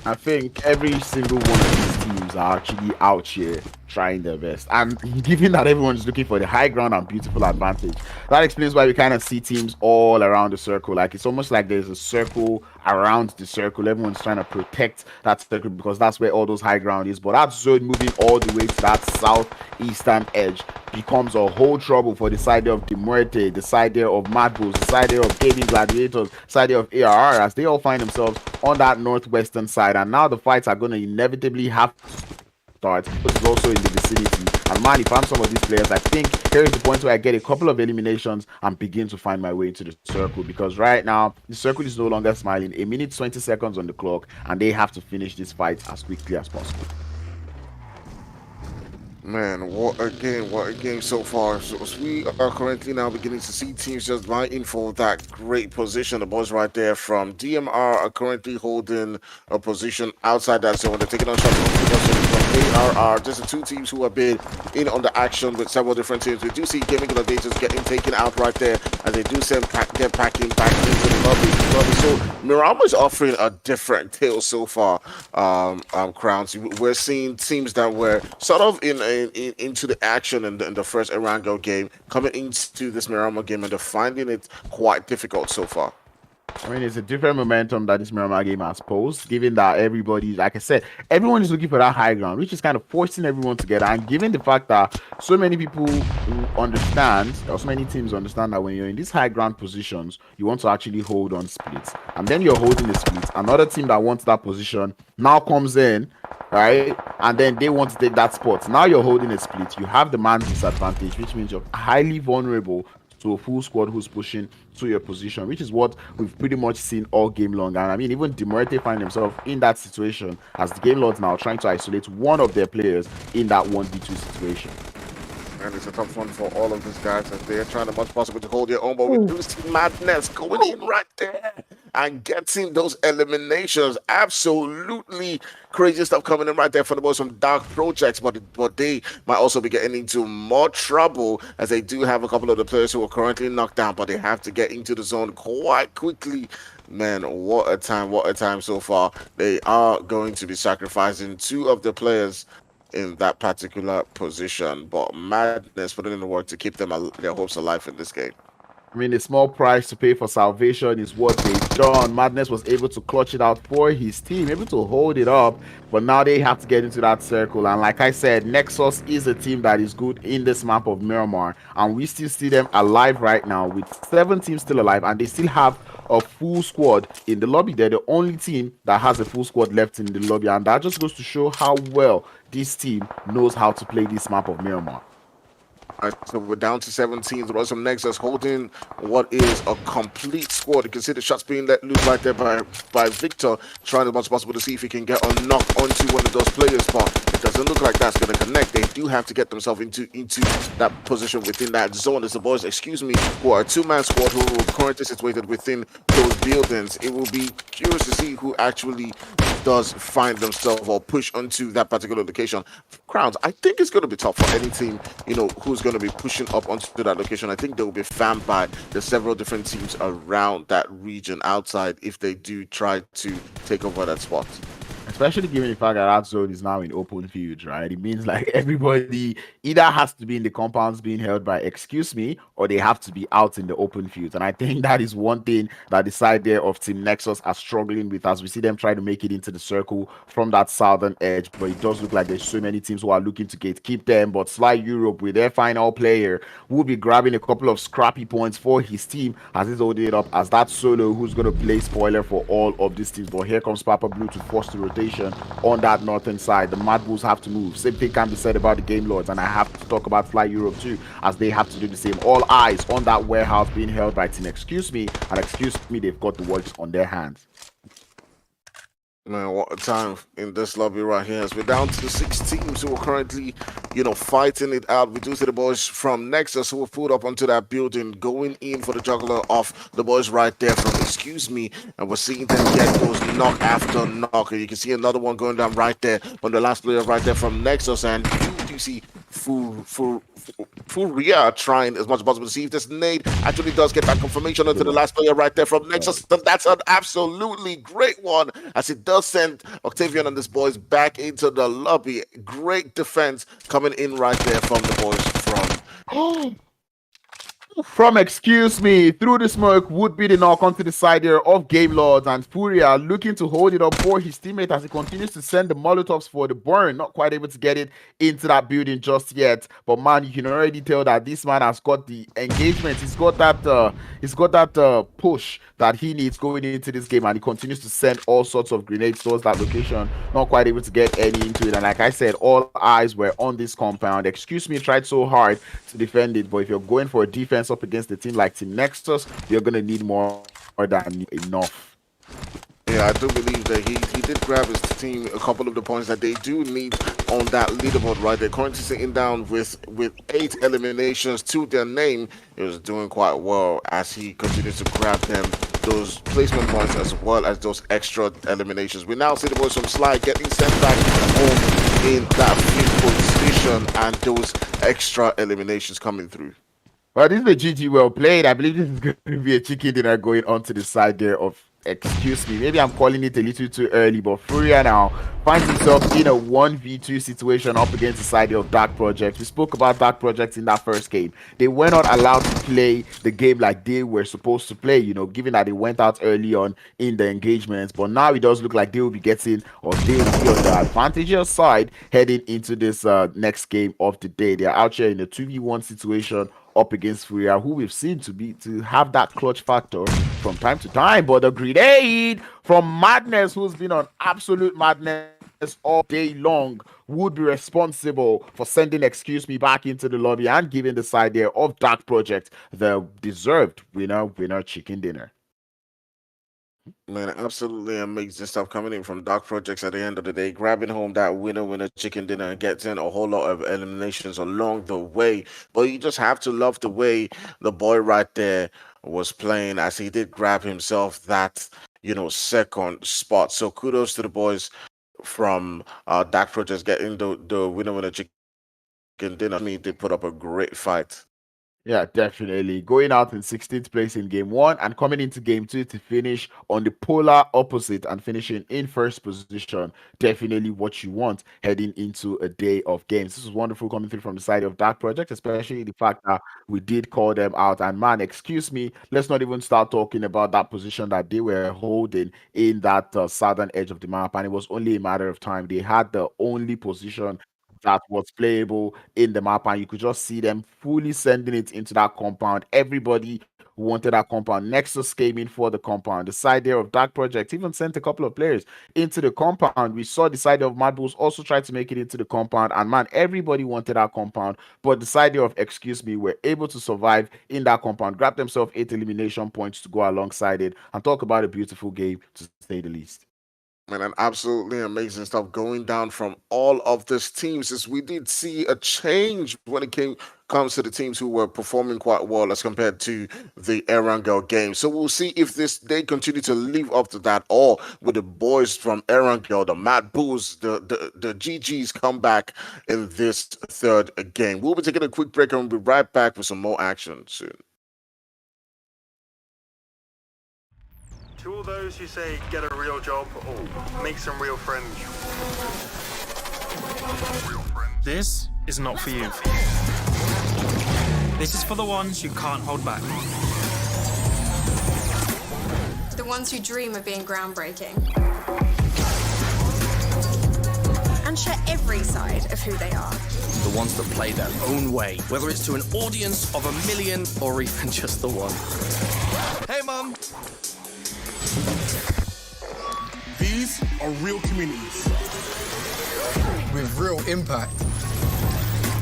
I think every single one of these teams are actually out here trying their best, and given that everyone's looking for the high ground and beautiful advantage, that explains why we kind of see teams all around the circle. Like, it's almost like there's a circle around the circle. Everyone's trying to protect that circle because that's where all those high ground is. But that zone moving all the way to that southeastern edge becomes a whole trouble for the side of DeMuerte, the side there of MADBULLS, the side there of Gaming Gladiators, the side there of ARR, as they all find themselves on that northwestern side. And now the fights are going to inevitably have to start, but it's also in the vicinity. And man, if I'm some of these players, I think here is the point where I get a couple of eliminations and begin to find my way into the circle, because right now the circle is no longer smiling. 1 minute 20 seconds on the clock, and they have to finish this fight as quickly as possible. Man, what a game so far. So we are currently now beginning to see teams just vying for that great position. The boys right there from DMR are currently holding a position outside that zone. They're taking on shots from ARR. Just the two teams who have been in on the action with several different teams. We do see Gaming Gladiators getting taken out right there, and they do send get packing back into the lobby. So Miramar is offering a different tale so far. Crowns. We're seeing teams that were sort of into the action in the first Erangel game coming into this Miramar game, and they're finding it quite difficult so far. I mean, it's a different momentum that this Miramar game has posed, given that everybody, like I said, everyone is looking for that high ground, which is kind of forcing everyone together. And given the fact that so many people understand, or so many teams understand that when you're in these high ground positions, you want to actually hold on splits. And then you're holding the splits. Another team that wants that position now comes in, right? And then they want to take that spot. Now you're holding a split. You have the man disadvantage, which means you're highly vulnerable to a full squad who's pushing to your position, which is what we've pretty much seen all game long. And I mean, even MUERTE find themselves in that situation as the game lords now trying to isolate one of their players in that 1v2 situation. And it's a tough one for all of these guys as they're trying as much possible to hold their own, but we do see Madness going in right there and getting those eliminations. Absolutely crazy stuff coming in right there for the boys from Dark Projects, but they might also be getting into more trouble as they do have a couple of the players who are currently knocked down, but they have to get into the zone quite quickly. Man, what a time so far. They are going to be sacrificing two of the players in that particular position, but Madness putting in the work to keep them their hopes alive in this game. I mean, a small price to pay for salvation is what they've done. Madness was able to clutch it out for his team, able to hold it up, but now they have to get into that circle. And like I said, Nexus is a team that is good in this map of Miramar, and we still see them alive right now with 7 teams still alive, and they still have a full squad in the lobby. They're the only team that has a full squad left in the lobby, and that just goes to show how well this team knows how to play this map of Miramar. All right, so we're down to 17. The boys from Nexus holding what is a complete squad. You can see the shots being let loose right there by Victor, trying as much as possible to see if he can get a knock onto one of those players, but it doesn't look like that's going to connect. They do have to get themselves into that position within that zone. As the boys, who are a 2-man squad who are currently situated within those buildings. It will be curious to see who actually does find themselves or push onto that particular location. Crowns, I think it's going to be tough for any team, who's going to be pushing up onto that location. I think they will be fanned by the several different teams around that region outside if they do try to take over that spot. Especially given the fact that that zone is now in open fields, right? It means like everybody either has to be in the compounds being held by excuse me, or they have to be out in the open fields. And I think that is one thing that the side there of Team Nexus are struggling with as we see them try to make it into the circle from that southern edge. But it does look like there's so many teams who are looking to gatekeep them. But Sly Europe, with their final player, will be grabbing a couple of scrappy points for his team as he's holding it up as that solo who's going to play spoiler for all of these teams. But here comes Papa Blue to force the rotation on that northern side. The MADBULLS have to move. Same thing can be said about the Game Lords, and I have to talk about Fly Europe too, as they have to do the same. All eyes on that warehouse being held by Team Excuse Me, and Excuse Me, they've got the works on their hands. Man, what a time in this lobby right here. As we're down to the 6 teams who are currently, fighting it out. We do see the boys from Nexus who have pulled up onto that building, going in for the juggler of the boys right there from Excuse Me. And we're seeing them get those knock after knock. And you can see another one going down right there from the last player right there from Nexus. And you see Furia trying as much as possible to see if this nade actually does get that confirmation onto the last player right there from Nexus. That's an absolutely great one, as it does send Octavian and this boys back into the lobby. Great defense coming in right there from the boys from Excuse Me. Through the smoke would be the knock onto the side here of Game Lords, and Furia looking to hold it up for his teammate as he continues to send the Molotovs for the burn. Not quite able to get it into that building just yet, but man, you can already tell that this man has got the engagement. He's got that push that he needs going into this game, and he continues to send all sorts of grenades towards that location. Not quite able to get any into it, and like I said, all eyes were on this compound. Excuse Me tried so hard to defend it, but if you're going for a defense up against a team like Team Nexus, you're going to need more than enough. Yeah, I do believe that he did grab his team a couple of the points that they do need on that leaderboard right there. Currently sitting down with 8 eliminations to their name. He was doing quite well as he continues to grab them those placement points as well as those extra eliminations. We now see the boys from Sly getting sent back home in that fifth position and those extra eliminations coming through. Well, this is a GG well played. I believe this is going to be a chicken dinner going on to the side there of, excuse me, maybe I'm calling it a little too early, but Furia now finds himself in a 1v2 situation up against the side of Dark Project. We spoke about Dark Project in that first game. They were not allowed to play the game like they were supposed to play, you know, given that they went out early on in the engagements. But now it does look like they will be getting, or they will be on the advantageous side heading into this next game of the day. They're out here in a 2v1 situation up against Furia, who we've seen to have that clutch factor from time to time. But the grenade from Madness, who's been on absolute madness all day long, would be responsible for sending Excuse Me back into the lobby and giving the side there of Dark Project the deserved winner chicken dinner. Man, absolutely amazing stuff coming in from Dark Projects at the end of the day, grabbing home that winner chicken dinner and getting a whole lot of eliminations along the way. But you just have to love the way the boy right there was playing, as he did grab himself that, you know, second spot. So kudos to the boys from Dark Projects getting the winner chicken dinner. I mean, they put up a great fight. Yeah, definitely. Going out in 16th place in game 1 and coming into game 2 to finish on the polar opposite and finishing in first position. Definitely what you want heading into a day of games. This is wonderful coming through from the side of Dark Project, especially the fact that we did call them out. And man, excuse me, let's not even start talking about that position that they were holding in that southern edge of the map. And it was only a matter of time. They had the only position that was playable in the map, and you could just see them fully sending it into that compound. Everybody who wanted that compound, Nexus came in for the compound. The side there of Dark Project even sent a couple of players into the compound. We saw the side of MADBULLS also try to make it into the compound, and man, everybody wanted that compound, but the side there of Excuse Me were able to survive in that compound, grab themselves 8 elimination points to go alongside it, and talk about a beautiful game, to say the least. Man, and absolutely amazing stuff going down from all of these teams, as we did see a change when it comes to the teams who were performing quite well as compared to the Erangel game. So we'll see if they continue to live up to that, or with the boys from Erangel, the MADBULLS, the GGs come back in this third game. We'll be taking a quick break and we'll be right back with some more action soon. To all those who say get a real job or make some real friends. This is not for you. This is for the ones who can't hold back. The ones who dream of being groundbreaking. And share every side of who they are. The ones that play their own way, whether it's to an audience of 1 million or even just the one. Hey, Mum! These are real communities with real impact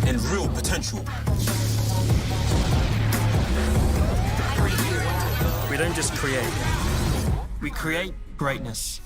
and real potential. We don't just create, we create greatness.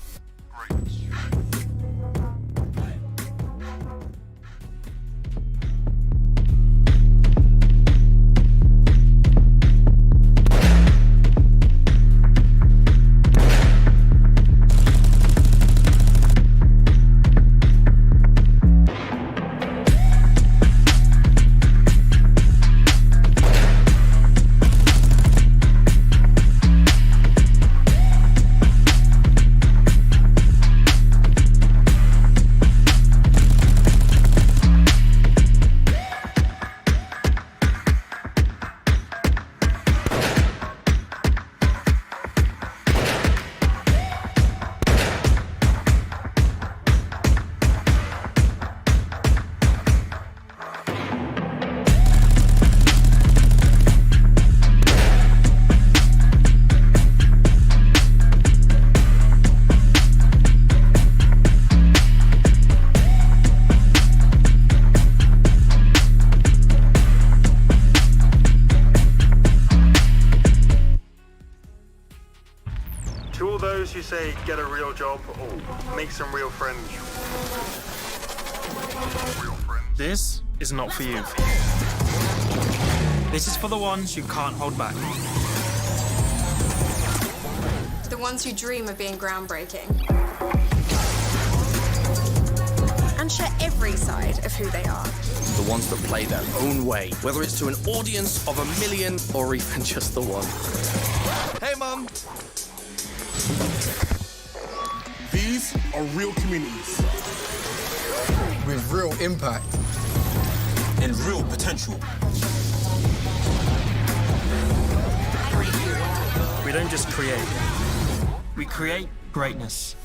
Those who say get a real job or make some real friends. This is not for you. This is for the ones who can't hold back. The ones who dream of being groundbreaking. and share every side of who they are. The ones that play their own way, whether it's to an audience of 1 million or even just the one. Hey, Mum! These are real communities with real impact and real potential. We don't just create, we create greatness.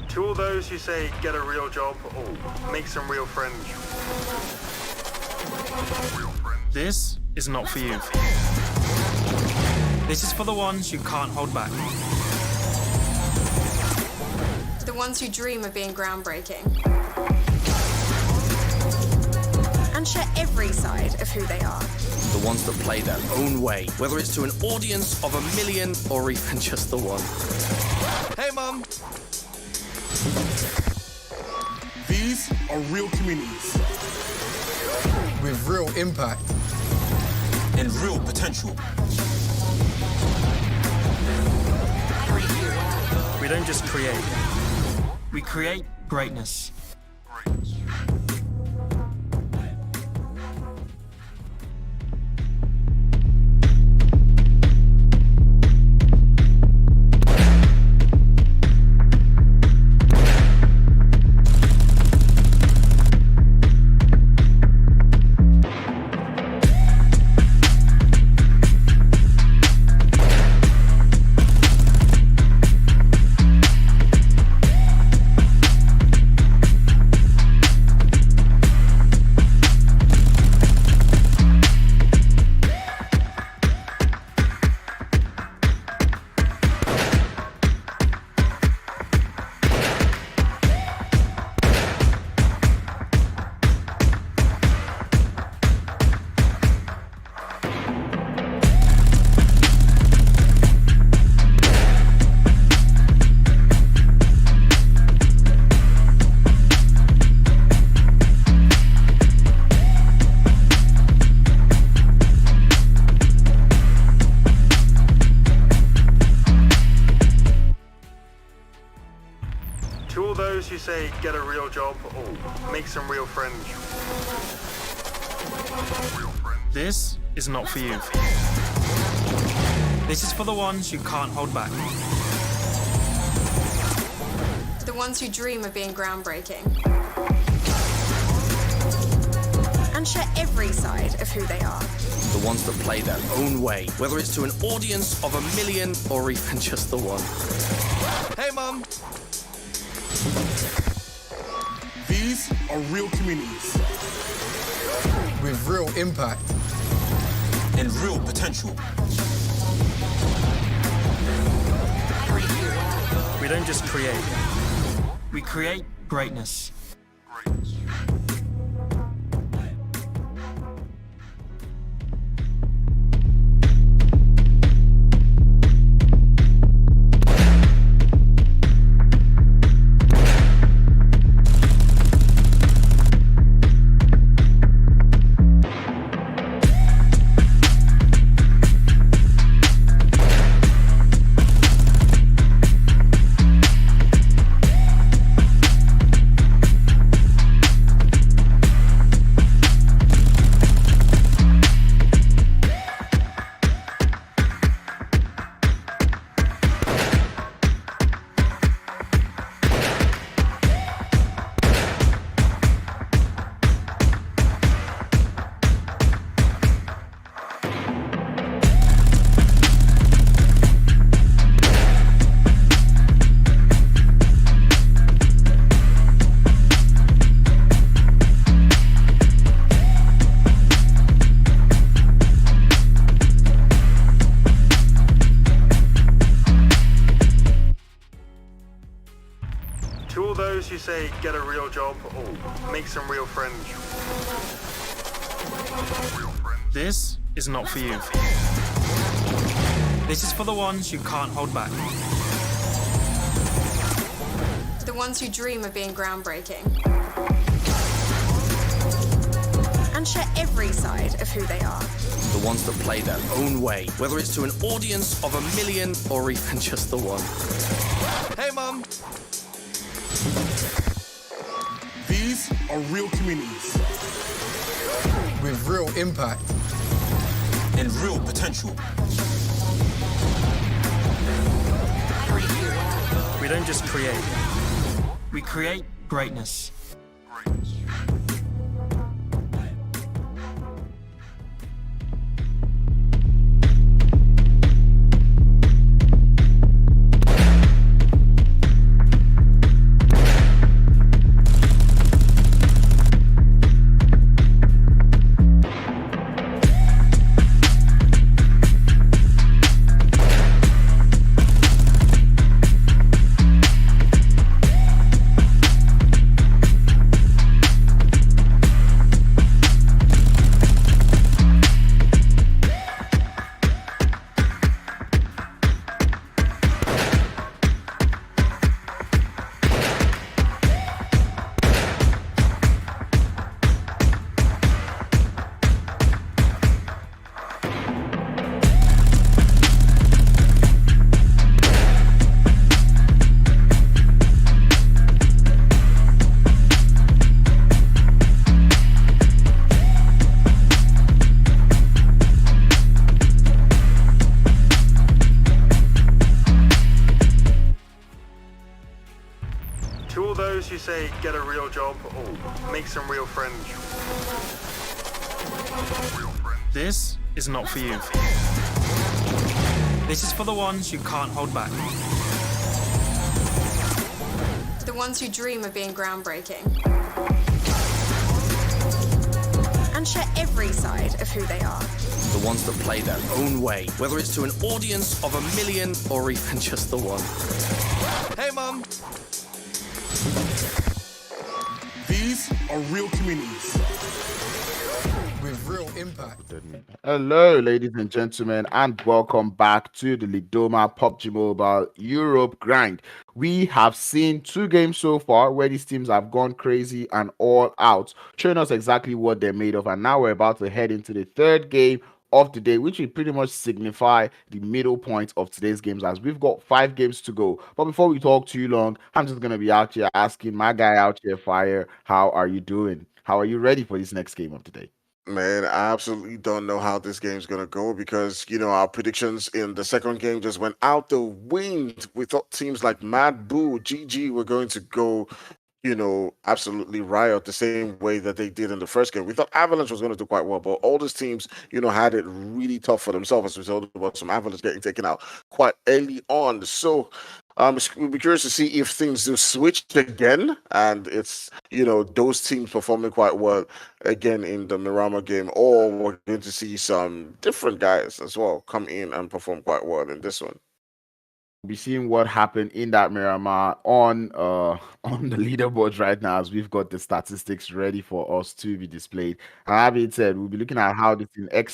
To all those who say get a real job or make some real friends. This is not for you. This is for the ones you can't hold back. The ones who dream of being groundbreaking. And share every side of who they are. The ones that play their own way, whether it's to an audience of 1 million or even just the one. Hey, Mum! These are real communities with real impact and real potential. We don't just create, we create greatness. To all those who say get a real job or make some real friends. This is not for you. This is for the ones you can't hold back. The ones who dream of being groundbreaking. And share every side of who they are. The ones that play their own way, whether it's to an audience of 1 million or even just the one. Hey, Mum! These are real communities with real impact and real potential. We don't just create, we create greatness. those who say get a real job or make some real friends. This is not for you. This is for the ones who can't hold back. The ones who dream of being groundbreaking. And share every side of who they are. The ones that play their own way, whether it's to an audience of 1 million or even just the one. Hey, Mum! These are real communities with real impact. And real potential. We don't just create. We create greatness. To all those who say get a real job or make some real friends. This is not for you. This is for the ones who can't hold back. The ones who dream of being groundbreaking. And share every side of who they are. The ones that play their own way, whether it's to an audience of 1 million or even just the one. Hey, Mum! These are real communities with real impact. Hello, ladies and gentlemen, and welcome back to the Lidoma Pubg Mobile Europe grind. We have seen 2 games so far where these teams have gone crazy and all out, showing us exactly what they're made of, and now we're about to head into the 3rd game of the day, which will pretty much signify the middle point of today's games, as we've got 5 games to go. But before we talk too long, I'm just gonna be out here asking my guy out here, Fire, how are you doing? How are you ready for this next game of the day? Man, I absolutely don't know how this game's gonna go because our predictions in the second game just went out the wind. We thought teams like MADBULLS, GG were going to go, absolutely riot the same way that they did in the first game. We thought Avalanche was going to do quite well, but all these teams, had it really tough for themselves as a result of some Avalanche getting taken out quite early on. So we'll be curious to see if things do switch again, and it's those teams performing quite well again in the Miramar game, or we're going to see some different guys as well come in and perform quite well in this one. Be seeing what happened in that Miramar on the leaderboards right now, as we've got the statistics ready for us to be displayed. And that being said, we'll be looking at how this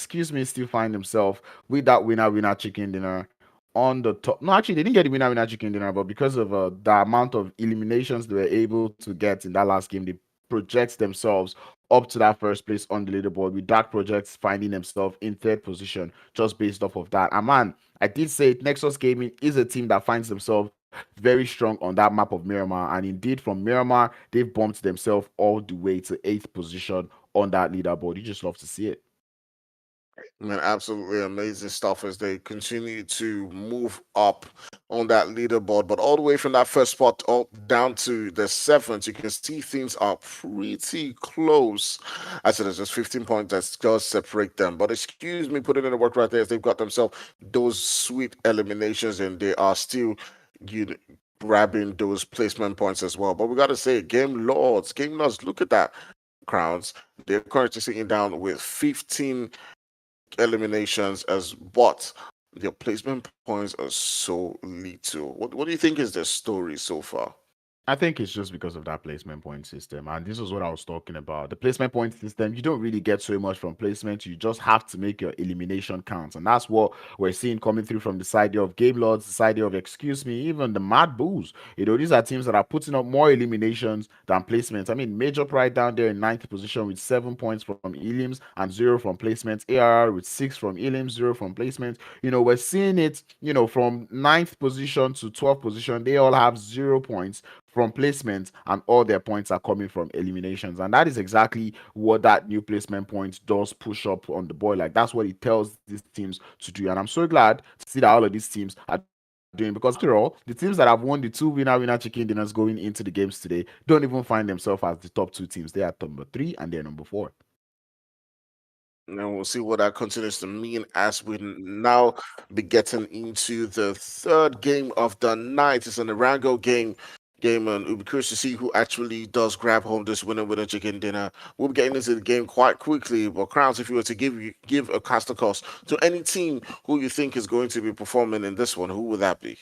team, still find themselves with that winner chicken dinner on the top. No, actually, they didn't get the winner chicken dinner, but because of the amount of eliminations they were able to get in that last game, they project themselves up to that first place on the leaderboard, with Dark Projects finding themselves in 3rd position just based off of that. And man, I did say it, NEXUS Gaming is a team that finds themselves very strong on that map of Miramar, and indeed from Miramar they've bumped themselves all the way to 8th position on that leaderboard. You just love to see it. Man, absolutely amazing stuff as they continue to move up on that leaderboard. But all the way from that first spot up down to the 7th, you can see things are pretty close. I said there's just 15 points that does separate them. But excuse me, putting in the work right there as they've got themselves those sweet eliminations, and they are still grabbing those placement points as well. But we got to say, Game Lords, look at that. Crowns, they're currently sitting down with 15 eliminations as but their placement points are so little. What do you think is their story so far? I think it's just because of that placement point system. And this is what I was talking about. The placement point system, you don't really get so much from placement. You just have to make your elimination count. And that's what we're seeing coming through from the side of Game Lords, the side of, excuse me, even the Mad Bulls. You know, these are teams that are putting up more eliminations than placements. I mean, Major Pride down there in ninth position with 7 points from Elims and 0 from placements. ARR with 6 from Elims, 0 from placements. You know, we're seeing it, you know, from ninth position to 12th position. They all have 0 points from placement, and all their points are coming from eliminations. And that is exactly what that new placement point does push up on the board. Like, that's what it tells these teams to do. And I'm so glad to see that all of these teams are doing, because after all, the teams that have won the 2 winner chicken dinners going into the games today don't even find themselves as the top 2 teams. They are number 3 and they're number 4. And we'll see what that continues to mean as we now be getting into the third game of the night. It's an Erangel game. And we'll be curious to see who actually does grab home this winner chicken dinner. We'll be getting into the game quite quickly. But Crowns, if you were to give a caster cost to any team who you think is going to be performing in this one, who would that be?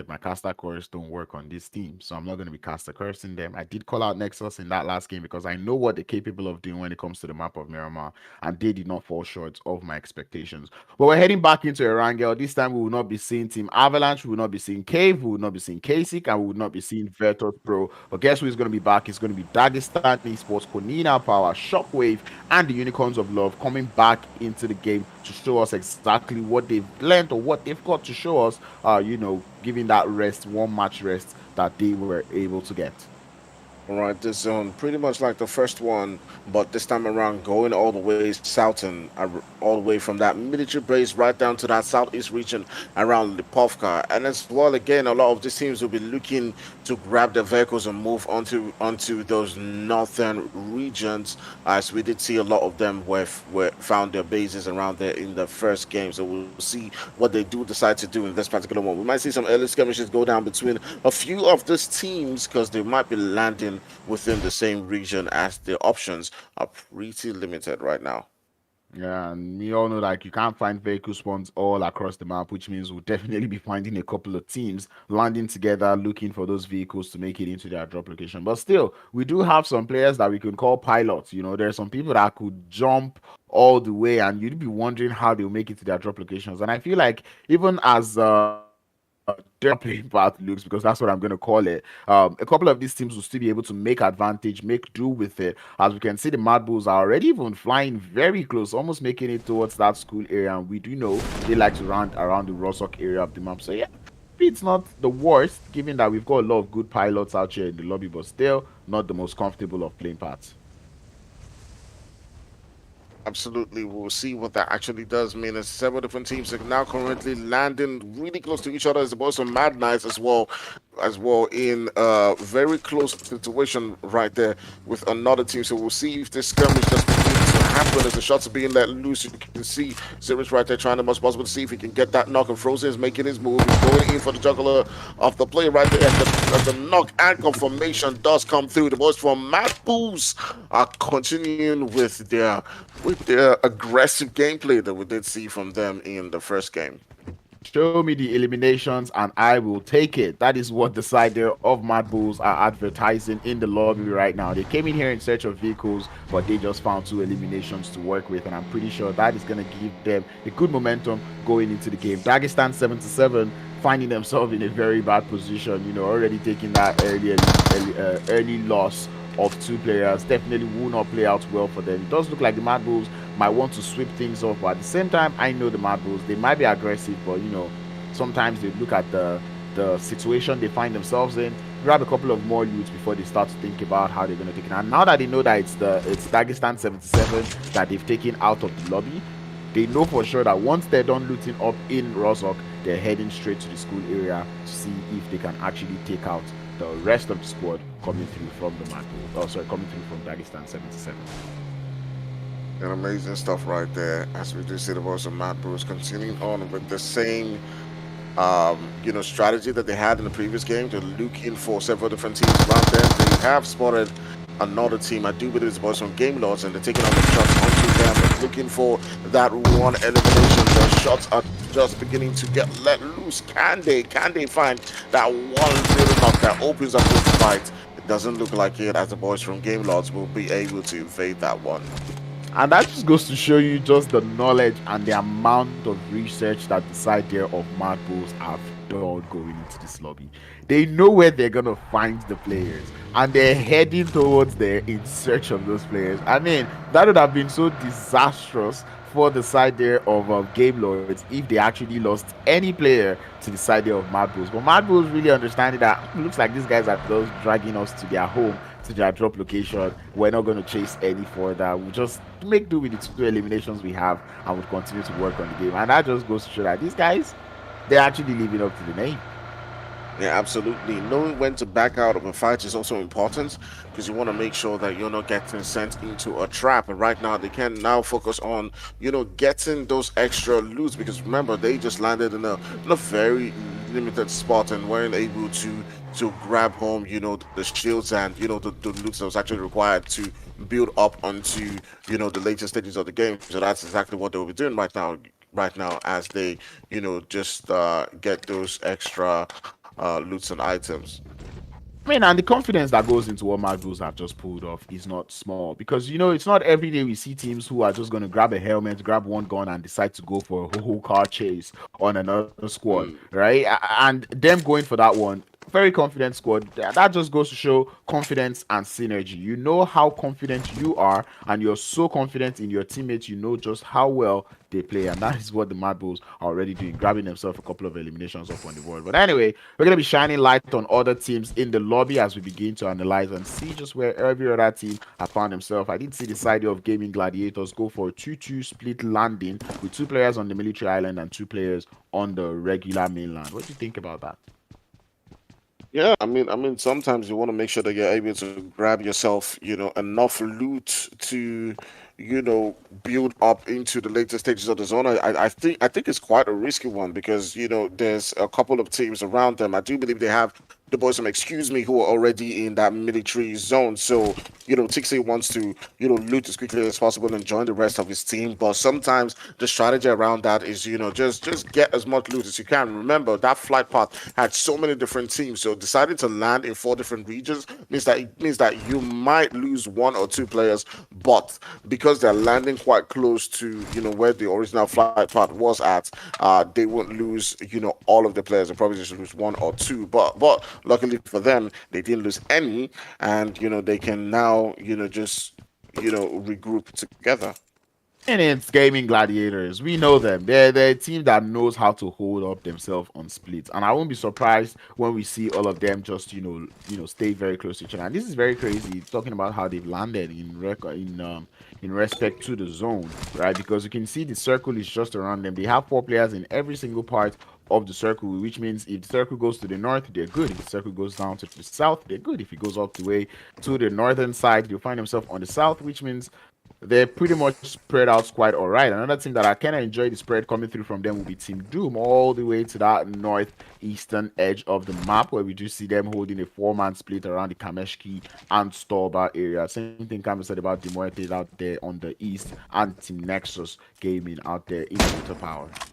My caster curse don't work on this team, so I'm not going to be caster cursing them. I did call out Nexus in that last game because I know what they're capable of doing when it comes to the map of Miramar, and they did not fall short of my expectations. But we're heading back into Erangel. This time we will not be seeing Team Avalanche, we will not be seeing Cave, we will not be seeing KASIK, and we will not be seeing Virtus Pro. But guess who is going to be back? It's going to be Dagestan Esports, KONINA Power, Shockwave, and the Unicorns of Love coming back into the game to show us exactly what they've learned or what they've got to show us, you know, giving that rest, 1 match rest that they were able to get. All right, this zone pretty much like the first one, but this time around going all the way south and all the way from that military base right down to that southeast region around Lipovka. And as well, again, a lot of these teams will be looking to grab their vehicles and move onto those northern regions, as we did see a lot of them were found their bases around there in the first game. So we'll see what they do decide to do in this particular one. We might see some early skirmishes go down between a few of these teams because they might be landing within the same region, as the options are pretty limited right now. Yeah, and we all know like you can't find vehicle spawns all across the map, which means we'll definitely be finding a couple of teams landing together looking for those vehicles to make it into their drop location. But still, we do have some players that we can call pilots. You know, there's some people that could jump all the way and you'd be wondering how they'll make it to their drop locations. And I feel like even as their playing path looks, because that's what I'm going to call it, a couple of these teams will still be able to make advantage, make do with it. As we can see, the MADBULLS are already even flying very close, almost making it towards that school area, and we do know they like to run around the Rosok area of the map. So yeah, it's not the worst, given that we've got a lot of good pilots out here in the lobby, but still not the most comfortable of playing paths. Absolutely, we'll see what that actually does mean. As several different teams are now currently landing really close to each other. As opposed to Mad Knights as well in a very close situation right there with another team. So we'll see if this skirmish just begins to happen as the shots are being let loose. You can see Zerus right there trying the most possible to see if he can get that knock, and Frozen is making his move. He's going in for the juggler of the play right there. And the knock and confirmation does come through. The boys from MADBULLS are continuing with their aggressive gameplay that we did see from them in the first game. Show me the eliminations and I will take it. That is what the side there of MADBULLS are advertising in the lobby right now. They came in here in search of vehicles, but they just found 2 eliminations to work with, and I'm pretty sure that is going to give them a good momentum going into the game. Dagestan 77 finding themselves in a very bad position, you know, already taking that early loss of 2 players. Definitely will not play out well for them. It does look like the MADBULLS might want to sweep things off, but at the same time, I know the MADBULLS, they might be aggressive, but you know, sometimes they look at the situation they find themselves in, grab a couple of more loots before they start to think about how they're going to take it. And now that they know that it's Dagestan 77 that they've taken out of the lobby, they know for sure that once they're done looting up in Rosok, they're heading straight to the school area to see if they can actually take out the rest of the squad coming through from the MADBULLS. Coming through from Dagestan 77. And amazing stuff right there, as we do see the voice of MADBULLS continuing on with the same strategy that they had in the previous game. They're looking for several different teams around them. They have spotted another team, I do believe it's boys from Game Lords, and they're taking on the shots onto them, looking for that one elimination. The shots are just beginning to get let loose. Can they find that one little knock that opens up this fight? It doesn't look like it, as the boys from Game Lords will be able to evade that one. And that just goes to show you just the knowledge and the amount of research that the side there of MADBULLS have done going into this lobby. They know where they're gonna find the players, and they're heading towards there in search of those players. I mean, that would have been so disastrous for the side there of Game Lords if they actually lost any player to the side there of MADBULLS. But MADBULLS really understanding that it looks like these guys are just dragging us to their home, to their drop location. We're not going to chase any further. We'll just make do with the 2 eliminations we have, and we'll continue to work on the game. And that just goes to show that these guys, they're actually living up to the name. Yeah, absolutely. Knowing when to back out of a fight is also important, because you want to make sure that you're not getting sent into a trap. And right now, they can now focus on, getting those extra loots, because remember, they just landed in a very limited spot and weren't able to grab home, the shields and, the loots that was actually required to build up onto, the later stages of the game. So that's exactly what they will be doing right now as they, just get those extra loots and items. I mean, and the confidence that goes into what MADBULLS have just pulled off is not small, because it's not every day we see teams who are just going to grab a helmet, grab one gun, and decide to go for a whole car chase on another squad, right? And them going for that one, very confident squad. That just goes to show confidence and synergy. You know how confident you are, and you're so confident in your teammates. You know just how well they play, and that is what the MADBULLS are already doing, grabbing themselves a couple of eliminations up on the board. But anyway, we're going to be shining light on other teams in the lobby as we begin to analyze and see just where every other team have found themselves. I did see the side of Gaming Gladiators go for a 2-2 split landing with 2 players on the military island and 2 players on the regular mainland. What do you think about that? Yeah, I mean, sometimes you want to make sure that you're able to grab yourself, enough loot to, build up into the later stages of the zone. I think it's quite a risky one, because there's a couple of teams around them. I do believe they have the boys from Excuse Me who are already in that military zone. So, Tixie wants to, loot as quickly as possible and join the rest of his team. But sometimes the strategy around that is, just get as much loot as you can. Remember, that flight path had so many different teams. So deciding to land in 4 different regions means that you might lose 1 or 2 players, but because they're landing quite close to, where the original flight path was at, they won't lose, all of the players. They probably just lose 1 or 2. But luckily for them, they didn't lose any, and they can now just regroup together. And it's Gaming Gladiators. We know them. They're a team that knows how to hold up themselves on splits. And I won't be surprised when we see all of them just, stay very close to each other. And this is very crazy, talking about how they've landed in respect to the zone, right? Because you can see the circle is just around them. They have 4 players in every single part of the circle, which means if the circle goes to the north, they're good. If the circle goes down to the south, they're good. If it goes up the way to the northern side, you'll find themselves on the south, which means they're pretty much spread out quite all right. Another team that I kind of enjoy the spread coming through from them will be Team Doom, all the way to that northeastern edge of the map, where we do see them holding a 4-man split around the Kameshki and Storbar area. Same thing can be said about the MUERTE out there on the east, and Team Nexus Gaming out there in Lidoma Pubg.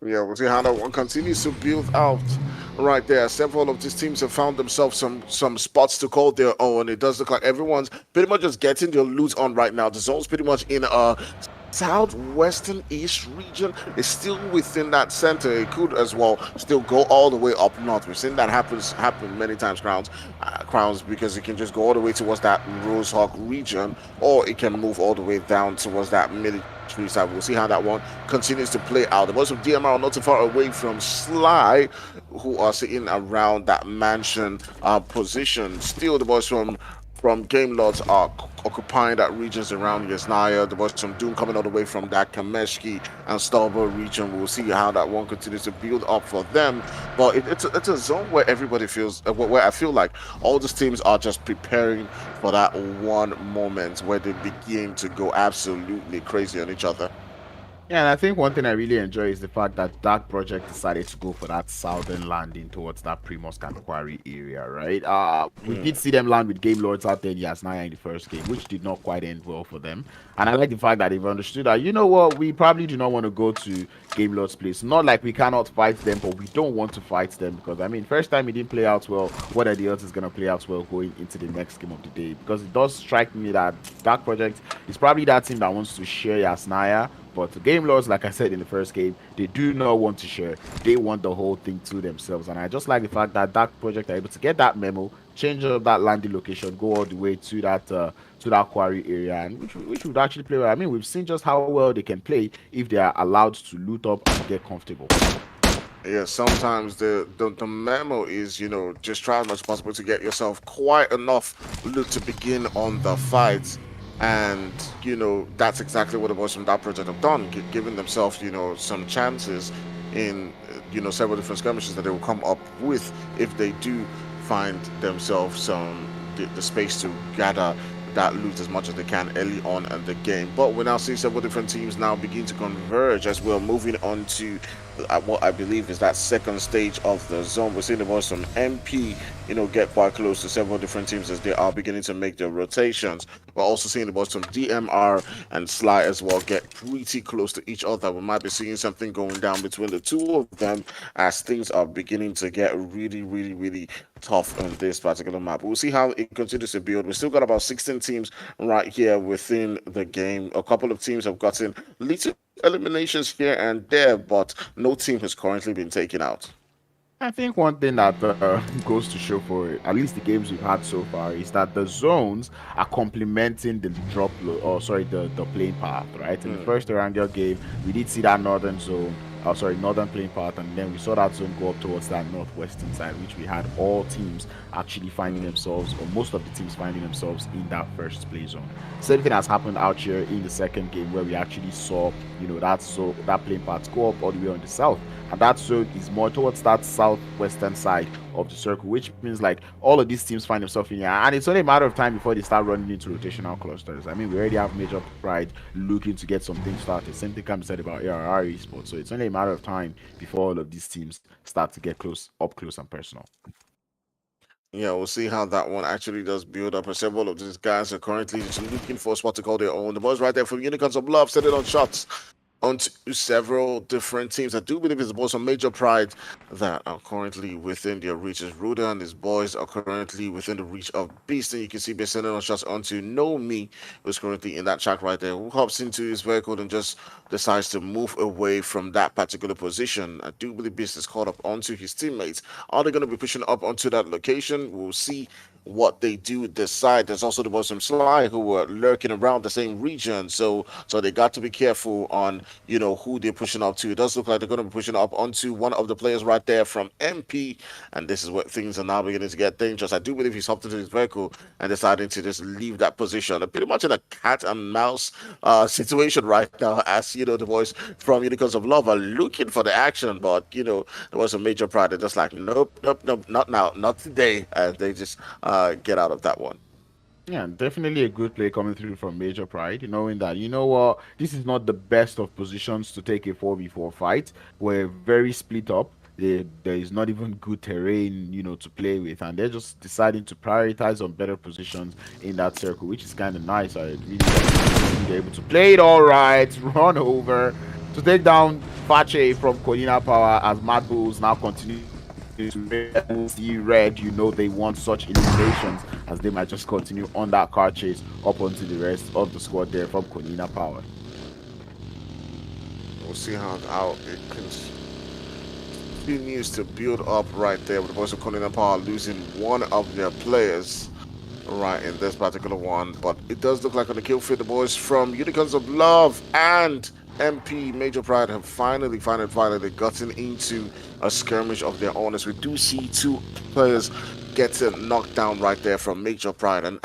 Yeah, we'll see how that one continues to build out right there. Several of these teams have found themselves some spots to call their own. It does look like everyone's pretty much just getting their loot on right now. The zone's pretty much in a southwestern east region. Is still within that center. It could as well still go all the way up north. We've seen that happen many times, Crowns, because it can just go all the way towards that Rosehawk region, or it can move all the way down towards that military side. We'll see how that one continues to play out. The boys of DMR are not too far away from Sly, who are sitting around that mansion position. Still, the boys from Game Lords are occupying that regions around Yasnaya. The boys from Doom coming all the way from that Kameshki and Starboard region. We'll see how that one continues to build up for them. But it's a zone where everybody feels, where I feel like all these teams are just preparing for that one moment where they begin to go absolutely crazy on each other. Yeah, and I think one thing I really enjoy is the fact that that project decided to go for that southern landing towards that Primus and Quarry area, right? We did see them land with Game Lords out there in Yasnaya in the first game, which did not quite end well for them. And I like the fact that they've understood that, you know what, we probably do not want to go to Game Lords' place. Not like we cannot fight them, but we don't want to fight them because, I mean, first time it didn't play out well, what are the odds is going to play out well going into the next game of the day? Because it does strike me that that project is probably that team that wants to share Yasnaya. But the Game Lords, like I said in the first game, they do not want to share. They want the whole thing to themselves. And I just like the fact that that project are able to get that memo, change up that landing location, go all the way to that quarry area, and which would actually play well. I mean, we've seen just how well they can play if they are allowed to loot up and get comfortable. Yeah, sometimes the memo is, you know, just try as much as possible to get yourself quite enough loot to begin on the fight. And, you know, that's exactly what the boys from that project have done, giving themselves, you know, some chances in, you know, several different skirmishes that they will come up with if they do find themselves the space to gather that loot as much as they can early on in the game. But we're now seeing several different teams now begin to converge as we're moving on to what I believe is that second stage of the zone. We're seeing the boys from MP, you know, get quite close to several different teams as they are beginning to make their rotations. We're also seeing the boys from DMR and Sly as well get pretty close to each other. We might be seeing something going down between the two of them as things are beginning to get really tough on this particular map. We'll see how it continues to build. We've still got about 16 teams right here within the game. A couple of teams have gotten little eliminations here and there, but no team has currently been taken out. I think one thing that goes to show for at least the games we've had so far is that the zones are complementing the the playing path, right? In the first Erangel game, we did see that northern zone, northern playing path, and then we saw that zone go up towards that northwestern side, which we had all teams actually finding themselves, or most of the teams finding themselves in that first play zone. Same thing has happened out here in the second game where we actually saw, you know, that playing path go up all the way on the south. And that zone is more towards that southwestern side of the circle, which means like all of these teams find themselves in here, and it's only a matter of time before they start running into rotational clusters. I mean, we already have Major Pride looking to get some things started. Same thing can be said about ARR Esports. So it's only a matter of time before all of these teams start to get up close and personal. Yeah, we'll see how that one actually does build up. And several of these guys are currently just looking for a spot to call their own. The boys right there from Unicorns of Love set it on shots onto several different teams. I do believe it's the boys from Major Pride that are currently within their reach. As Ruda and his boys are currently within the reach of Beast, and you can see they're sending on shots onto No Me, who's currently in that track right there, who hops into his vehicle and just decides to move away from that particular position. I do believe Beast is caught up onto his teammates. Are they going to be pushing up onto that location? We'll see what they do decide. There's also the boys from Sly who were lurking around the same region, so they got to be careful on, you know, who they're pushing up to. It does look like they're going to be pushing up onto one of the players right there from MP, and this is where things are now beginning to get dangerous. I do believe he's hopped into his vehicle and deciding to just leave that position. They're pretty much in a cat and mouse situation right now, as you know, the boys from Unicorns of Love are looking for the action, but you know, there was a Major Pride. They're just like, nope, not now, not today, and they just get out of that one. Yeah, definitely a good play coming through from Major Pride, knowing that, you know what, this is not the best of positions to take a 4v4 fight. We're very split up. There is not even good terrain, you know, to play with, and they're just deciding to prioritize on better positions in that circle, which is kind of nice. I really like they're able to play it all right, run over to take down Fache from KONINA Power as MADBULLS now continue to see red. You know, they want such eliminations as they might just continue on that car chase up onto the rest of the squad there from KONINA Power. We'll see how it continues to build up right there with the boys of KONINA Power losing one of their players right in this particular one, but it does look like on the kill feed the boys from Unicorns of Love and MP Major Pride have finally gotten into a skirmish of their own, as we do see two players getting knocked down right there from Major Pride and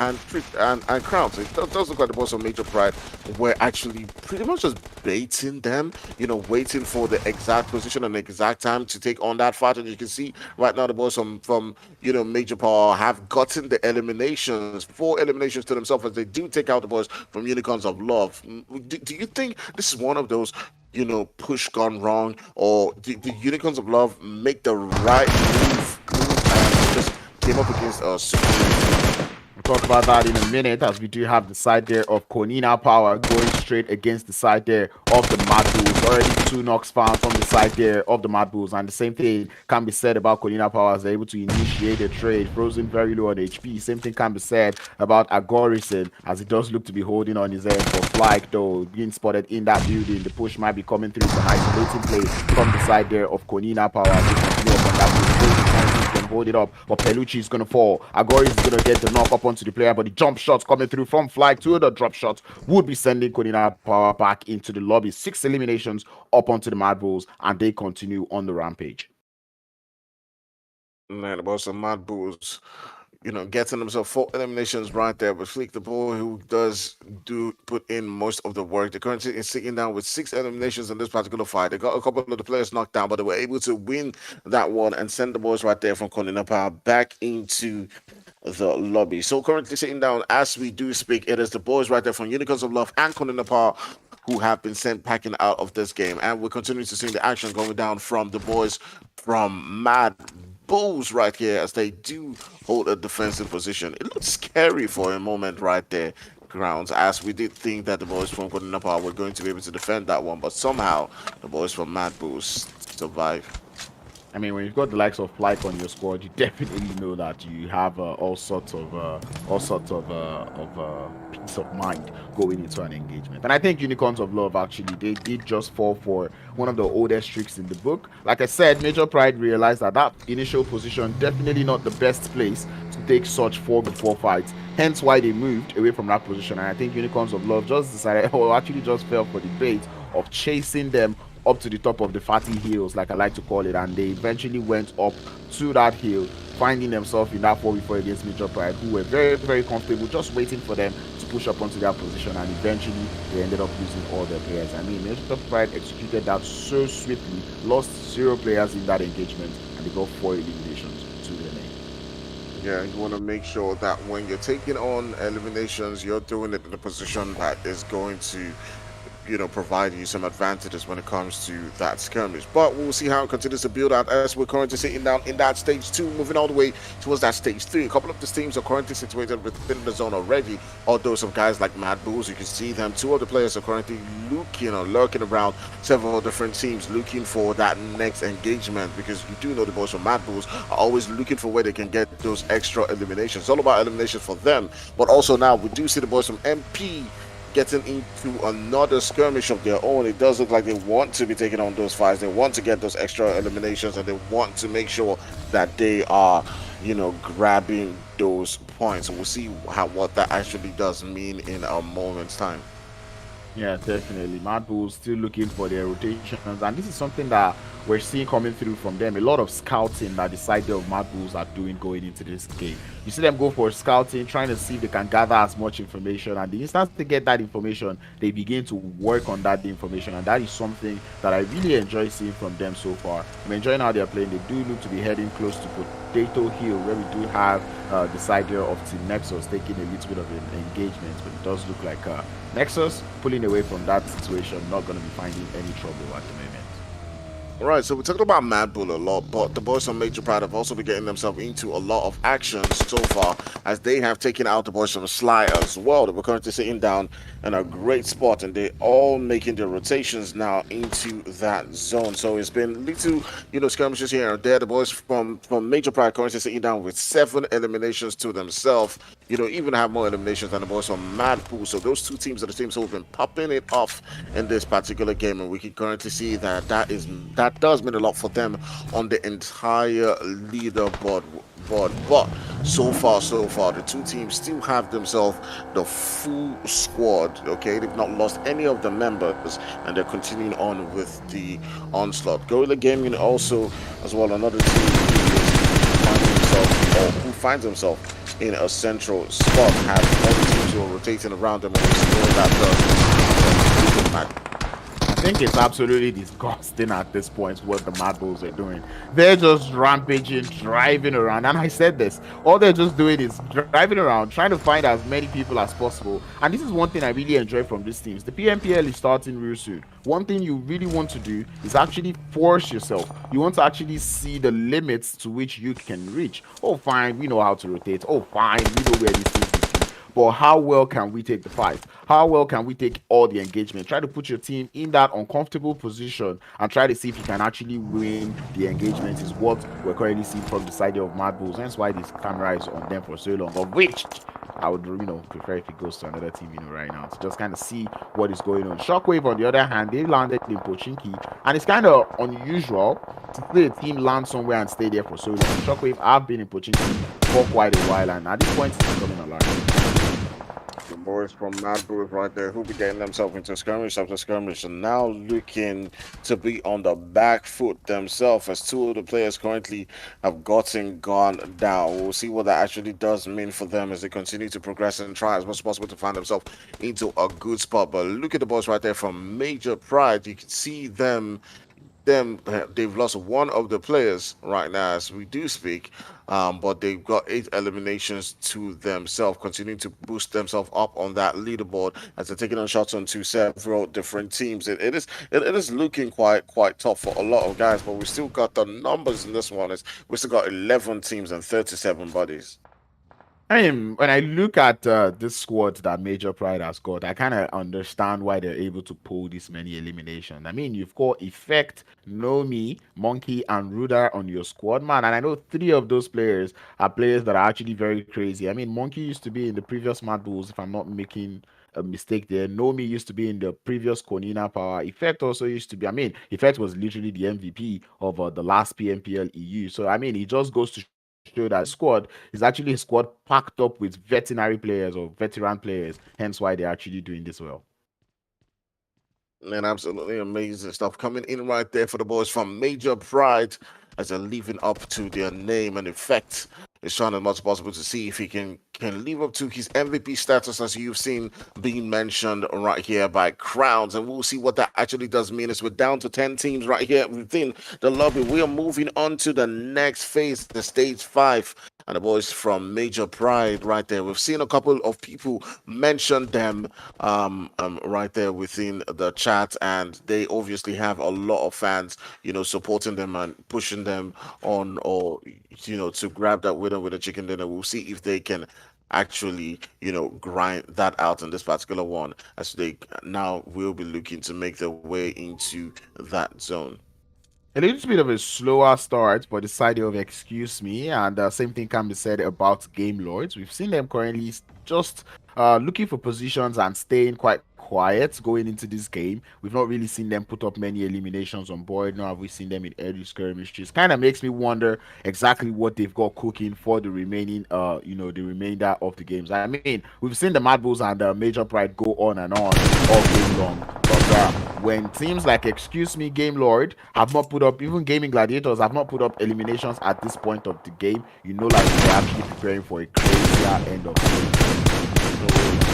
Crowns. It does look like the boys from Major Pride were actually pretty much just baiting them, you know, waiting for the exact position and the exact time to take on that fight. And you can see right now the boys from you know, Major Power have gotten the eliminations, 4 eliminations to themselves, as they do take out the boys from Unicorns of Love. Do you think this is one of those, you know, push gone wrong, or did the Unicorns of Love make the right move and just came up against us? We'll talk about that in a minute, as we do have the side there of KONINA Power going straight against the side there of the MADBULLS. Already 2 knocks found from the side there of the MADBULLS, and the same thing can be said about KONINA Power, as they're able to initiate a trade. Frozen very low on HP. Same thing can be said about Agorison, as it does look to be holding on his end for Flyke, though being spotted in that building. The push might be coming through some isolating play from the side there of KONINA Power. Hold it up, but Pelucci is going to fall. Agori is going to get the knock up onto the player, but the jump shots coming through from Flyke. 2 of the drop shots would be sending KONINA Power back into the lobby. 6 eliminations up onto the MADBULLS, and they continue on the rampage. Man, about some MADBULLS, you know, getting themselves 4 eliminations right there. But Fleek, the boy who does put in most of the work, the currently is sitting down with 6 eliminations in this particular fight. They got a couple of the players knocked down, but they were able to win that one and send the boys right there from KONINA Power back into the lobby. So currently sitting down as we do speak, it is the boys right there from Unicorns of Love and KONINA Power who have been sent packing out of this game. And we're continuing to see the action going down from the boys from MADBULLS right here, as they do hold a defensive position. It looks scary for a moment right there, Grounds, as we did think that the boys from KONINA Power were going to be able to defend that one, but somehow the boys from MADBULLS survive. I mean, when you've got the likes of Flyke on your squad, you definitely know that you have all sorts of peace of mind going into an engagement. And I think Unicorns of Love, actually, they did just fall for one of the oldest tricks in the book. Like I said, Major Pride realized that that initial position definitely not the best place to take such 4v4 fights. Hence why they moved away from that position. And I think Unicorns of Love just decided, or actually just fell for the bait of chasing them up to the top of the fatty hills, like I like to call it, and they eventually went up to that hill, finding themselves in that 4v4 against Major Pride, who were very, very comfortable, just waiting for them to push up onto their position, and eventually they ended up losing all their players. I mean, Major Pride executed that so swiftly, lost 0 players in that engagement, and they got 4 eliminations to their name. Yeah, you want to make sure that when you're taking on eliminations, you're doing it in a position that is going to, you know, provide you some advantages when it comes to that skirmish. But we'll see how it continues to build out, as we're currently sitting down in that stage 2, moving all the way towards that stage 3. A couple of the teams are currently situated within the zone already, although some guys like MADBULLS, you can see them. 2 of the players are currently lurking around several different teams, looking for that next engagement, because you do know the boys from MADBULLS are always looking for where they can get those extra eliminations. It's all about eliminations for them, but also now we do see the boys from MP getting into another skirmish of their own. It does look like they want to be taking on those fights. They want to get those extra eliminations, and they want to make sure that they are, you know, grabbing those points. So we'll see what that actually does mean in a moment's time. Yeah, definitely. MADBULLS still looking for their rotations, and this is something that we're seeing coming through from them. A lot of scouting that the side of MADBULLS are doing going into this game. You see them go for scouting, trying to see if they can gather as much information, and the instant they get that information, they begin to work on that information, and that is something that I really enjoy seeing from them so far. I'm enjoying how they're playing. They do look to be heading close to Potato Hill, where we do have the side there of Team Nexus taking a little bit of an engagement, but it does look like Nexus pulling away from that situation, not going to be finding any trouble at the moment. All right, so we talked about MADBULL a lot, but the boys from Major Pride have also been getting themselves into a lot of action so far, as they have taken out the boys from Sly as well. They were currently sitting down in a great spot, and they're all making their rotations now into that zone. So it's been little, you know, skirmishes here and there. The boys from Major Pride currently sitting down with 7 eliminations to themselves. You know, even have more eliminations than the boys from MADBULL. So those 2 teams are the teams who have been popping it off in this particular game, and we can currently see that that does mean a lot for them on the entire leaderboard. But so far, the 2 teams still have themselves the full squad. Okay, they've not lost any of the members, and they're continuing on with the onslaught. Gorilla Gaming also as well, another team who is finding themselves or who finds himself in a central spot has other teams who are rotating around them, and we see all that does. I think it's absolutely disgusting at this point what the MADBULLS are doing. They're just rampaging, driving around, and I said this, all they're just doing is driving around, trying to find as many people as possible. And this is one thing I really enjoy from these teams. The PMPL is starting real soon. One thing you really want to do is actually force yourself. You want to actually see the limits to which you can reach. Oh fine, we know how to rotate. Oh fine, we know where these things is. But how well can we take the fight? How well can we take all the engagement? Try to put your team in that uncomfortable position and try to see if you can actually win the engagement is what we're currently seeing from the side of MADBULLS. Hence why this camera is on them for so long, of which I would, prefer if it goes to another team, right now, to just kind of see what is going on. Shockwave, on the other hand, they landed in Pochinki, and it's kind of unusual to see a team land somewhere and stay there for so long. Shockwave have been in Pochinki for quite a while, and at this point, it's becoming alarming. The boys from MADBULLS right there who be getting themselves into skirmish after skirmish and now looking to be on the back foot themselves, as two of the players currently have gone down. We'll see what that actually does mean for them as they continue to progress and try as much as possible to find themselves into a good spot. But look at the boys right there from Major Pride. You can see they've lost one of the players right now as we do speak, but they've got 8 eliminations to themselves, continuing to boost themselves up on that leaderboard as they're taking on shots onto several different teams. It is looking quite tough for a lot of guys, but we still got the numbers in this one. We still got 11 teams and 37 bodies. I mean, when I look at this squad that Major Pride has got, I kind of understand why they're able to pull this many eliminations. I mean, you've got Effect, Nomi, Monkey, and Ruder on your squad, man. And I know 3 of those players are players that are actually very crazy. I mean, Monkey used to be in the previous MADBULLS, if I'm not making a mistake there. Nomi used to be in the previous KONINA Power. Effect also used to be, I mean, Effect was literally the MVP of the last PMPL EU. So, I mean, it just goes to show that squad is actually a squad packed up with veterinary players or veteran players, hence why they're actually doing this well. And absolutely amazing stuff coming in right there for the boys from Major Pride as they're living up to their name. And Effect is trying as much as possible to see if he can live up to his MVP status, as you've seen being mentioned right here by Crowns. And we'll see what that actually does mean as we're down to 10 teams right here within the lobby. We are moving on to the next phase, the stage 5. And the boys from Major Pride right there. We've seen a couple of people mention them right there within the chat, and they obviously have a lot of fans, supporting them and pushing them on, or to grab that winner with a chicken dinner. We'll see if they can actually grind that out in this particular one, as they now will be looking to make their way into that zone. A little bit of a slower start for the side of Excuse Me, and same thing can be said about Game Lords. We've seen them currently just looking for positions and staying quite quiet going into this game. We've not really seen them put up many eliminations on board, nor have we seen them in early skirmishes. Kind of makes me wonder exactly what they've got cooking for the remaining the remainder of the games. I mean, we've seen the MADBULLS and Major Pride go on and on all game long, but when teams like Excuse Me, Game Lord have not put up, even Gaming Gladiators have not put up eliminations at this point of the game, like they're actually preparing for a crazier end of the game.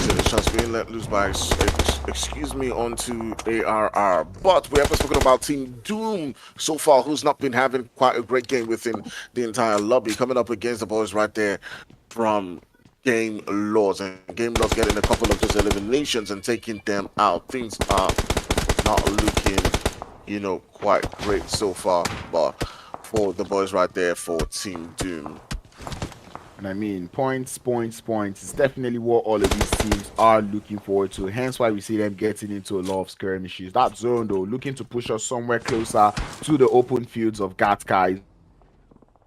So the shots being let loose by Excuse Me onto ARR, but we haven't spoken about Team Doom so far, who's not been having quite a great game within the entire lobby, coming up against the boys right there from Game Lords, and Game Lords getting a couple of those eliminations and taking them out. Things are not looking quite great so far, but for the boys right there for Team Doom. And I mean, points is definitely what all of these teams are looking forward to. Hence why we see them getting into a lot of skirmishes. That zone, though, looking to push us somewhere closer to the open fields of Gatka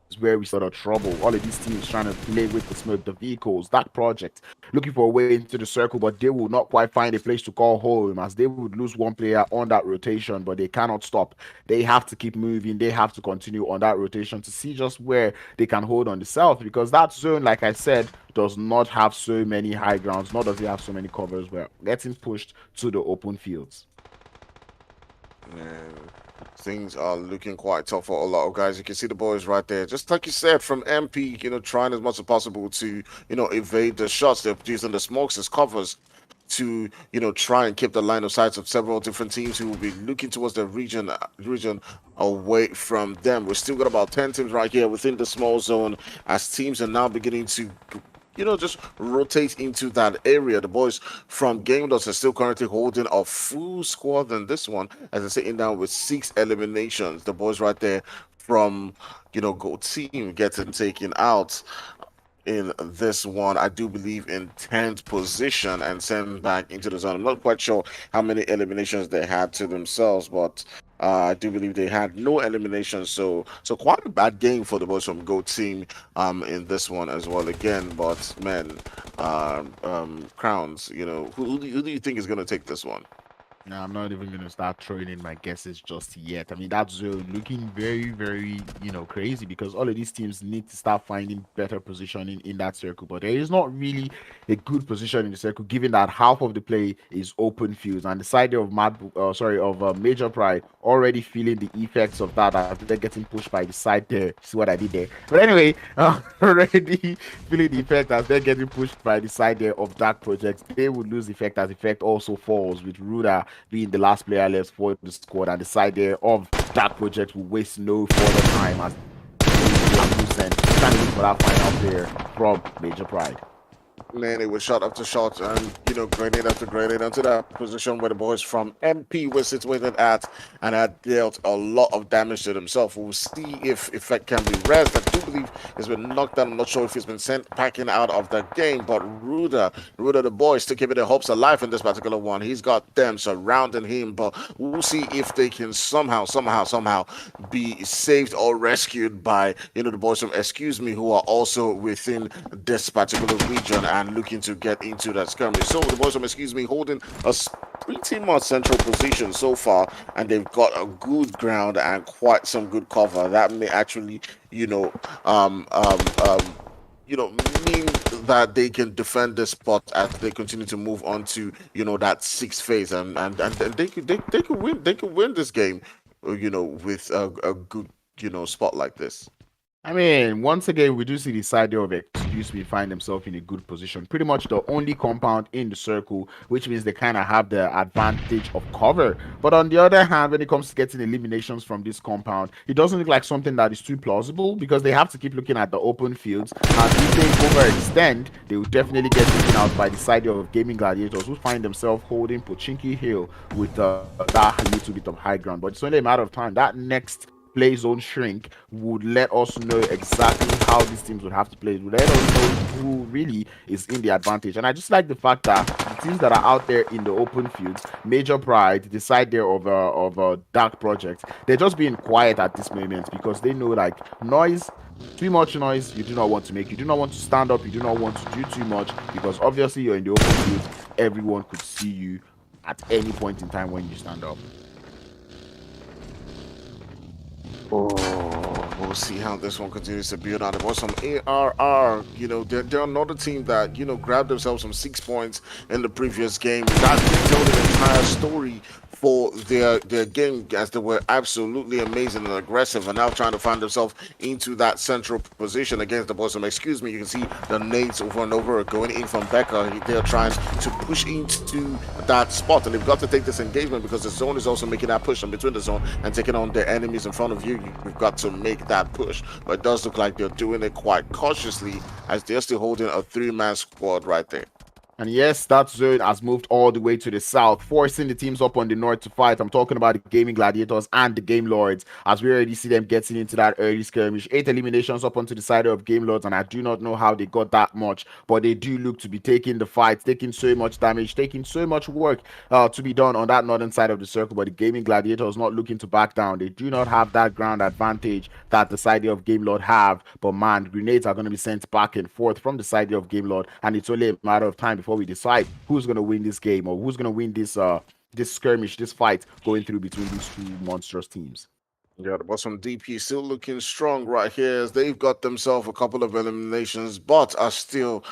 is where we sort of trouble. All of these teams trying to play with the smoke, the vehicles, that project, looking for a way into the circle, but they will not quite find a place to call home, as they would lose one player on that rotation, but they cannot stop. They have to keep moving. They have to continue on that rotation to see just where they can hold on the south, because that zone, like I said, does not have so many high grounds, nor does it have so many covers. We're getting pushed to the open fields. Things are looking quite tough for a lot of guys. You can see the boys right there. Just like you said, from MP, trying as much as possible to, evade the shots. They're using the smokes as covers to, try and keep the line of sight of several different teams who will be looking towards the region away from them. We've still got about 10 teams right here within the small zone as teams are now beginning to just rotate into that area. The boys from GameLords are still currently holding a full squad than this one, as they're sitting down with 6 eliminations. The boys right there from, Gold Team getting taken out in this one, I do believe, in 10th position and sent back into the zone. I'm not quite sure how many eliminations they had to themselves, but I do believe they had no eliminations. So quite a bad game for the boys from Go Team in this one as well again. But man, Crowns, who do you think is going to take this one? No, I'm not even going to start throwing in my guesses just yet. I mean, that's looking very, very, crazy, because all of these teams need to start finding better positioning in that circle. But there is not really a good position in the circle, given that half of the play is open fields. And the side of Major Pride already feeling the effects of that as they're getting pushed by the side there. See what I did there? But anyway, already feeling the effect as they're getting pushed by the side there of Dark Projects. They would lose effect as effect also falls, with Ruda being the last player left for the squad, and the side there of Dark Project will waste no further time as trying to look for that final player from Major Pride. Man, it was shot after shot and, grenade after grenade onto that position where the boys from MP were situated at, and had dealt a lot of damage to themselves. We'll see if effect can be rezzed. I do believe he's been knocked down. I'm not sure if he's been sent packing out of the game, but Ruda, the boys, to keep their hopes alive in this particular one. He's got them surrounding him, but we'll see if they can somehow be saved or rescued by, the boys from Excuse Me, who are also within this particular region and looking to get into that skirmish. So the boys from Excuse Me holding a pretty much central position so far, and they've got a good ground and quite some good cover that may actually, mean that they can defend this spot as they continue to move on to, that 6th phase, and they could win this game, with a good, spot like this. I mean, once again, we do see the side of Excuse Me find themselves in a good position. Pretty much the only compound in the circle, which means they kind of have the advantage of cover. But on the other hand, when it comes to getting eliminations from this compound, it doesn't look like something that is too plausible, because they have to keep looking at the open fields. And if they overextend, they will definitely get taken out by the side of Gaming Gladiators, who find themselves holding Pochinki Hill with that little bit of high ground. But it's only a matter of time. That next play zone shrink would let us know exactly how these teams would have to play. It would let us know who really is in the advantage. And I just like the fact that the teams that are out there in the open fields, Major Pride, the side there of Dark Project, they're just being quiet at this moment, because they know, like, noise, too much noise you do not want to make. You do not want to stand up. You do not want to do too much, because obviously you're in the open field. Everyone could see you at any point in time when you stand up. Oh, we'll see how this one continues to build on. There was some ARR, they're another team that, grabbed themselves some 6 points in the previous game. That told the entire story for their game, as they were absolutely amazing and aggressive, and now trying to find themselves into that central position against the boys from Excuse Me. You can see the nades over and over going in from Becca. They're trying to push into that spot, and they've got to take this engagement, because the zone is also making that push in between the zone and taking on their enemies in front of you. You've got to make that push, but it does look like they're doing it quite cautiously, as they're still holding a 3-man squad right there. And yes, that zone has moved all the way to the south, forcing the teams up on the north to fight. I'm talking about the Gaming Gladiators and the Game Lords, as we already see them getting into that early skirmish. 8 eliminations up onto the side of Game Lords, and I do not know how they got that much, but they do look to be taking the fight, taking so much damage, taking so much work to be done on that northern side of the circle. But the Gaming Gladiators not looking to back down. They do not have that ground advantage that the side of Game Lord have, but man, grenades are going to be sent back and forth from the side of Game Lord, and it's only a matter of time before we decide who's going to win this game, or who's going to win this this skirmish, this fight going through between these two monstrous teams. Yeah, the boys from DP still looking strong right here as they've got themselves a couple of eliminations, but are still,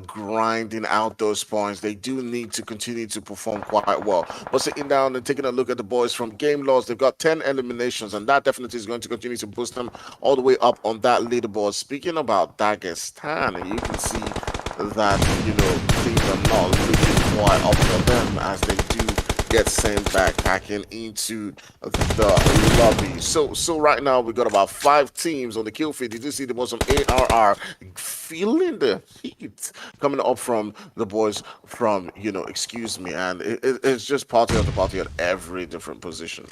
grinding out those points. They do need to continue to perform quite well. But sitting down and taking a look at the boys from Game Laws, they've got 10 eliminations, and that definitely is going to continue to boost them all the way up on that leaderboard. Speaking about Dagestan, you can see that, things are not looking quite up for them as they do get sent back packing into the lobby. So right now we got about 5 teams on the kill feed. Did you see the boys from ARR feeling the heat coming up from the boys from excuse me, and it's just party after party at every different position.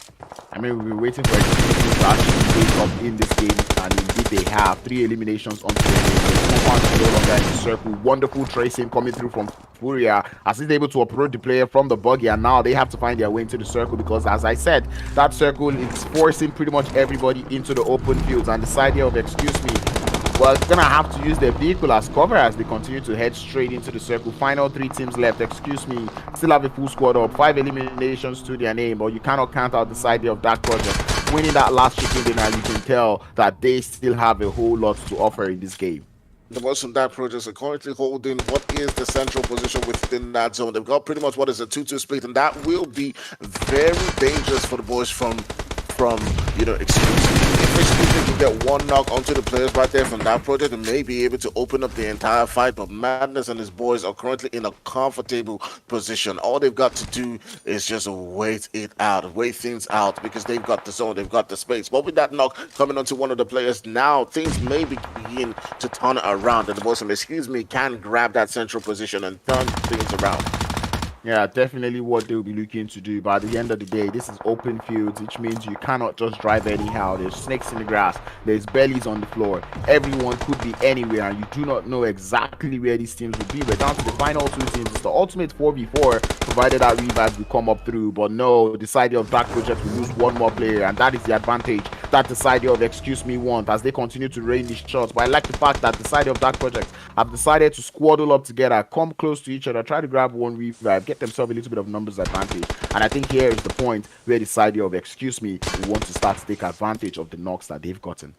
I mean, we've been waiting for excuses to actually wake up in this game, and indeed they have 3 eliminations onto the game. No longer in the circle. Wonderful tracing coming through from Furia as he's able to approach the player from the buggy, and now they have to find their way into the circle because, as I said, that circle is forcing pretty much everybody into the open fields. And this idea of excuse me, well, it's gonna have to use their vehicle as cover as they continue to head straight into the circle. Final 3 teams left. Excuse me, still have a full squad up, 5 eliminations to their name, but you cannot count out this idea of that project winning that last chicken dinner. You can tell that they still have a whole lot to offer in this game. The boys from that project are currently holding what is the central position within that zone. They've got pretty much what is a 2-2 split, and that will be very dangerous for the boys from exclusive. If they can get one knock onto the players right there from that project, and may be able to open up the entire fight. But Madness and his boys are currently in a comfortable position. All they've got to do is just wait things out, because they've got the zone, they've got the space. But with that knock coming onto one of the players, now things may begin to turn around, and the boys from excuse me can grab that central position and turn things around. Yeah, definitely what they'll be looking to do. But at the end of the day, this is open fields, which means you cannot just drive anyhow. There's snakes in the grass, there's bellies on the floor. Everyone could be anywhere, and you do not know exactly where these teams will be. We're down to the final 2 teams. It's the ultimate 4v4, provided that revive will come up through. But no, this idea of Dark Project will lose one more player, and that is the advantage that this idea of excuse me want as they continue to rain these shots. But I like the fact that the side of Dark Project have decided to squaddle up together, come close to each other, try to grab one revive, get themselves a little bit of numbers advantage. And I think here is the point where this idea of excuse me want to start to take advantage of the knocks that they've gotten.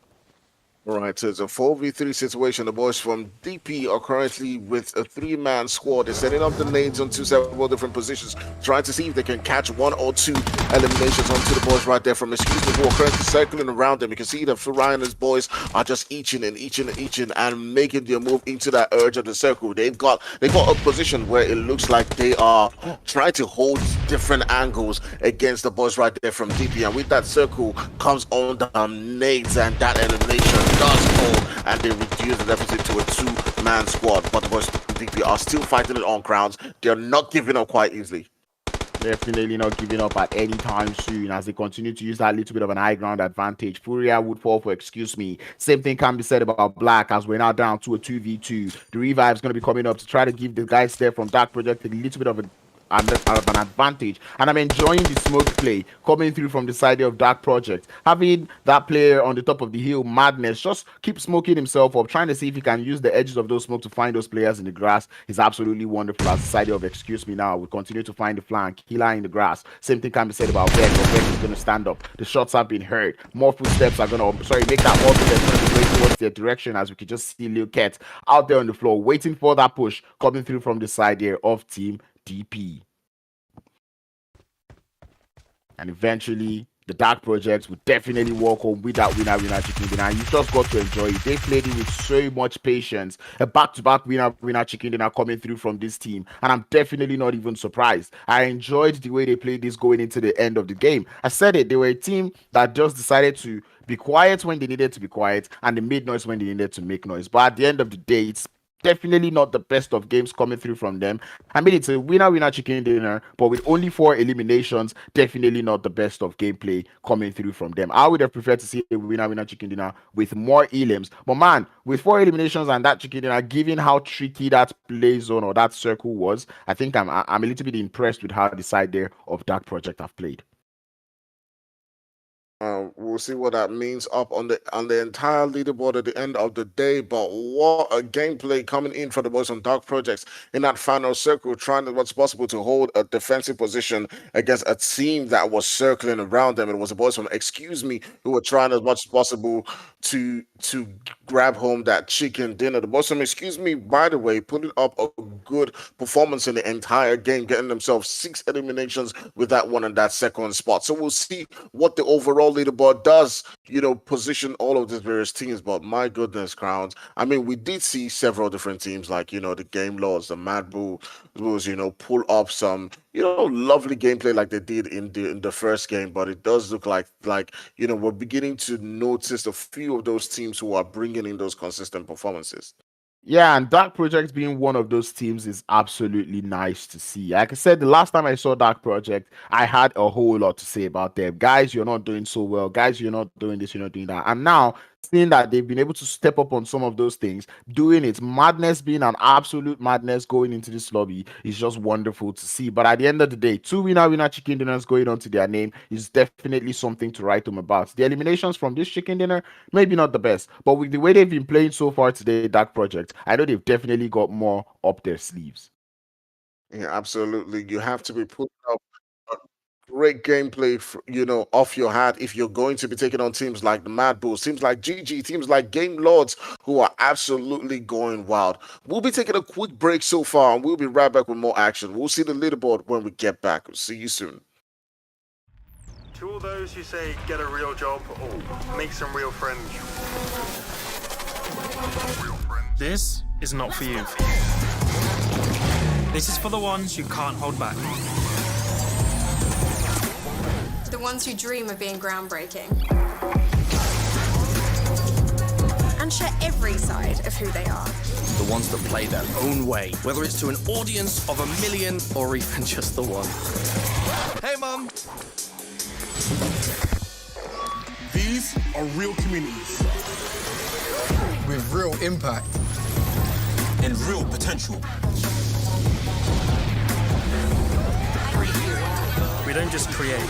All right, so it's a 4v3 situation. The boys from DP are currently with a 3-man squad. They're setting up the lanes onto several different positions, trying to see if they can catch 1 or 2 eliminations onto the boys right there from excuse me, who are currently circling around them. You can see that Furai and his boys are just eaching and making their move into that edge of the circle. They've got a position where it looks like they are trying to hold different angles against the boys right there from DP. And with that circle comes on the nades, and that elimination does hold, and they reduce the deficit to a 2-man squad. But the boys from DP are still fighting it on crowns. They're not giving up quite easily. Definitely not giving up at any time soon as they continue to use that little bit of an high ground advantage. Furia would fall for excuse me. Same thing can be said about Black as we're now down to a 2v2. The revive is going to be coming up to try to give the guys there from Dark Project a little bit of an advantage, and I'm enjoying the smoke play coming through from the side of Dark Project. Having that player on the top of the hill, Madness, just keep smoking himself up, trying to see if he can use the edges of those smoke to find those players in the grass is absolutely wonderful. As the side of excuse me now, we continue to find the flank, Killer in the grass. Same thing can be said about Beck. Beck is going to stand up. The shots have been heard. More footsteps are going to, make that more footsteps going towards their direction, as we can just see Lil Ket out there on the floor, waiting for that push coming through from the side here of Team DP. And eventually the Dark Projects will definitely walk home with that winner chicken dinner. You just got to enjoy it. They played it with so much patience. A back-to-back winner chicken dinner coming through from this team, and I'm definitely not even surprised. I enjoyed the way they played this going into the end of the game. I said it, they were a team that just decided to be quiet when they needed to be quiet, and they made noise when they needed to make noise. But at the end of the day, it's definitely not the best of games coming through from them. I mean, it's a winner chicken dinner, but with only 4 eliminations, definitely not the best of gameplay coming through from them. I would have preferred to see a winner chicken dinner with more elims, but man, with 4 eliminations and that chicken dinner, given how tricky that play zone or that circle was, I think I'm a little bit impressed with how the side there of Dark Project have played. We'll see what that means up on the entire leaderboard at the end of the day. But what a gameplay coming in for the boys on Dark Projects in that final circle, trying as much as possible to hold a defensive position against a team that was circling around them. It was the boys from Excuse Me who were trying as much as possible to grab home that chicken dinner. The boys from Excuse Me, by the way, putting up a good performance in the entire game, getting themselves 6 eliminations with that one and that second spot. So we'll see what the overall leaderboard does, position all of these various teams. But my goodness, Crowns. I mean, we did see several different teams like, the Game Lords, the MADBULLS, pull up some, lovely gameplay like they did in the first game. But it does look like we're beginning to notice a few of those teams who are bringing in those consistent performances. Yeah, and Dark Project being one of those teams is absolutely nice to see. Like I said, the last time I saw Dark Project, I had a whole lot to say about them. Guys, you're not doing so well. Guys, you're not doing this, you're not doing that. And now, seeing that they've been able to step up on some of those things, doing it, madness being an absolute madness going into this lobby is just wonderful to see. But at the end of the day, 2 winner chicken dinners going onto their name is definitely something to write them about. The eliminations from this chicken dinner, maybe not the best, but with the way they've been playing so far today, Dark Project, I know they've definitely got more up their sleeves. Yeah, absolutely. You have to be putting up a great gameplay, off your hat if you're going to be taking on teams like the MADBULLS, teams like GG, teams like Game Lords, who are absolutely going wild. We'll be taking a quick break so far, and we'll be right back with more action. We'll see the leaderboard when we get back. We'll see you soon. To all those who say get a real job or make some real friends. This is not for you. This is for the ones you can't hold back. The ones who dream of being groundbreaking. And share every side of who they are. The ones that play their own way, whether it's to an audience of 1 million or even just the one. Hey, Mum! These are real communities with real impact and real potential. We don't just create,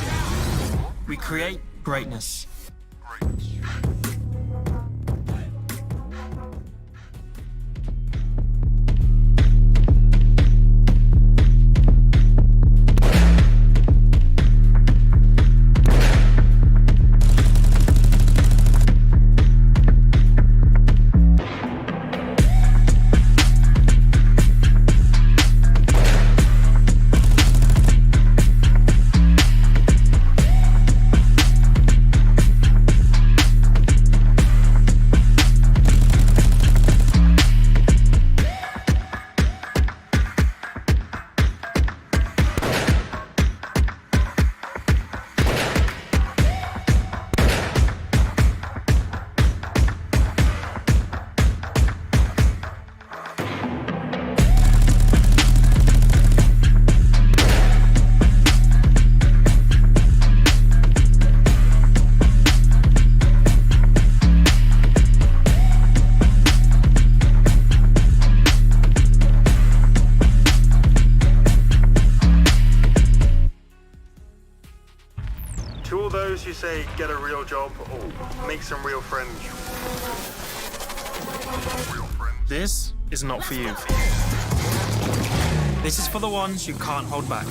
we create greatness. To all those who say get a real job or make some real friends. This is not for you. This is for the ones you can't hold back.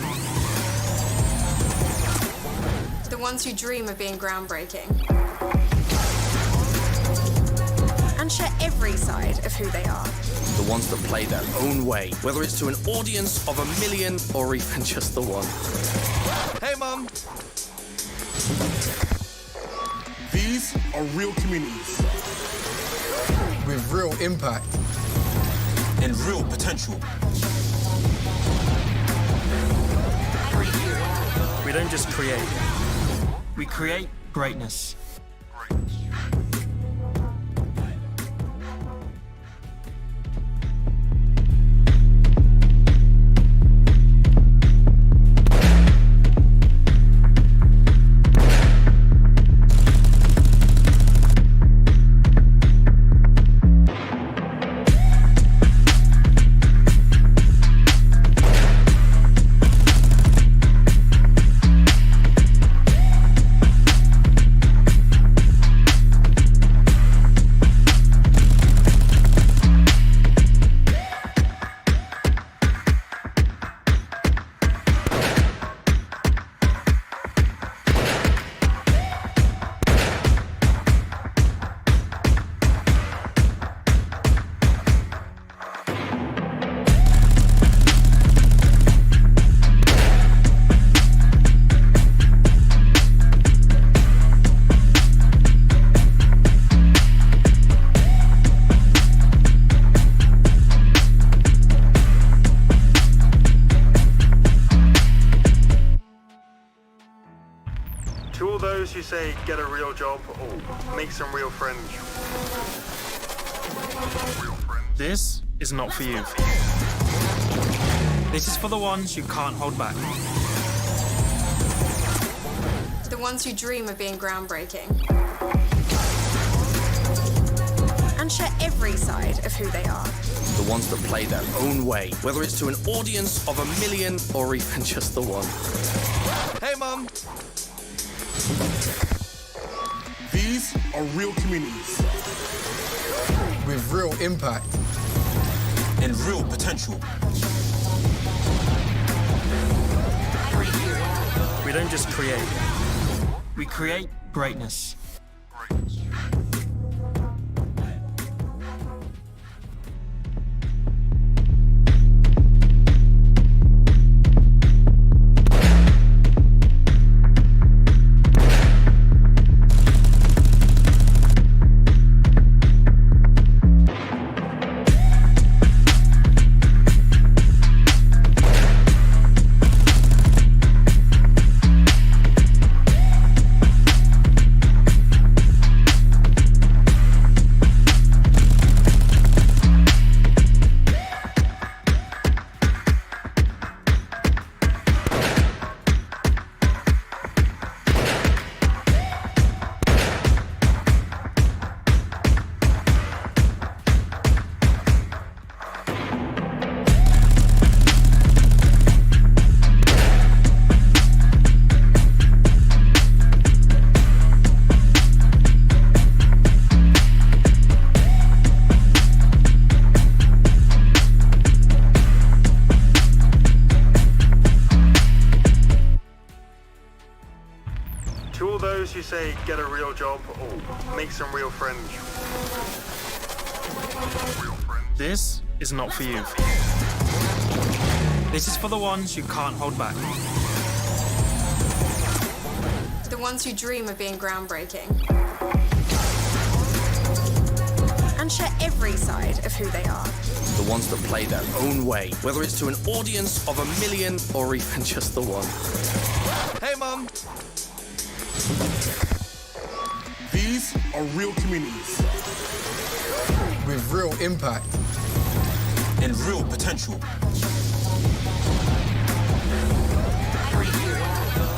The ones who dream of being groundbreaking. And share every side of who they are. The ones that play their own way, whether it's to an audience of 1 million or even just the one. Hey, Mum! These are real communities with real impact and real potential. We don't just create, we create greatness. who say get a real job or make some real friends. This is not for you. This is for the ones who can't hold back. The ones who dream of being groundbreaking. And share every side of who they are. The ones that play their own way, whether it's to an audience of 1 million or even just the one. Hey, Mum! These are real communities with real impact and real potential. We don't just create, we create greatness. To all those who say get a real job or make some real friends. This is not for you. This is for the ones who can't hold back. The ones who dream of being groundbreaking. And share every side of who they are. The ones that play their own way, whether it's to an audience of 1 million or even just the one. Hey, Mum! These are real communities with real impact and real potential.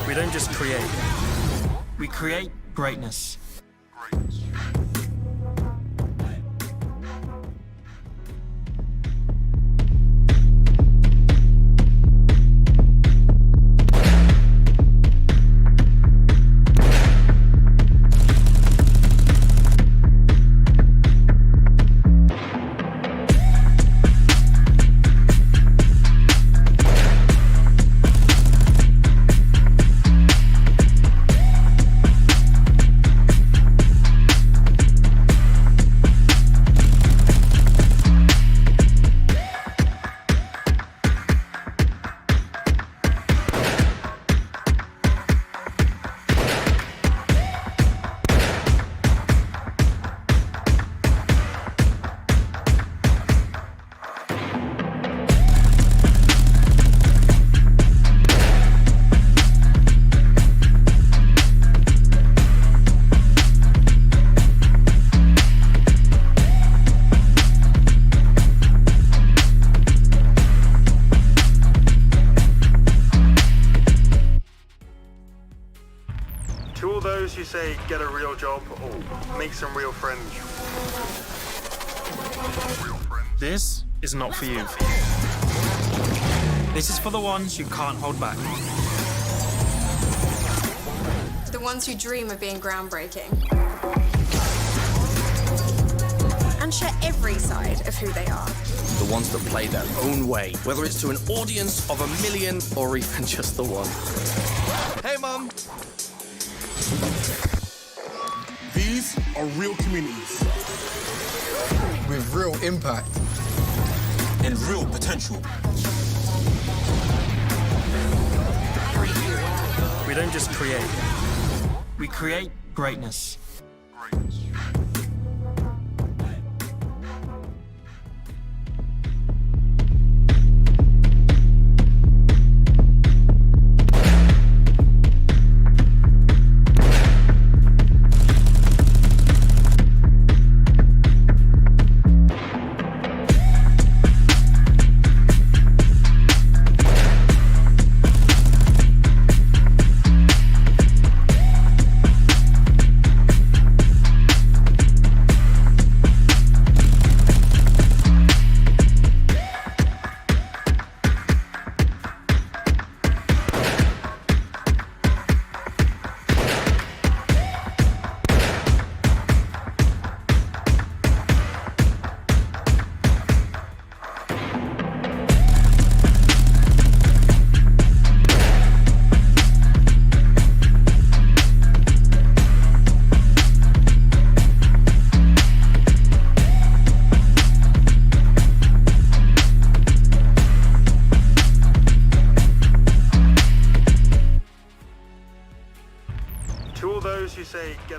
We don't just create, we create greatness. To all those who say get a real job or make some real friends. This is not for you. This is for the ones who can't hold back. The ones who dream of being groundbreaking. And share every side of who they are. The ones that play their own way, whether it's to an audience of 1 million or even just the one. Hey, Mum! These are real communities with real impact and real potential. We don't just create, we create greatness.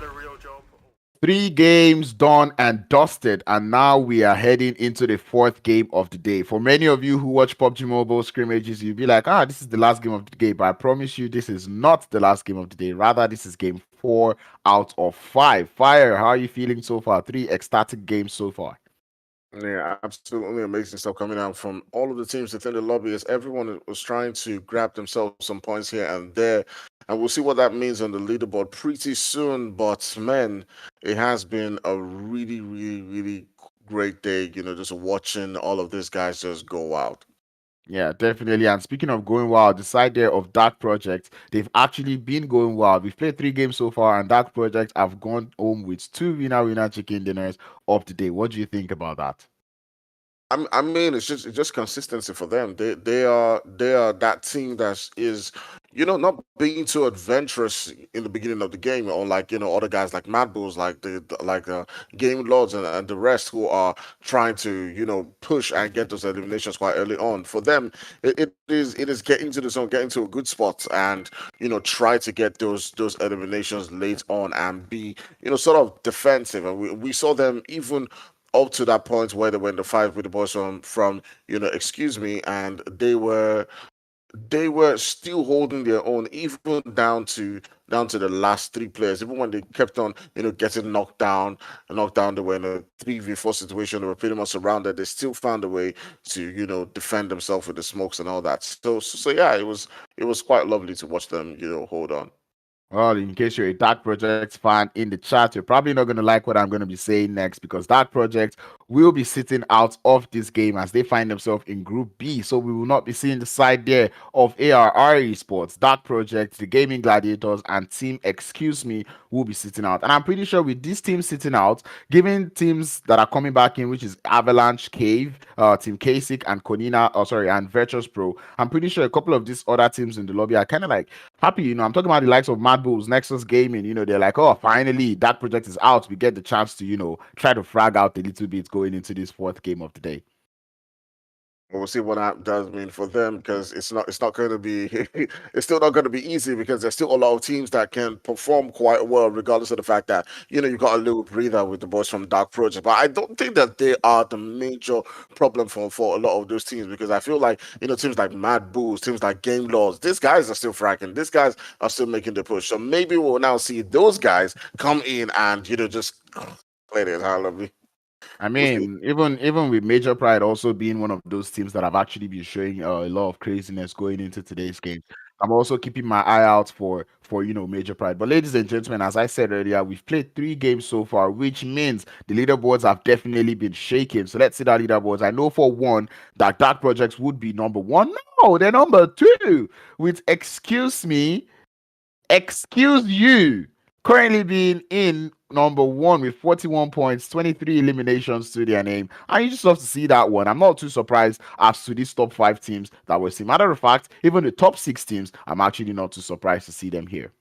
get a real job. 3 games done and dusted, and now we are heading into the 4th game of the day. For many of you who watch PUBG Mobile scrimmages, you'll be like, this is the last game of the day. But I promise you, this is not the last game of the day. Rather, this is game 4 out of 5. Fire, how are you feeling so far? 3 ecstatic games so far. Yeah, absolutely amazing stuff coming out from all of the teams within the lobby as everyone was trying to grab themselves some points here and there. And we'll see what that means on the leaderboard pretty soon. But man, it has been a really, really, really great day, just watching all of these guys just go out. Yeah, definitely. And speaking of going wild, the side there of Dark Project, they've actually been going wild. We've played 3 games so far, and Dark Project have gone home with 2 winner chicken dinners of the day. What do you think about that? I mean, it's just consistency for them. They are that team that is, not being too adventurous in the beginning of the game, or like other guys like MADBULLS, like Game Lords and the rest who are trying to push and get those eliminations quite early on. For them, it is getting to the zone, getting to a good spot, and try to get those eliminations late on and be sort of defensive. And we saw them even up to that point where they were in the fight with the boys from excuse me, and they were still holding their own even down to the last 3 players. Even when they kept on getting knocked down, they were in a 3v4 situation. They were pretty much surrounded. They still found a way to defend themselves with the smokes and all that. So yeah, it was quite lovely to watch them hold on. Well, in case you're a Dark Project fan in the chat, you're probably not going to like what I'm going to be saying next, because Dark Project will be sitting out of this game as they find themselves in Group B. So we will not be seeing the side there of ARR Esports, Dark Project, the Gaming Gladiators, and Team Excuse Me will be sitting out. And I'm pretty sure with these teams sitting out, given teams that are coming back in, which is Avalanche, Cave, Team KASIK, and and Virtus Pro, I'm pretty sure a couple of these other teams in the lobby are kind of like happy. I'm talking about the likes of MADBULLS, NEXUS Gaming. They're like, oh, finally, that project is out. We get the chance to, try to frag out a little bit going into this 4th game of the day. We'll see what that does mean for them, because it's not going to be it's still not going to be easy, because there's still a lot of teams that can perform quite well regardless of the fact that you've got a little breather with the boys from Dark Project. But I don't think that they are the major problem for a lot of those teams, because I feel like teams like MADBULLS, teams like Game Lords, these guys are still fracking, these guys are still making the push. So maybe we'll now see those guys come in and just play it. How lovely. I mean, even with Major Pride also being one of those teams that have actually been showing a lot of craziness going into today's game, I'm also keeping my eye out for Major Pride. But ladies and gentlemen, as I said earlier, we've played 3 games so far, which means the leaderboards have definitely been shaken. So let's see the leaderboards. I know for one that Dark Projects would be number 1. No, they're number 2 with Excuse Me, Excuse You, currently being in number 1 with 41 points, 23 eliminations to their name. And you just love to see that one. I'm not too surprised as to these top 5 teams that we're seeing. Matter of fact, even the top 6 teams, I'm actually not too surprised to see them here.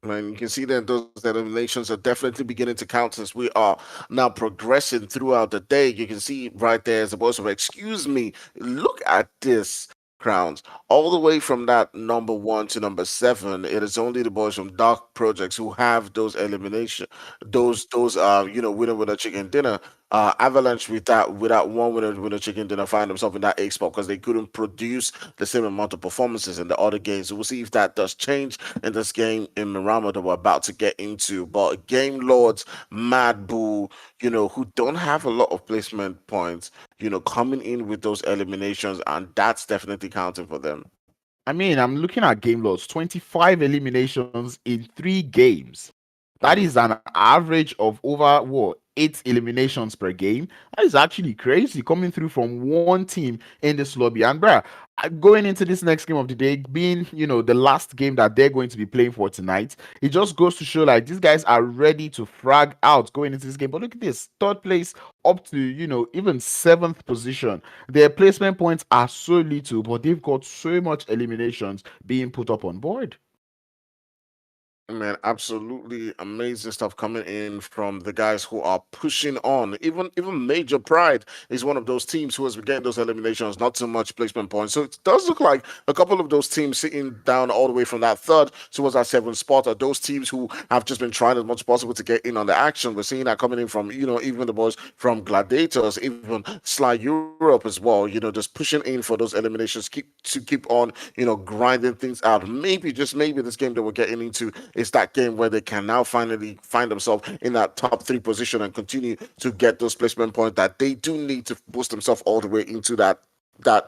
And you can see that those eliminations are definitely beginning to count as we are now progressing throughout the day. You can see right there as the boys of Excuse Me. Look at this. Crowns all the way from that number 1 to number 7. It is only the boys from Dark Projects who have those elimination, those winner chicken dinner. Avalanche with that one winner chicken dinner find themselves in that 8th spot because they couldn't produce the same amount of performances in the other games. So we'll see if that does change in this game in Miramar that we're about to get into. But Game Lords, MADBULL, who don't have a lot of placement points, coming in with those eliminations, and that's definitely counting for them. I mean, I'm looking at Game Lords, 25 eliminations in 3 games. That is an average of over 8 eliminations per game. That is actually crazy coming through from one team in this lobby. And going into this next game of the day, being the last game that they're going to be playing for tonight, it just goes to show like these guys are ready to frag out going into this game. But look at this, 3rd place up to even 7th position. Their placement points are so little, but they've got so much eliminations being put up on board. Man, absolutely amazing stuff coming in from the guys who are pushing on. Even Major Pride is one of those teams who has been getting those eliminations, not so much placement points. So it does look like a couple of those teams sitting down all the way from that third towards that seventh spot are those teams who have just been trying as much as possible to get in on the action. We're seeing that coming in from, even the boys from Gladiators, even Sly Europe as well, just pushing in for those eliminations, keep on, grinding things out. Maybe, just maybe, this game that we're getting into is that game where they can now finally find themselves in that top three position and continue to get those placement points that they do need to boost themselves all the way into that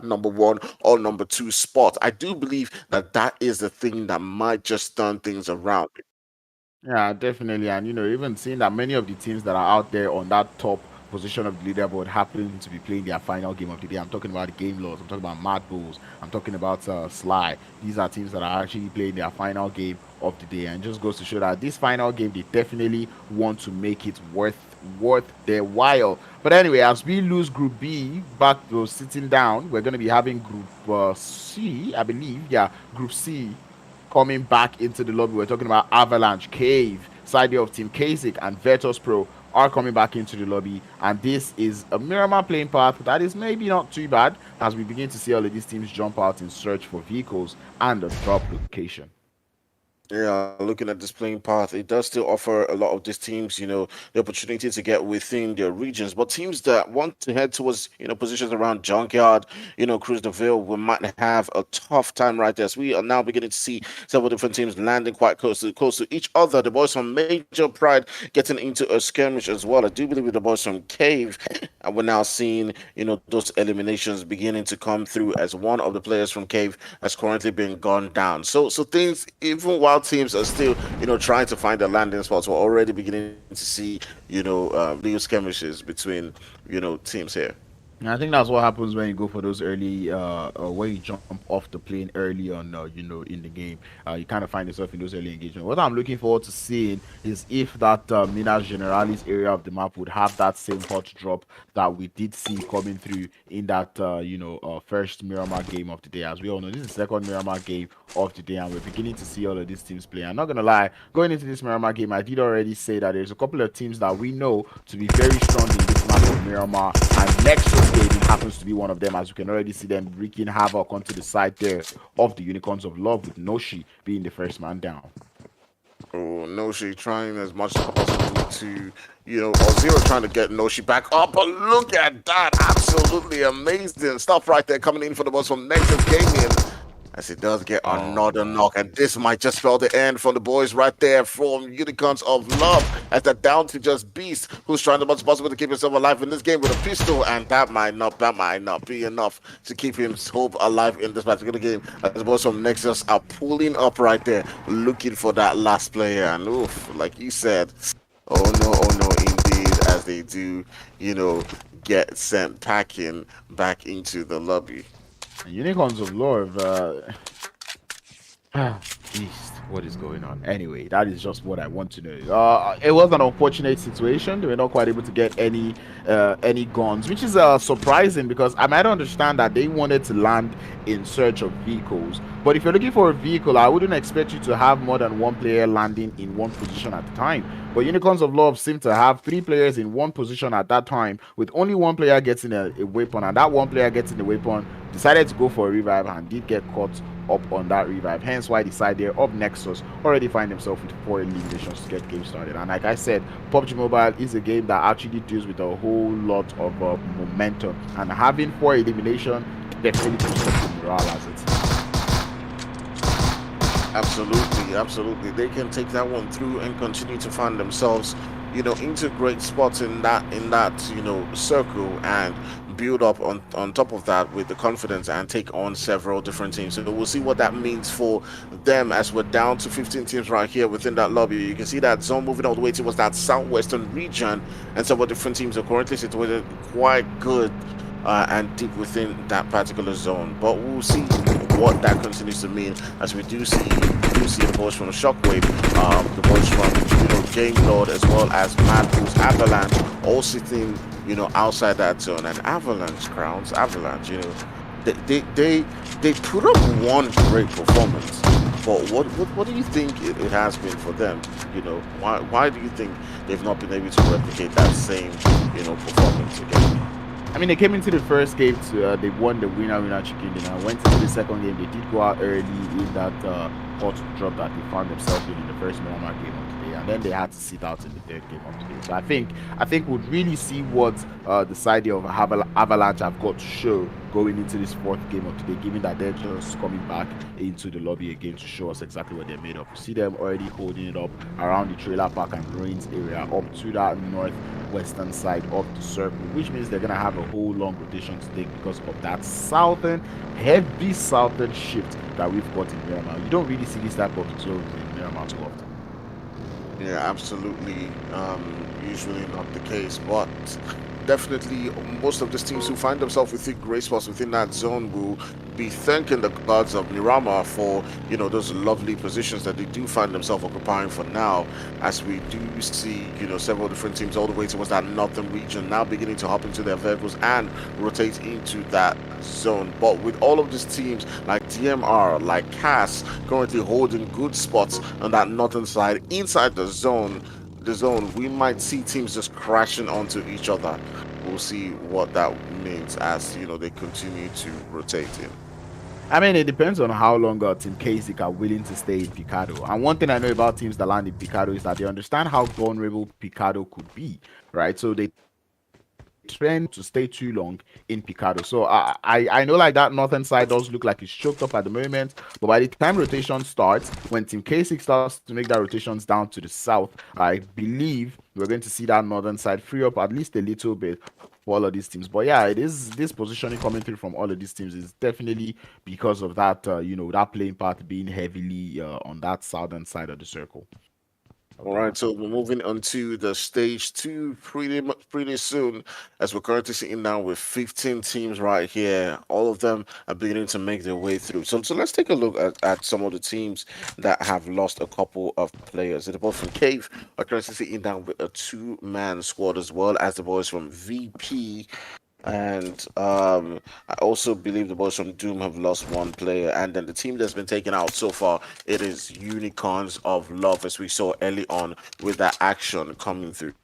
number one or number two spot. I do believe that that is the thing that might just turn things around. Yeah, definitely. And even seeing that many of the teams that are out there on that top position of the leaderboard happen to be playing their final game of the day. I'm talking about the Game Lords, I'm talking about MADBULLS, I'm talking about Sly. These are teams that are actually playing their final game of the day, and just goes to show that this final game they definitely want to make it worth their while. But anyway, as we lose Group B, back to sitting down, we're going to be having Group C, I believe. Yeah, Group C coming back into the lobby. We're talking about Avalanche, Cave, side of Team KASIK, and Virtus Pro are coming back into the lobby. And this is a Miramar playing path that is maybe not too bad as we begin to see all of these teams jump out in search for vehicles and a drop location. Yeah, looking at this playing path, it does still offer a lot of these teams, the opportunity to get within their regions. But teams that want to head towards, positions around Junkyard, Cruz de Ville, we might have a tough time right there. So we are now beginning to see several different teams landing quite close to each other. The boys from Major Pride getting into a skirmish as well. I do believe with the boys from Cave, and we're now seeing, those eliminations beginning to come through as one of the players from Cave has currently been gone down. So things, even while teams are still, trying to find their landing spots, we're already beginning to see, little skirmishes between, teams here. And I think that's what happens when you go for those early, when you jump off the plane early on, in the game. You kind of find yourself in those early engagements. What I'm looking forward to seeing is if that Minas Generalis area of the map would have that same hot drop that we did see coming through in that, first Miramar game of the day. As we all know, this is the second Miramar game of the day, and we're beginning to see all of these teams play. I'm not going to lie, going into this Miramar game, I did already say that there's a couple of teams that we know to be very strong in this map of Miramar, and NEXUS GAMING happens to be one of them, as you can already see them wreaking havoc onto the side there of the Unicorns of Love, with Noshi being the first man down. Oh, Noshi trying as much as possible to, Zero trying to get Noshi back up. But look at that. Absolutely amazing stuff right there coming in for the boss from NEXUS GAMING. As it does get another knock, and this might just spell the end for the boys right there from Unicorns of Love, as they're down to just Beast, who's trying as much as possible to keep himself alive in this game with a pistol, and that might not be enough to keep his hope alive in this particular game. As the boys from NEXUS are pulling up right there, looking for that last player, and oof, like you said, oh no, indeed, as they do, get sent packing back into the lobby. Unicorns of Love, beast, what is going on? Anyway, that is just what I want to know. It was an unfortunate situation. They were not quite able to get any guns, which is surprising, because I might understand that they wanted to land in search of vehicles. But if you're looking for a vehicle, I wouldn't expect you to have more than one player landing in one position at a time. But Unicorns of Love seem to have 3 players in one position at that time, with only one player getting a weapon, and that one player getting the weapon decided to go for a revive and did get caught up on that revive. Hence why the side there of NEXUS already find themselves with 4 eliminations to get game started. And like I said, PUBG Mobile is a game that actually deals with a whole lot of momentum, and having 4 elimination definitely boosts the morale as it. Absolutely. They can take that one through and continue to find themselves, into great spots in that, circle, and build up on top of that with the confidence and take on several different teams. So we'll see what that means for them as we're down to 15 teams right here within that lobby. You can see that zone moving all the way towards that southwestern region, and several different teams are currently situated quite good and deep within that particular zone. But we'll see what that continues to mean as we do see the boys from Shockwave, the boys from Game Lord, as well as MADBULLS, Avalanche, all sitting outside that zone. And Avalanche, they put up one great performance But what do you think it has been for them? You know, why do you think they've not been able to replicate that same, you know, performance again? I mean, they came into the first game they won the winner chicken dinner. Went into the second game, they did go out early in that hot drop that they found themselves in the first Miramar game of today, and then they had to sit out in the third game of today. So I think we'd really see what the side of Avalanche have got to show going into this fourth game of today, given that they're just coming back into the lobby again to show us exactly what they're made of. You see them already holding it up around the trailer park and ruins area up to that northwestern side of the circle, which means they're gonna have a whole long rotation to take because of that heavy southern shift that we've got in Miramar. You don't really see this type of zones in Miramar too often. Yeah, absolutely. Usually not the case, but definitely most of these teams who find themselves within gray spots within that zone will be thanking the gods of Miramar for, you know, those lovely positions that they do find themselves occupying for now, as we do see, you know, several different teams all the way towards that northern region now beginning to hop into their vehicles and rotate into that zone. But with all of these teams like DMR, like CAS currently holding good spots on that northern side inside the zone, we might see teams just crashing onto each other. We'll see what that means as, you know, they continue to rotate in. I mean, it depends on how long Team KASIK are willing to stay in Picado. And one thing I know about teams that land in Picado is that they understand how vulnerable Picado could be, right? So they trend to stay too long in Picado. So I know like that northern side does look like it's choked up at the moment, but by the time rotation starts, when Team KASIK starts to make that rotations down to the south, I believe we're going to see that northern side free up at least a little bit for all of these teams. But yeah, it is this positioning coming through from all of these teams is definitely because of that you know, that playing path being heavily on that southern side of the circle. All right, so we're moving on to the stage 2 pretty soon, as we're currently sitting down with 15 teams right here. All of them are beginning to make their way through. So let's take a look at some of the teams that have lost a couple of players. The boys from Cave are currently sitting down with a 2-man squad, as well as the boys from VP. And I also believe the boys from Doom have lost 1 player. And then the team that's been taken out so far, it is Unicorns of Love, as we saw early on with that action coming through.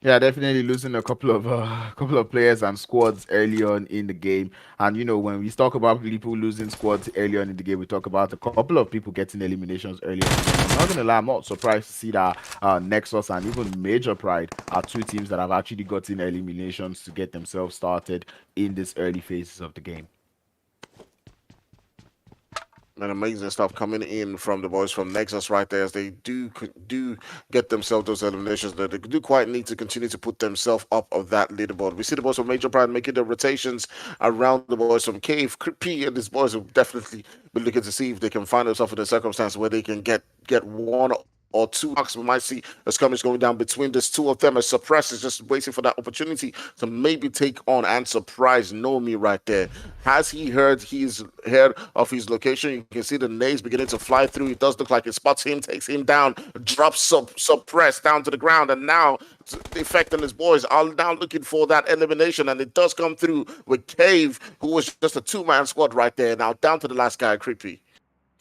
Yeah, definitely losing a couple of players and squads early on in the game. And you know, when we talk about people losing squads early on in the game, we talk about a couple of people getting eliminations early on. I'm not gonna lie, I'm not surprised to see that Nexus and even Major Pride are 2 teams that have actually gotten eliminations to get themselves started in this early phases of the game. And amazing stuff coming in from the boys from Nexus right there, as they do get themselves those eliminations. They do quite need to continue to put themselves up of that leaderboard. We see the boys from Major Pride making the rotations around the boys from Cave. P and these boys will definitely be looking to see if they can find themselves in a circumstance where they can get 1 or 2 knocks. We might see a skirmish going down between these 2 of them, as Suppress is just waiting for that opportunity to maybe take on and surprise Nomi right there. Has he heard of his location? You can see the nades beginning to fly through. It does look like it spots him, takes him down, drops Suppress down to the ground, and now the effect on his boys are now looking for that elimination, and it does come through with Cave, who was just a 2-man squad right there. Now down to the last guy, Creepy.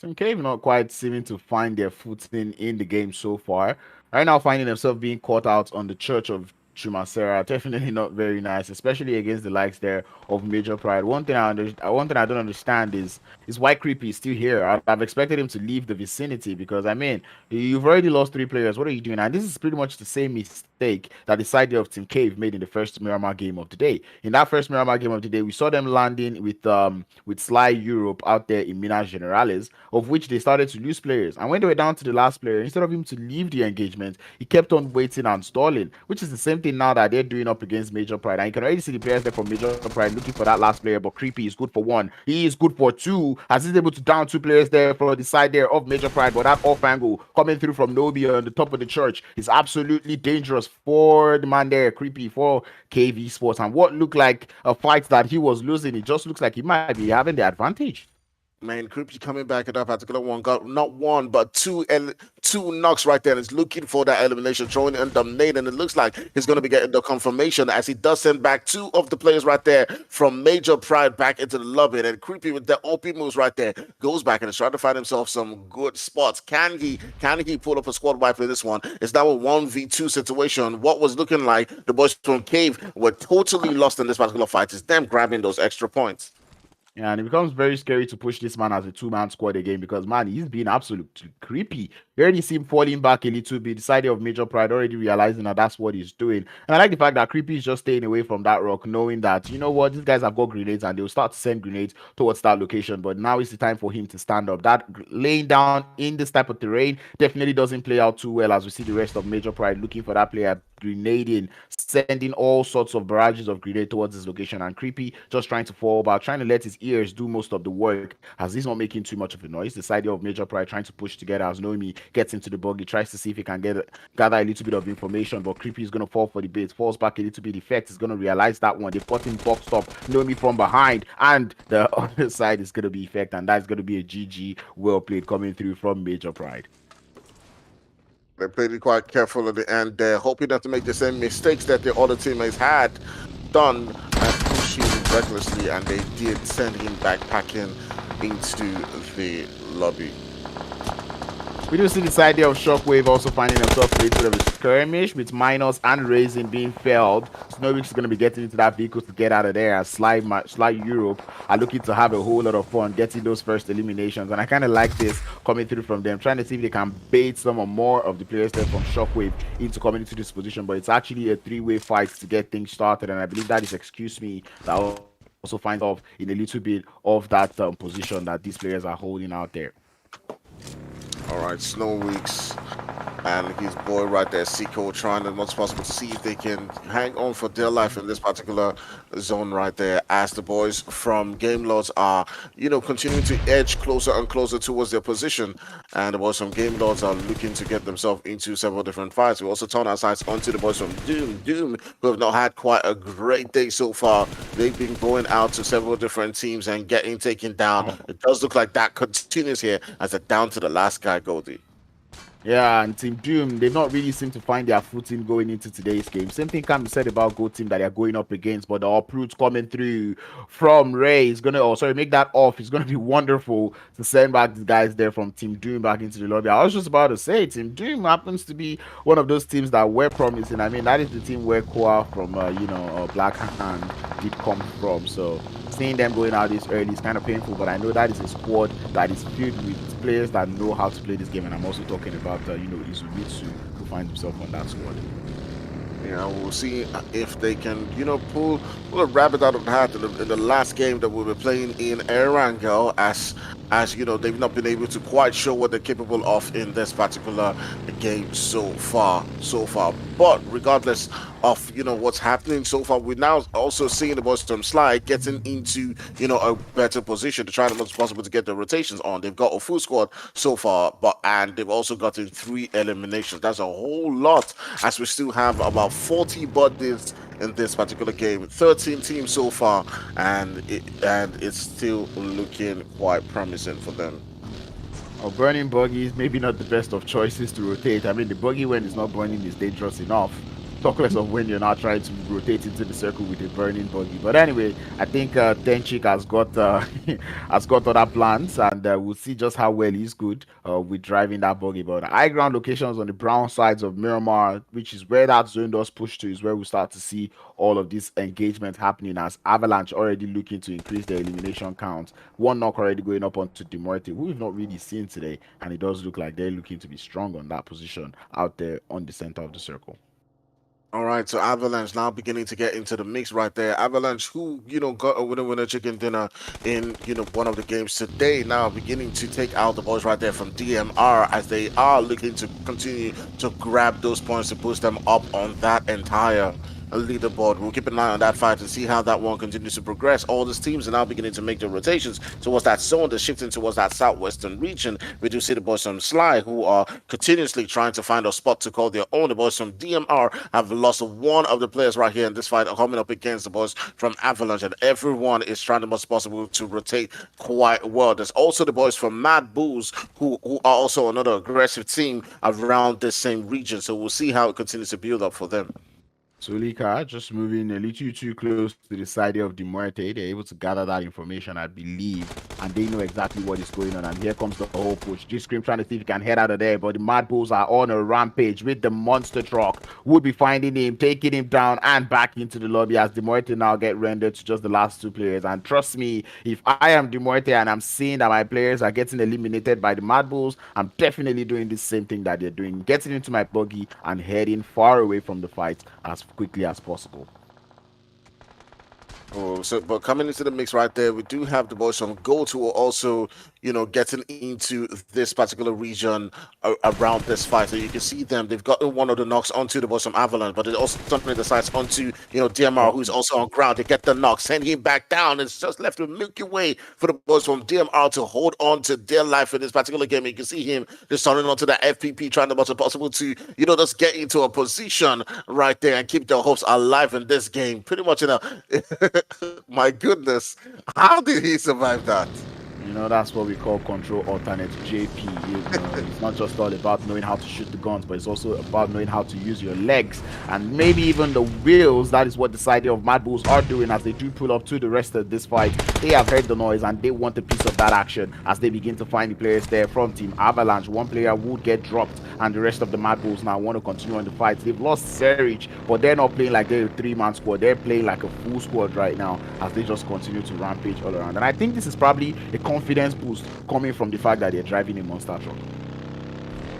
Team Cave not quite seeming to find their footing in the game so far. Right now, finding themselves being caught out on the Church of Chumasera, definitely not very nice, especially against the likes there of Major Pride. One thing I don't understand is why Creepy is still here. I've expected him to leave the vicinity, because I mean, you've already lost 3 players. What are you doing? And this is pretty much the same mistake that the side of Team Cave made in the first Miramar game of the day. In that first Miramar game of the day, we saw them landing with Sly Europe out there in Minas Generales, of which they started to lose players. And when they were down to the last player, instead of him to leave the engagement, he kept on waiting and stalling, which is the same thing now that they're doing up against Major Pride. And you can already see the players there from Major Pride looking for that last player, but Creepy is good for 1. He is good for 2, as he's able to down 2 players there for the side there of Major Pride. But that off angle coming through from Nobi on the top of the church is absolutely dangerous for the man there, Creepy, for KV Sports. And what looked like a fight that he was losing, it just looks like he might be having the advantage. Man, Creepy coming back at that particular one. Got not one, but two knocks right there. And is looking for that elimination, throwing in the nade. And it looks like he's going to be getting the confirmation as he does send back two of the players right there from Major Pride back into the lobby. And Creepy with the OP moves right there goes back and is trying to find himself some good spots. Can he pull up a squad wipe for this one? It's now a 1v2 situation. What was looking like the boys from Cave were totally lost in this particular fight is them grabbing those extra points. Yeah, and it becomes very scary to push this man as a two-man squad again because, man, he's been absolutely creepy. You already see him falling back a little bit. The side of Major Pride already realizing that that's what he's doing. And I like the fact that Creepy is just staying away from that rock, knowing that, you know what, these guys have got grenades and they'll start to send grenades towards that location. But now is the time for him to stand up. That laying down in this type of terrain definitely doesn't play out too well as we see the rest of Major Pride looking for that player grenading, sending all sorts of barrages of grenade towards this location, and Creepy just trying to fall back, trying to let his ears do most of the work as he's not making too much of a noise. The side of Major Pride trying to push together as Noemi gets into the buggy, tries to see if he can gather a little bit of information, but Creepy is going to fall for the bait, falls back a little bit. Effect is going to realize that one. They've got him boxed up, Noemi from behind, and the other side is going to be Effect, and that's going to be a GG. Well played coming through from Major Pride. They played it quite careful at the end there, hoping not to make the same mistakes that their other teammates had done and pushing recklessly, and they did send him backpacking into the lobby. We do see this idea of Shockwave also finding himself a little bit of a skirmish with Minus and Raisin being felled. Snowix is going to be getting into that vehicle to get out of there as Sly Europe are looking to have a whole lot of fun getting those first eliminations. And I kind of like this coming through from them, trying to see if they can bait some or more of the players there from Shockwave into coming into this position. But it's actually a three-way fight to get things started. And I believe that is Excuse Me that also finds off in a little bit of that position that these players are holding out there. All right, Snow Weeks and his boy right there, Seiko, trying as much as possible to see if they can hang on for dear life in this particular zone right there, as the boys from Game Lords are, continuing to edge closer and closer towards their position. And the boys from Game Lords are looking to get themselves into several different fights. We also turn our sights onto the boys from Doom, who have not had quite a great day so far. They've been going out to several different teams and getting taken down. It does look like that continues here as they're down to the last guy, Goldie. Yeah, and Team Doom, they've not really seemed to find their footing going into today's game. Same thing can be said about Go Team that they're going up against, but the uproots coming through from Ray is going to, make that off. It's going to be wonderful to send back the guys there from Team Doom back into the lobby. I was just about to say, Team Doom happens to be one of those teams that were promising. I mean, that is the team where Koa from, Black Hand did come from. So seeing them going out this early is kind of painful, but I know that is a squad that is filled with players that know how to play this game, and I'm also talking about Izumitsu, who finds himself on that squad. We'll see if they can, pull a rabbit out of the hat in the last game that we were playing in Erangel, as they've not been able to quite show what they're capable of in this particular game so far. But regardless of what's happening so far, we're now also seeing the boys from Sly getting into a better position to try as much as possible to get the rotations on. They've got a full squad so far, and they've also gotten 3 eliminations. That's a whole lot, as we still have about 40 bodies in this particular game. 13 teams so far, and it's still looking quite promising for them. Burning buggies, maybe not the best of choices to rotate. I mean, the buggy when it's not burning is dangerous enough. Talk less of when you're not trying to rotate into the circle with a burning buggy. But anyway, I think Tenchik has got other plans, and we'll see just how well he's good with driving that buggy. But high ground locations on the brown sides of Miramar, which is where that zone does push to, is where we start to see all of this engagement happening, as Avalanche already looking to increase their elimination count. One knock already going up onto MUERTE, who we've not really seen today, and it does look like they're looking to be strong on that position out there on the center of the circle. All right, so Avalanche now beginning to get into the mix right there. Avalanche, who, got a winner chicken dinner in, one of the games today, now beginning to take out the boys right there from DMR, as they are looking to continue to grab those points to boost them up on that entire leaderboard. We'll keep an eye on that fight and see how that one continues to progress. All these teams are now beginning to make their rotations towards that zone. They're shifting towards that southwestern region. We do see the boys from Sly who are continuously trying to find a spot to call their own. The boys from DMR have lost one of the players right here in this fight, coming up against the boys from Avalanche, and everyone is trying the most possible to rotate quite well. There's also the boys from MADBULLS who are also another aggressive team around the same region. So we'll see how it continues to build up for them. So Lika, just moving a little too close to the side of the MUERTE, they're able to gather that information, I believe, and they know exactly what is going on. And here comes the whole push. G-Scream trying to see if he can head out of there, but the MADBULLS are on a rampage with the monster truck. Would be finding him, taking him down, and back into the lobby as the MUERTE now get rendered to just the last two players. And trust me, if I am the MUERTE and I'm seeing that my players are getting eliminated by the MADBULLS, I'm definitely doing the same thing that they're doing, getting into my buggy and heading far away from the fight as quickly as possible. Oh, so but coming into the mix right there, we do have the boys from Gold who are also, you know, getting into this particular region around this fight. So you can see them. They've gotten one of the knocks onto the boys from Avalanche, but it also turning the sights onto, you know, DMR, who's also on ground. They get the knock, send him back down. It's just left a Milky Way for the boys from DMR to hold on to their life in this particular game. You can see him just turning onto the FPP, trying the most possible to, you know, just get into a position right there and keep their hopes alive in this game. Pretty much, you know. My goodness, how did he survive that? You know, that's what we call control alternate JP. You know, it's not just all about knowing how to shoot the guns, but it's also about knowing how to use your legs and maybe even the wheels. That is what the side of MADBULLS are doing as they do pull up to the rest of this fight. They have heard the noise and they want a piece of that action as they begin to find the players there from Team Avalanche. One player would get dropped and the rest of the MADBULLS now want to continue on the fight. They've lost Zerich, but they're not playing like they're a three-man squad. They're playing like a full squad right now as they just continue to rampage all around. And I think this is probably a confidence boost coming from the fact that they're driving a monster truck.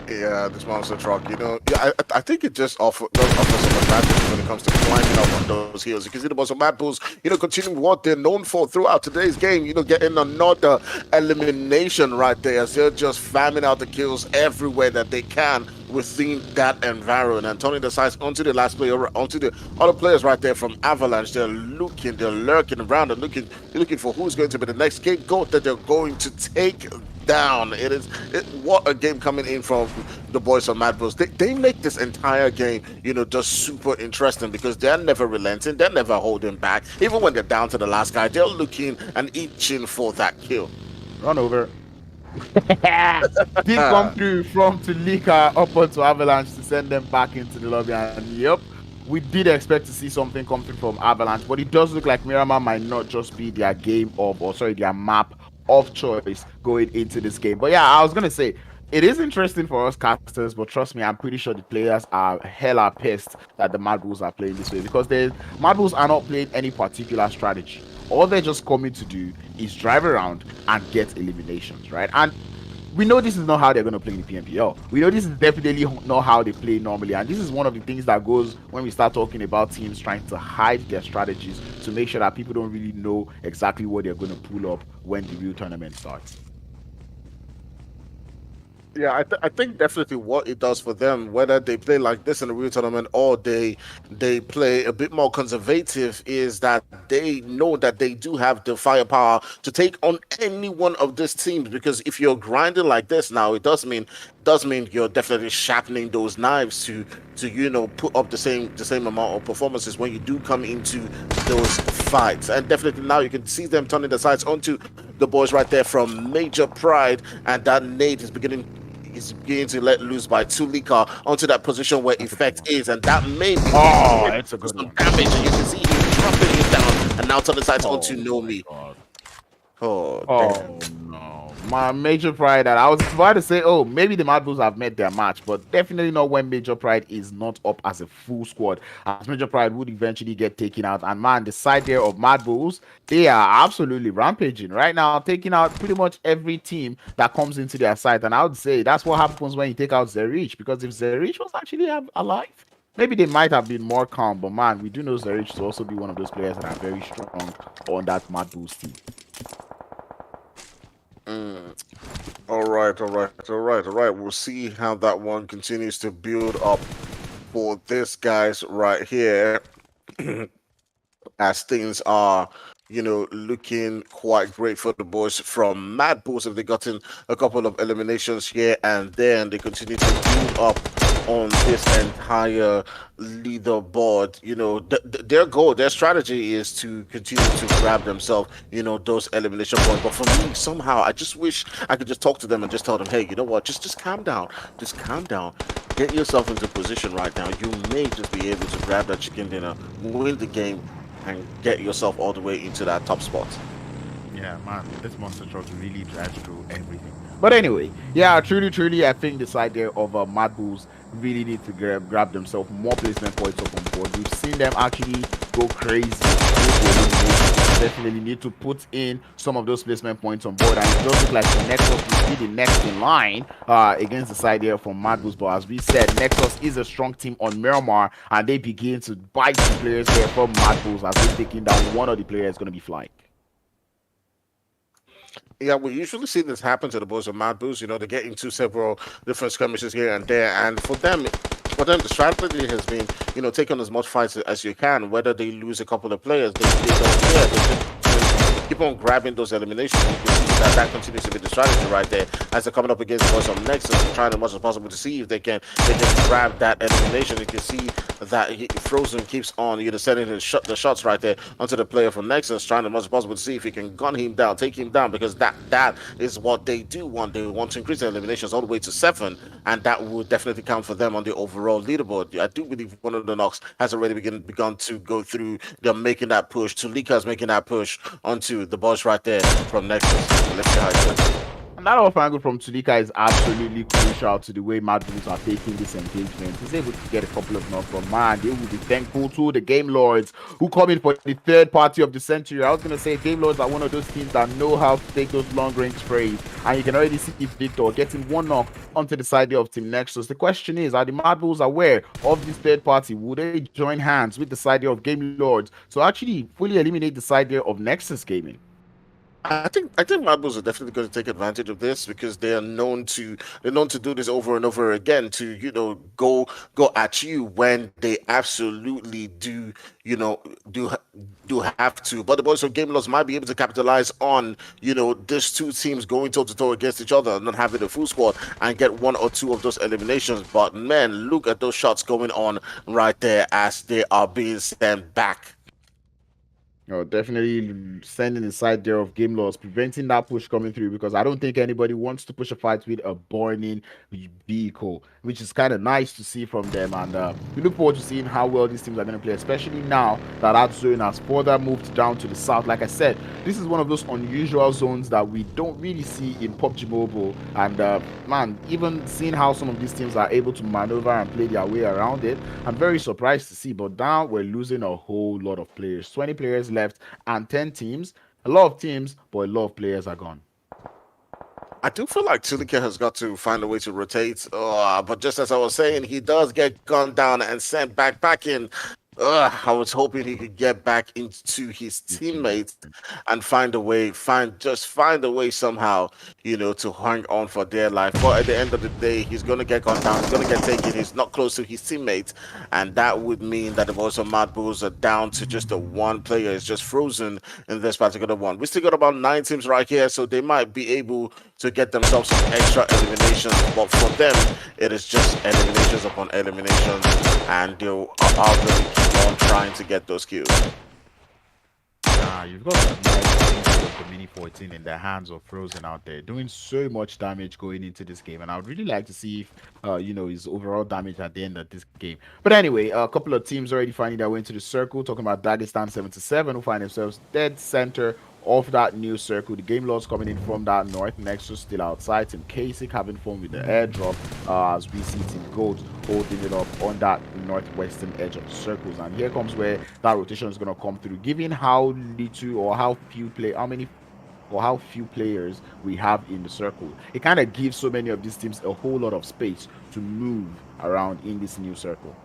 Yeah, this monster truck, you know, yeah, I think it just does offer some advantage when it comes to climbing up on those hills. You can see the boys of MADBULLS, you know, continuing what they're known for throughout today's game, you know, getting another elimination right there as they're just farming out the kills everywhere that they can within that environment and turning the sights onto the last player, onto the other players right there from Avalanche. They're lurking around and looking for who's going to be the next scapegoat that they're going to take down. What a game coming in from the boys of MADBULLS. They make this entire game, you know, just super interesting because they're never relenting, they're never holding back. Even when they're down to the last guy, they're looking and itching for that kill. Run over. Did come through from Tulika up onto Avalanche to send them back into the lobby, and yep, we did expect to see something come through from Avalanche, but it does look like Miramar might not just be their their map of choice going into this game. But yeah, I was gonna say it is interesting for us casters, but trust me, I'm pretty sure the players are hella pissed that the MADBULLS are playing this way because the MADBULLS are not playing any particular strategy. All they're just coming to do is drive around and get eliminations, right? And we know this is not how they're going to play in the Pmpl. We know this is definitely not how they play normally. And this is one of the things that goes when we start talking about teams trying to hide their strategies to make sure that people don't really know exactly what they're going to pull up when the real tournament starts. Yeah, I think definitely what it does for them, whether they play like this in a real tournament or they play a bit more conservative, is that they know that they do have the firepower to take on any one of these teams. Because if you're grinding like this now, it does mean you're definitely sharpening those knives to you know, put up the same amount of performances when you do come into those fights. And definitely now you can see them turning the sights onto the boys right there from Major Pride, and that nade is beginning to let loose by Tulika onto that position where Effect is, and that may be it's a good some one. damage, and you can see him dropping it down and now turn the sights onto Nomi. Oh no, my Major Pride. That I was about to say, oh, maybe the MADBULLS have met their match, but definitely not when Major Pride is not up as a full squad, as Major Pride would eventually get taken out. And man, the side there of MADBULLS, they are absolutely rampaging right now, taking out pretty much every team that comes into their side. And I would say that's what happens when you take out Zerich, because if Zerich was actually alive, maybe they might have been more calm. But man, we do know Zerich to also be one of those players that are very strong on that MADBULLS team. All right. We'll see how that one continues to build up for this guys right here. as things are, looking quite great for the boys from MADBULLS. If they gotten a couple of eliminations here and there, and they continue to build up on this entire leaderboard, their goal, their strategy is to continue to grab themselves, those elimination points. But for me, somehow, I just wish I could just talk to them and just tell them, hey, you know what, just calm down, just calm down. Get yourself into position right now. You may just be able to grab that chicken dinner, win the game, and get yourself all the way into that top spot. Yeah, man, this monster truck really drives through everything. But anyway, yeah, truly, I think this idea of MADBULLS really need to grab themselves more placement points up on board. We've seen them actually go crazy. Definitely need to put in some of those placement points on board, and it does look like the NEXUS will be the next in line against the side here from MADBULLS. But as we said, NEXUS is a strong team on Miramar, and they begin to bite the players here from MADBULLS as they're taking down one of the players going to be flying. Yeah, we usually see this happen to the boys of MADBULLS. They get into several different skirmishes here and there, and for them, the strategy has been, take on as much fights as you can. Whether they lose a couple of players, they don't care. They just keep on grabbing those eliminations. You can see that continues to be the strategy right there as they're coming up against the boys from NEXUS and trying as much as possible to see if they can grab that elimination. You can see that Frozen keeps on sending the shots right there onto the player from NEXUS, trying as much as possible to see if he can gun him down, take him down, because that is what they do want. They want to increase their eliminations all the way to 7, and that would definitely count for them on the overall leaderboard. I do believe one of the knocks has already begun to go through. They're making that push. Tulika is making that push onto the boss right there from NEXUS. Let's see how it goes. And that off angle from Tulika is absolutely crucial to the way MADBULLS are taking this engagement. He's able to get a couple of knocks, but man, they will be thankful to the Game Lords who come in for the third party of the century. I was going to say Game Lords are one of those teams that know how to take those long range sprays, and you can already see Victor getting one knock onto the side of Team NEXUS. The question is, are the MADBULLS aware of this third party? Would they join hands with the side of Game Lords to actually fully eliminate the side of NEXUS Gaming? I think MADBULLS are definitely going to take advantage of this, because they are known to do this over and over again, to go at you when they absolutely do have to. But the boys of Game Loss might be able to capitalize on these two teams going toe to toe against each other, not having a full squad, and get one or two of those eliminations. But man, look at those shots going on right there as they are being sent back. Definitely sending the side there of Game Loss, preventing that push coming through, because I don't think anybody wants to push a fight with a burning vehicle, which is kind of nice to see from them. And we look forward to seeing how well these teams are going to play, especially now that that zone has further moved down to the south. Like I said, this is one of those unusual zones that we don't really see in PUBG Mobile. And man, even seeing how some of these teams are able to maneuver and play their way around it, I'm very surprised to see. But now we're losing a whole lot of players. 20 players left and 10 teams. A lot of teams, but a lot of players are gone. I do feel like Tulika has got to find a way to rotate. But just as I was saying, he does get gunned down and sent back in. I was hoping he could get back into his teammates and find a way somehow, to hang on for their life. But at the end of the day, he's going to get gone down. He's going to get taken. He's not close to his teammates. And that would mean that the boys of MADBULLS are down to just the one player. It's just Frozen in this particular one. We still got about 9 teams right here, so they might be able to get themselves some extra eliminations. But for them, it is just eliminations upon eliminations. And they'll really keep on trying to get those kills. You've got the Mini 14 in the hands of Frozen out there, doing so much damage going into this game, and I would really like to see if his overall damage at the end of this game. But anyway, a couple of teams already finding their way into the circle. Talking about Dagestan 77, who find themselves dead center of that new circle. The Game Lords coming in from that north. NEXUS still outside. Team KASIK having fun with the airdrop as we see Team Gold holding it up on that northwestern edge of the circles. And here comes where that rotation is going to come through, given how little or how few players we have in the circle. It kind of gives so many of these teams a whole lot of space to move around in this new circle.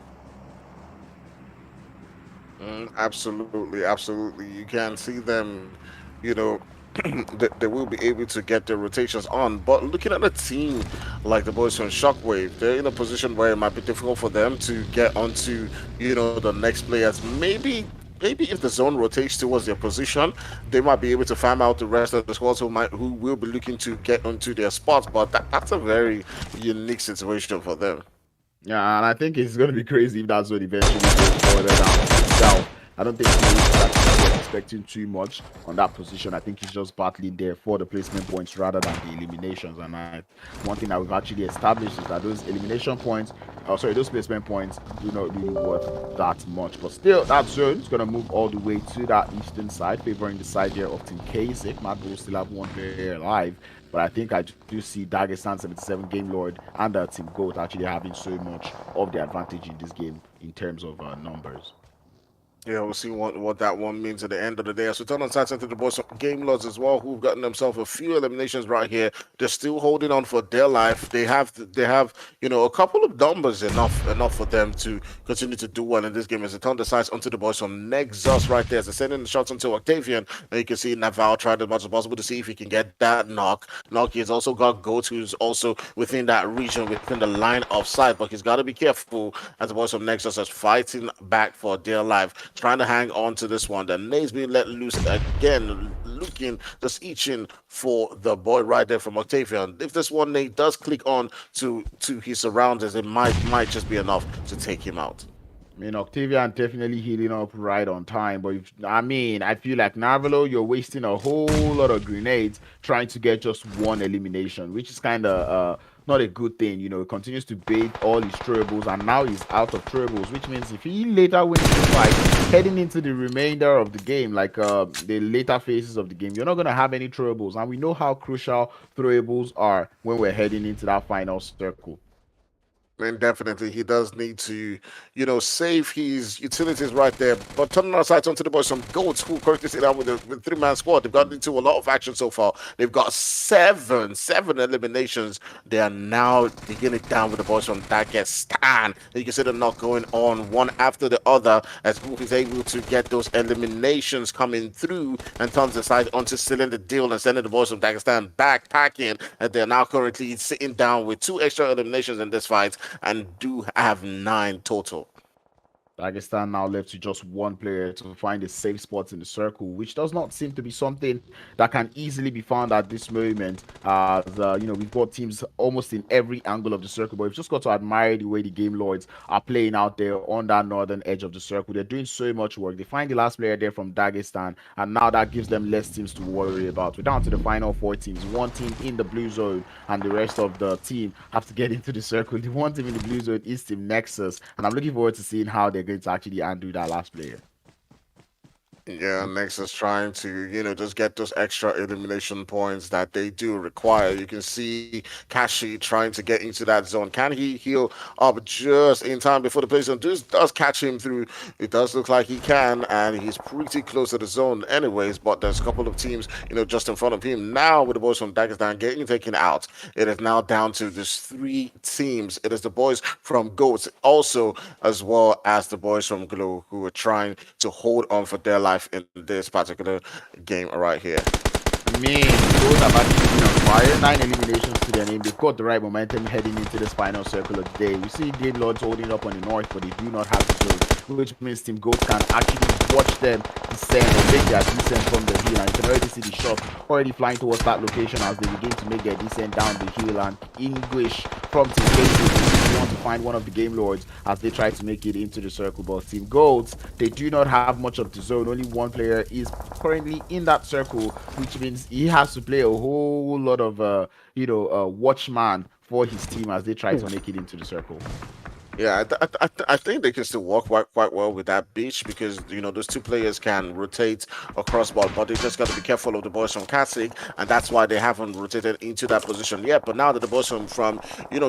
Absolutely. You can see them, they will be able to get their rotations on. But looking at a team like the boys from Shockwave, they're in a position where it might be difficult for them to get onto, the next players. Maybe if the zone rotates towards their position, they might be able to farm out the rest of the squads who will be looking to get onto their spots. But that's a very unique situation for them. Yeah, and I think it's going to be crazy if that zone eventually goes further down. I don't think he's actually expecting too much on that position. I think he's just battling there for the placement points rather than the eliminations. And one thing that we've actually established is that those elimination points, those placement points do not really worth that much. But still, that zone is going to move all the way to that eastern side, favoring the side here of Team KASIK. MADBULLS still have one player alive. But I think I do see Dagestan 77 Game Lord and Team GOAT actually having so much of the advantage in this game in terms of numbers. Yeah, we'll see what that one means at the end of the day. As we turn on sides into the boys of Game Lords as well, who've gotten themselves a few eliminations right here. They're still holding on for their life. They have a couple of numbers enough for them to continue to do well in this game. As they turn the sides onto the boys from Nexus right there. As they're sending the shots onto Octavian, and you can see Naval tried as much as possible to see if he can get that knock. He's also got Goat, who's also within that region, within the line of sight, but he's got to be careful as the boys from Nexus are fighting back for their life, trying to hang on to this one. The nade's being let loose again, just itching for the boy right there from Octavian. If this one nade does click on to his surroundings, it might just be enough to take him out. I mean, Octavian definitely healing up right on time, but I feel like Narvalo, you're wasting a whole lot of grenades trying to get just one elimination, which is kind of not a good thing. He continues to bait all his throwables, and now he's out of throwables, which means if he later wins the fight, heading into the remainder of the game, like the later phases of the game, you're not going to have any throwables, and we know how crucial throwables are when we're heading into that final circle. And definitely, he does need to, save his utilities right there. But turning our sights onto the boys from Goats, who currently sit down with a three-man squad. They've gotten into a lot of action so far. They've got seven eliminations. They are now beginning down with the boys from Dagestan. You can see them not going on one after the other as Goop is able to get those eliminations coming through and turns the side onto sealing the deal and sending the boys from Dagestan backpacking. And they're now currently sitting down with 2 extra eliminations in this fight, and do have 9 total. Dagestan now left to just one player to find a safe spot in the circle, which does not seem to be something that can easily be found at this moment. We've got teams almost in every angle of the circle, but we've just got to admire the way the Game Lords are playing out there on that northern edge of the circle. They're doing so much work. They find the last player there from Dagestan, and now that gives them less teams to worry about. We're down to the final 4 teams. One team in the blue zone, and the rest of the team have to get into the circle. The one team in the blue zone is Team Nexus, and I'm looking forward to seeing how they're going to actually undo that last player. Yeah, Nexus trying to, just get those extra elimination points that they do require. You can see Kashi trying to get into that zone. Can he heal up just in time before the place does catch him through? It does look like he can, and he's pretty close to the zone anyways, but there's a couple of teams, just in front of him. Now with the boys from Dagestan getting taken out, it is now down to just 3 teams. It is the boys from Goats, also as well as the boys from Glow, who are trying to hold on for their life in this particular game right here. I mean, those have actually been on fire. 9 eliminations to their name. They've got the right momentum heading into this final circle of the day. We see Game Lords holding up on the north, but they do not have the zone, which means Team Goat can actually watch them descend or make their descent from the hill. And you can already see the shots already flying towards that location as they begin to make their descent down the hill. And English from Team KASIK want to find one of the Game Lords as they try to make it into the circle. But Team Goats, they do not have much of the zone. Only one player is currently in that circle, which means he has to play a whole lot of watchman for his team as they try to make it into the circle. Yeah, I think they can still work quite well with that beach because, those 2 players can rotate across ball, but they just got to be careful of the boys from KASIK, and that's why they haven't rotated into that position yet. But now that the boys from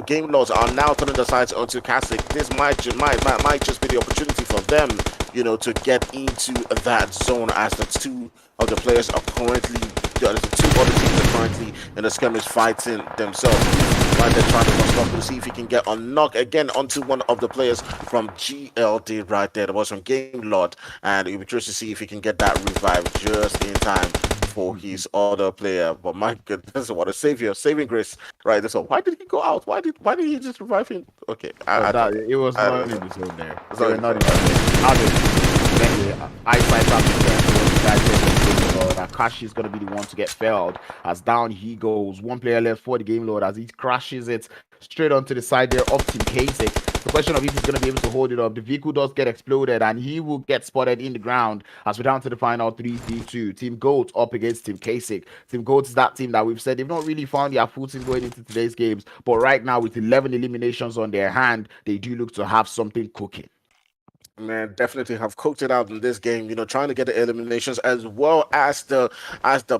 Game Lords are now turning the sides onto KASIK, this might just be the opportunity for them, to get into that zone as the 2 of the players are currently there's two other teams that are currently in the skirmish fighting themselves. Right, they're trying to rush up to see if he can get a knock again onto one of the players from GLD right there. That was from Game Lord, and it'll be curious to see if he can get that revive just in time for his other player. But my goodness, what a saving grace, right? So why did he go out? Why did he just revive him? Okay, it was not in the zone there. They were not in the zone. Anyway, eyesight Akashi is going to be the one to get felled as down he goes. One player left for the Game Lord as he crashes it straight onto the side there of Team KASIK. The question of if he's going to be able to hold it up. The vehicle does get exploded and he will get spotted in the ground as we're down to the final 3v2. Team GOAT up against Team KASIK. Team GOAT is that team that we've said they've not really found their footing going into today's games, but right now with 11 eliminations on their hand, they do look to have something cooking. Man, definitely have cooked it out in this game, trying to get the eliminations as well as the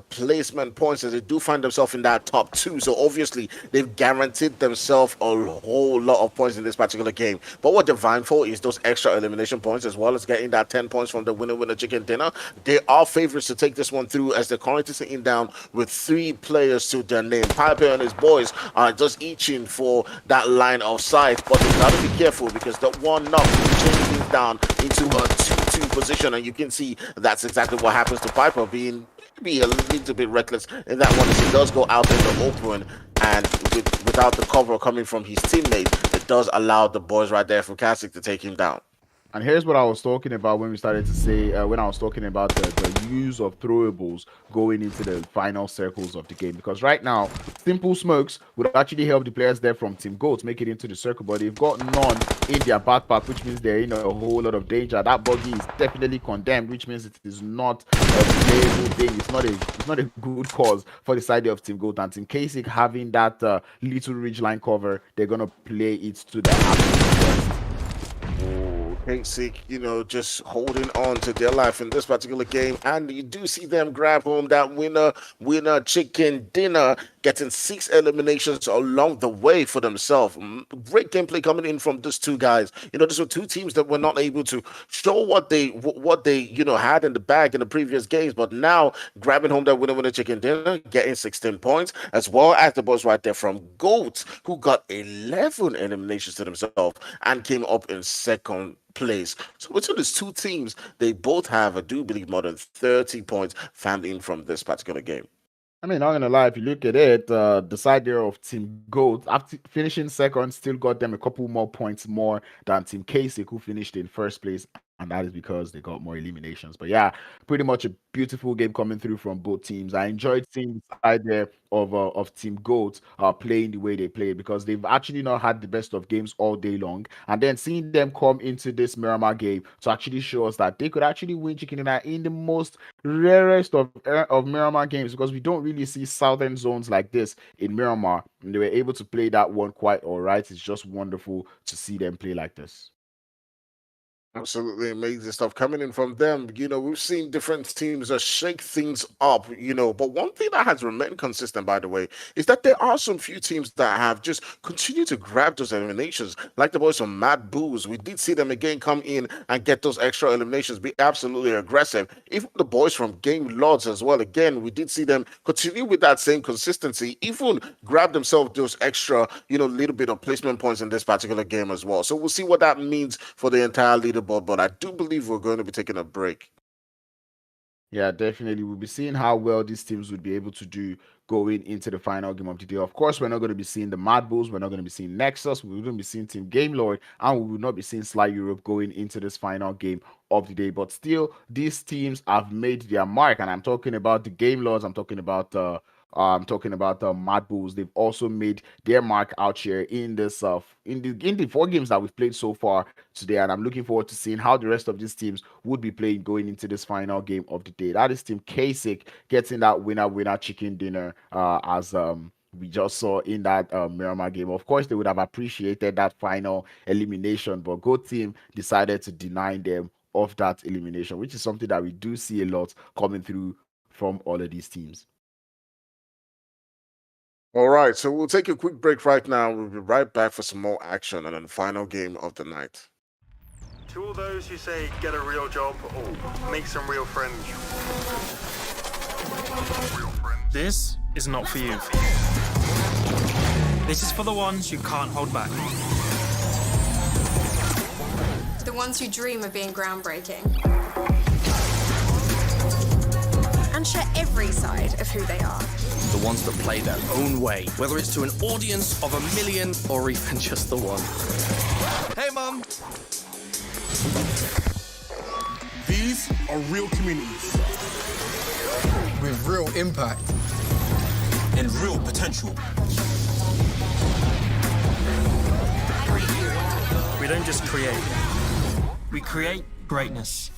placement points, as they do find themselves in that top 2. So obviously they've guaranteed themselves a whole lot of points in this particular game. But what they're vying for is those extra elimination points, as well as getting that 10 points from the winner chicken dinner. They are favorites to take this one through, as they're currently sitting down with 3 players to their name. Pmpl and his boys are just itching for that line of sight, but they gotta be careful because the one knock will change things down into a 2-2 position, and you can see that's exactly what happens to Piper, being a little bit reckless in that one, as he does go out in the open, and without the cover coming from his teammate, it does allow the boys right there from KASIK to take him down. And here's what I was talking about when we started to say, when I was talking about the use of throwables going into the final circles of the game. Because right now, simple smokes would actually help the players there from Team GOAT make it into the circle, but they've got none in their backpack, which means they're in a whole lot of danger. That buggy is definitely condemned, which means it is not a playable thing. It's not a good cause for the side of Team GOAT. And Team KASIK having that little ridgeline cover, they're going to play it to the absolute best. KASIK, just holding on to their life in this particular game, and you do see them grab home that winner chicken dinner, getting 6 eliminations along the way for themselves. Great gameplay coming in from these two guys. These were 2 teams that were not able to show what they had in the bag in the previous games, but now grabbing home that winner chicken dinner, getting 16 points, as well as the boys right there from GOAT, who got 11 eliminations to themselves and came up in second place. So between these 2 teams, they both have, I do believe, more than 30 points found in from this particular game. I mean, not gonna lie, if you look at it, the side there of Team GOAT, after finishing second, still got them a couple more points more than Team KASIK, who finished in first place, and that is because they got more eliminations. But yeah, pretty much a beautiful game coming through from both teams. I enjoyed seeing the side there of Team GOAT playing the way they played, because they've actually not had the best of games all day long, and then seeing them come into this Miramar game to actually show us that they could actually win chicken dinner in the most rarest of Miramar games, because we don't really see southern zones like this in Miramar, and they were able to play that one quite all right. It's just wonderful to see them play like this. Absolutely amazing stuff coming in from them. We've seen different teams shake things up, but one thing that has remained consistent, by the way, is that there are some few teams that have just continued to grab those eliminations, like the boys from MADBULLS. We did see them again come in and get those extra eliminations, be absolutely aggressive. Even the boys from Game Lords as well, again, we did see them continue with that same consistency, even grab themselves those extra, little bit of placement points in this particular game as well. So we'll see what that means for the entire leaderboard. But I do believe we're going to be taking a break. Yeah, definitely. We'll be seeing how well these teams would be able to do going into the final game of the day. Of course, we're not going to be seeing the MADBULLS. We're not going to be seeing Nexus. We're going to be seeing Team Game Lord, and we will not be seeing Sly Europe going into this final game of the day. But still, these teams have made their mark, and I'm talking about the Game Lords. I'm talking about MADBULLS. They've also made their mark out here in this in the 4 games that we've played so far today, and I'm looking forward to seeing how the rest of these teams would be playing going into this final game of the day. That is Team KASIK getting that winner chicken dinner, as we just saw in that Miramar game. Of course, they would have appreciated that final elimination, but GOAT team decided to deny them of that elimination, which is something that we do see a lot coming through from all of these teams. All right, so we'll take a quick break right now. We'll be right back for some more action and then the final game of the night. To all those who say get a real job or make some real friends. Real friends. This is not for you. This is for the ones who can't hold back. The ones who dream of being groundbreaking. And share every side of who they are. The ones that play their own way, whether it's to an audience of 1 million or even just the one. Hey, Mum. These are real communities with real impact. And real potential. We don't just create, we create greatness.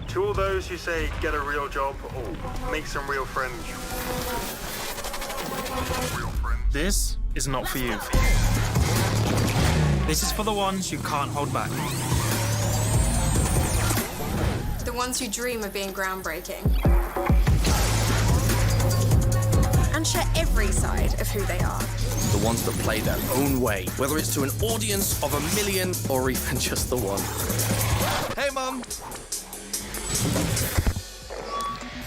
To all those who say get a real job or make some real friends. This is not for you. This is for the ones who can't hold back. The ones who dream of being groundbreaking. And share every side of who they are. The ones that play their own way, whether it's to an audience of 1 million or even just the one. Hey, Mum.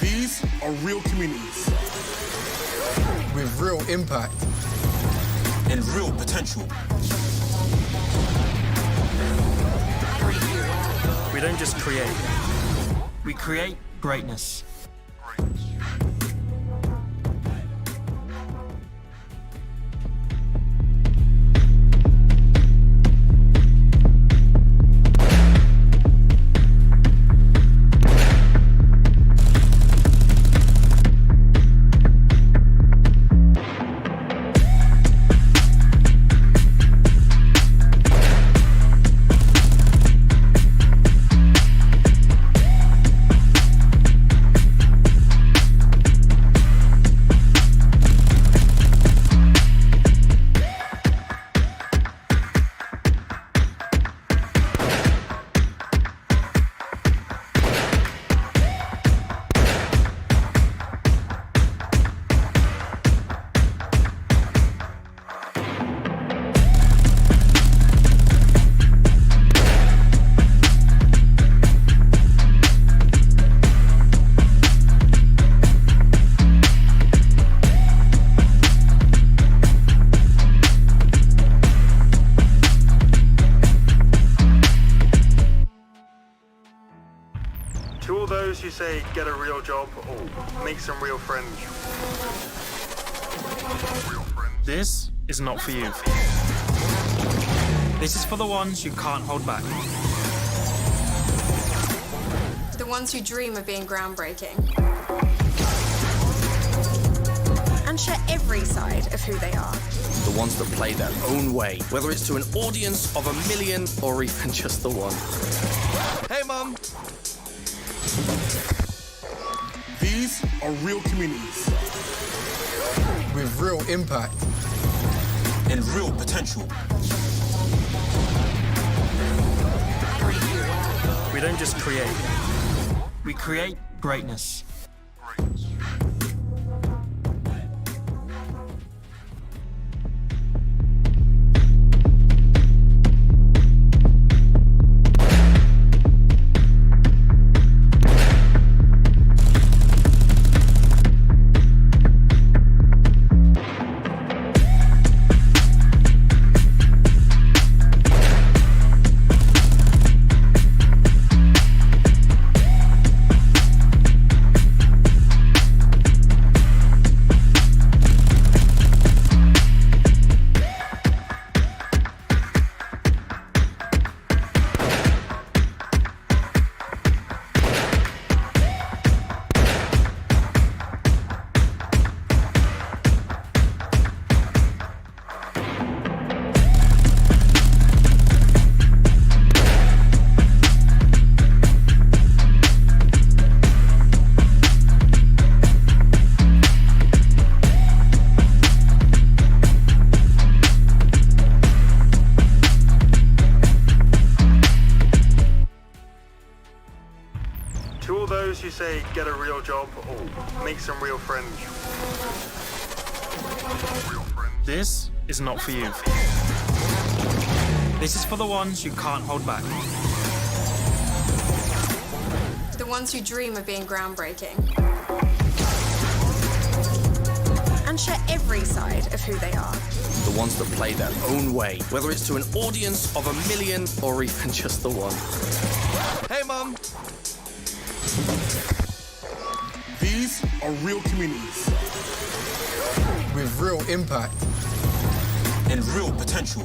These are real communities with real impact. And real potential. We don't just create, we create greatness. To all those who say get a real job or make some real friends. This is not for you. This is for the ones who can't hold back. The ones who dream of being groundbreaking. And share every side of who they are. The ones that play their own way, whether it's to an audience of 1 million or even just the one. Hey, Mum. These are real communities with real impact. And real potential. We don't just create, we create greatness. job or make some real friends. This is not for you. This is for the ones who can't hold back. The ones who dream of being groundbreaking. And share every side of who they are. The ones that play their own way, whether it's to an audience of 1 million or even just the one. Hey, Mum. These are real communities with real impact and real potential.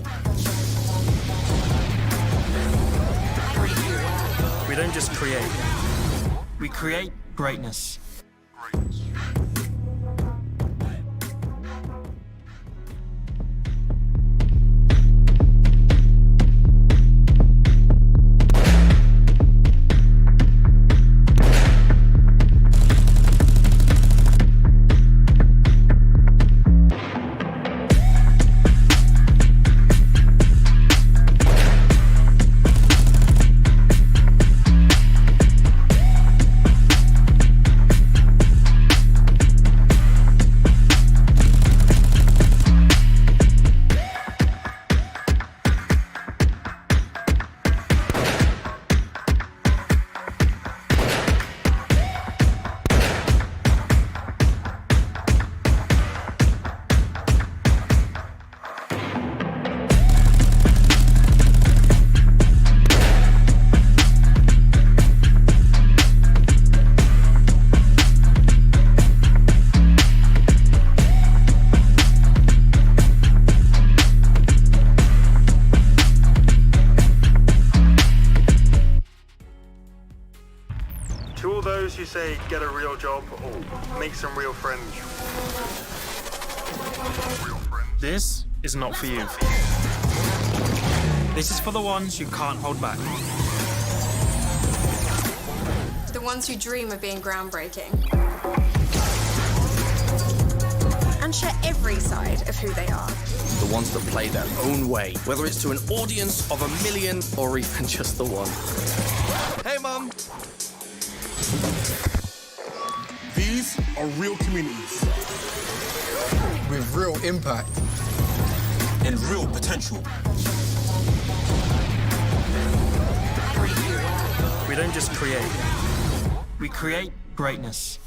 We don't just create, we create greatness. To all those who say get a real job or make some real friends. This is not for you. This is for the ones who can't hold back. The ones who dream of being groundbreaking. And share every side of who they are. The ones that play their own way, whether it's to an audience of 1 million or even just the one. Hey, Mum. These are real communities with real impact and real potential. We don't just create, we create greatness.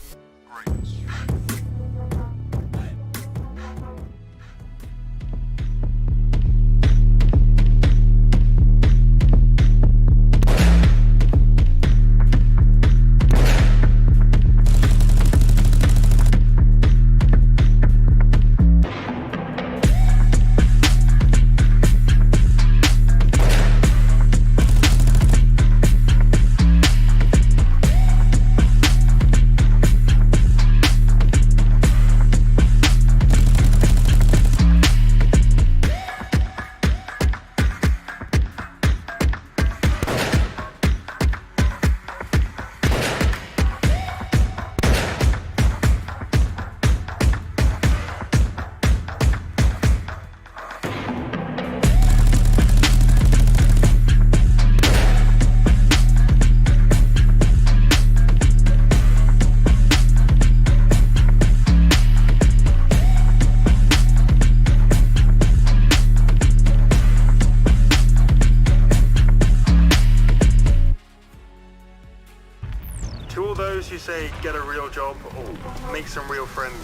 To all those who say get a real job or make some real friends.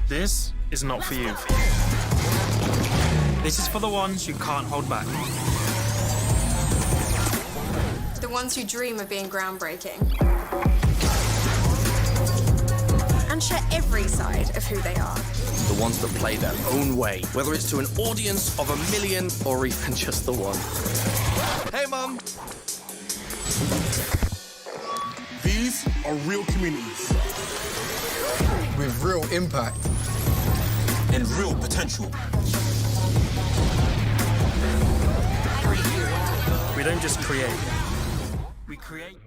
This is not for you. This is for the ones who can't hold back. The ones who dream of being groundbreaking. And share every side of who they are. The ones that play their own way, whether it's to an audience of 1 million or even just the one. Hey, Mum. These are real communities with real impact and real potential. We don't just create, we create.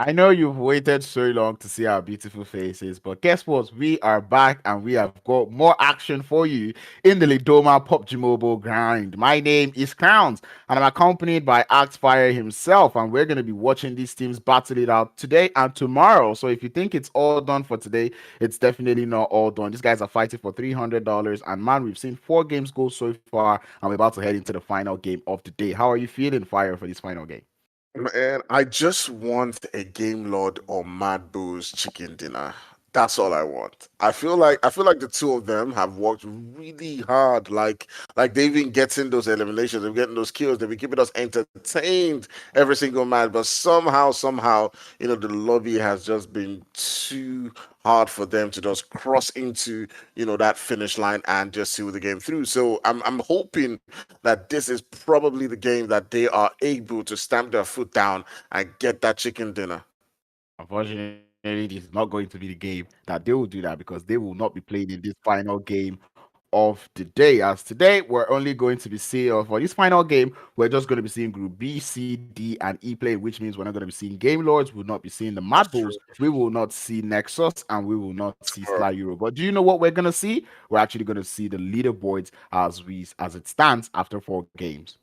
I know you've waited so long to see our beautiful faces, but guess what? We are back and we have got more action for you in the Lidoma Pubg Mobile grind. My name is Crowns and I'm accompanied by Axfire himself, and we're going to be watching these teams battle it out today and tomorrow. So if you think it's all done for today, it's definitely not all done. These guys are fighting for $300, and man, we've seen 4 games go so far, and we're about to head into the final game of the day. How are you feeling, Fire, for this final game? Man, I just want a Game Lord or MADBULLS chicken dinner. That's all I want. I feel like the two of them have worked really hard. Like they've been getting those eliminations, they've been getting those kills, they've been keeping us entertained every single match. But somehow, the lobby has just been too hard for them to just cross into, that finish line and just see the game through. So I'm hoping that this is probably the game that they are able to stamp their foot down and get that chicken dinner. Unfortunately, this is not going to be the game that they will do that, because they will not be playing in this final game of the day. As today, we're only going to be seeing, or for this final game, we're just going to be seeing Group B, C, D, and E play, which means we're not going to be seeing Game Lords, we'll not be seeing the That's Mad true. Bulls, we will not see Nexus, and we will not see Or- Sly Euro. But do you know what we're going to see? We're actually going to see the leaderboards as it stands after 4 games.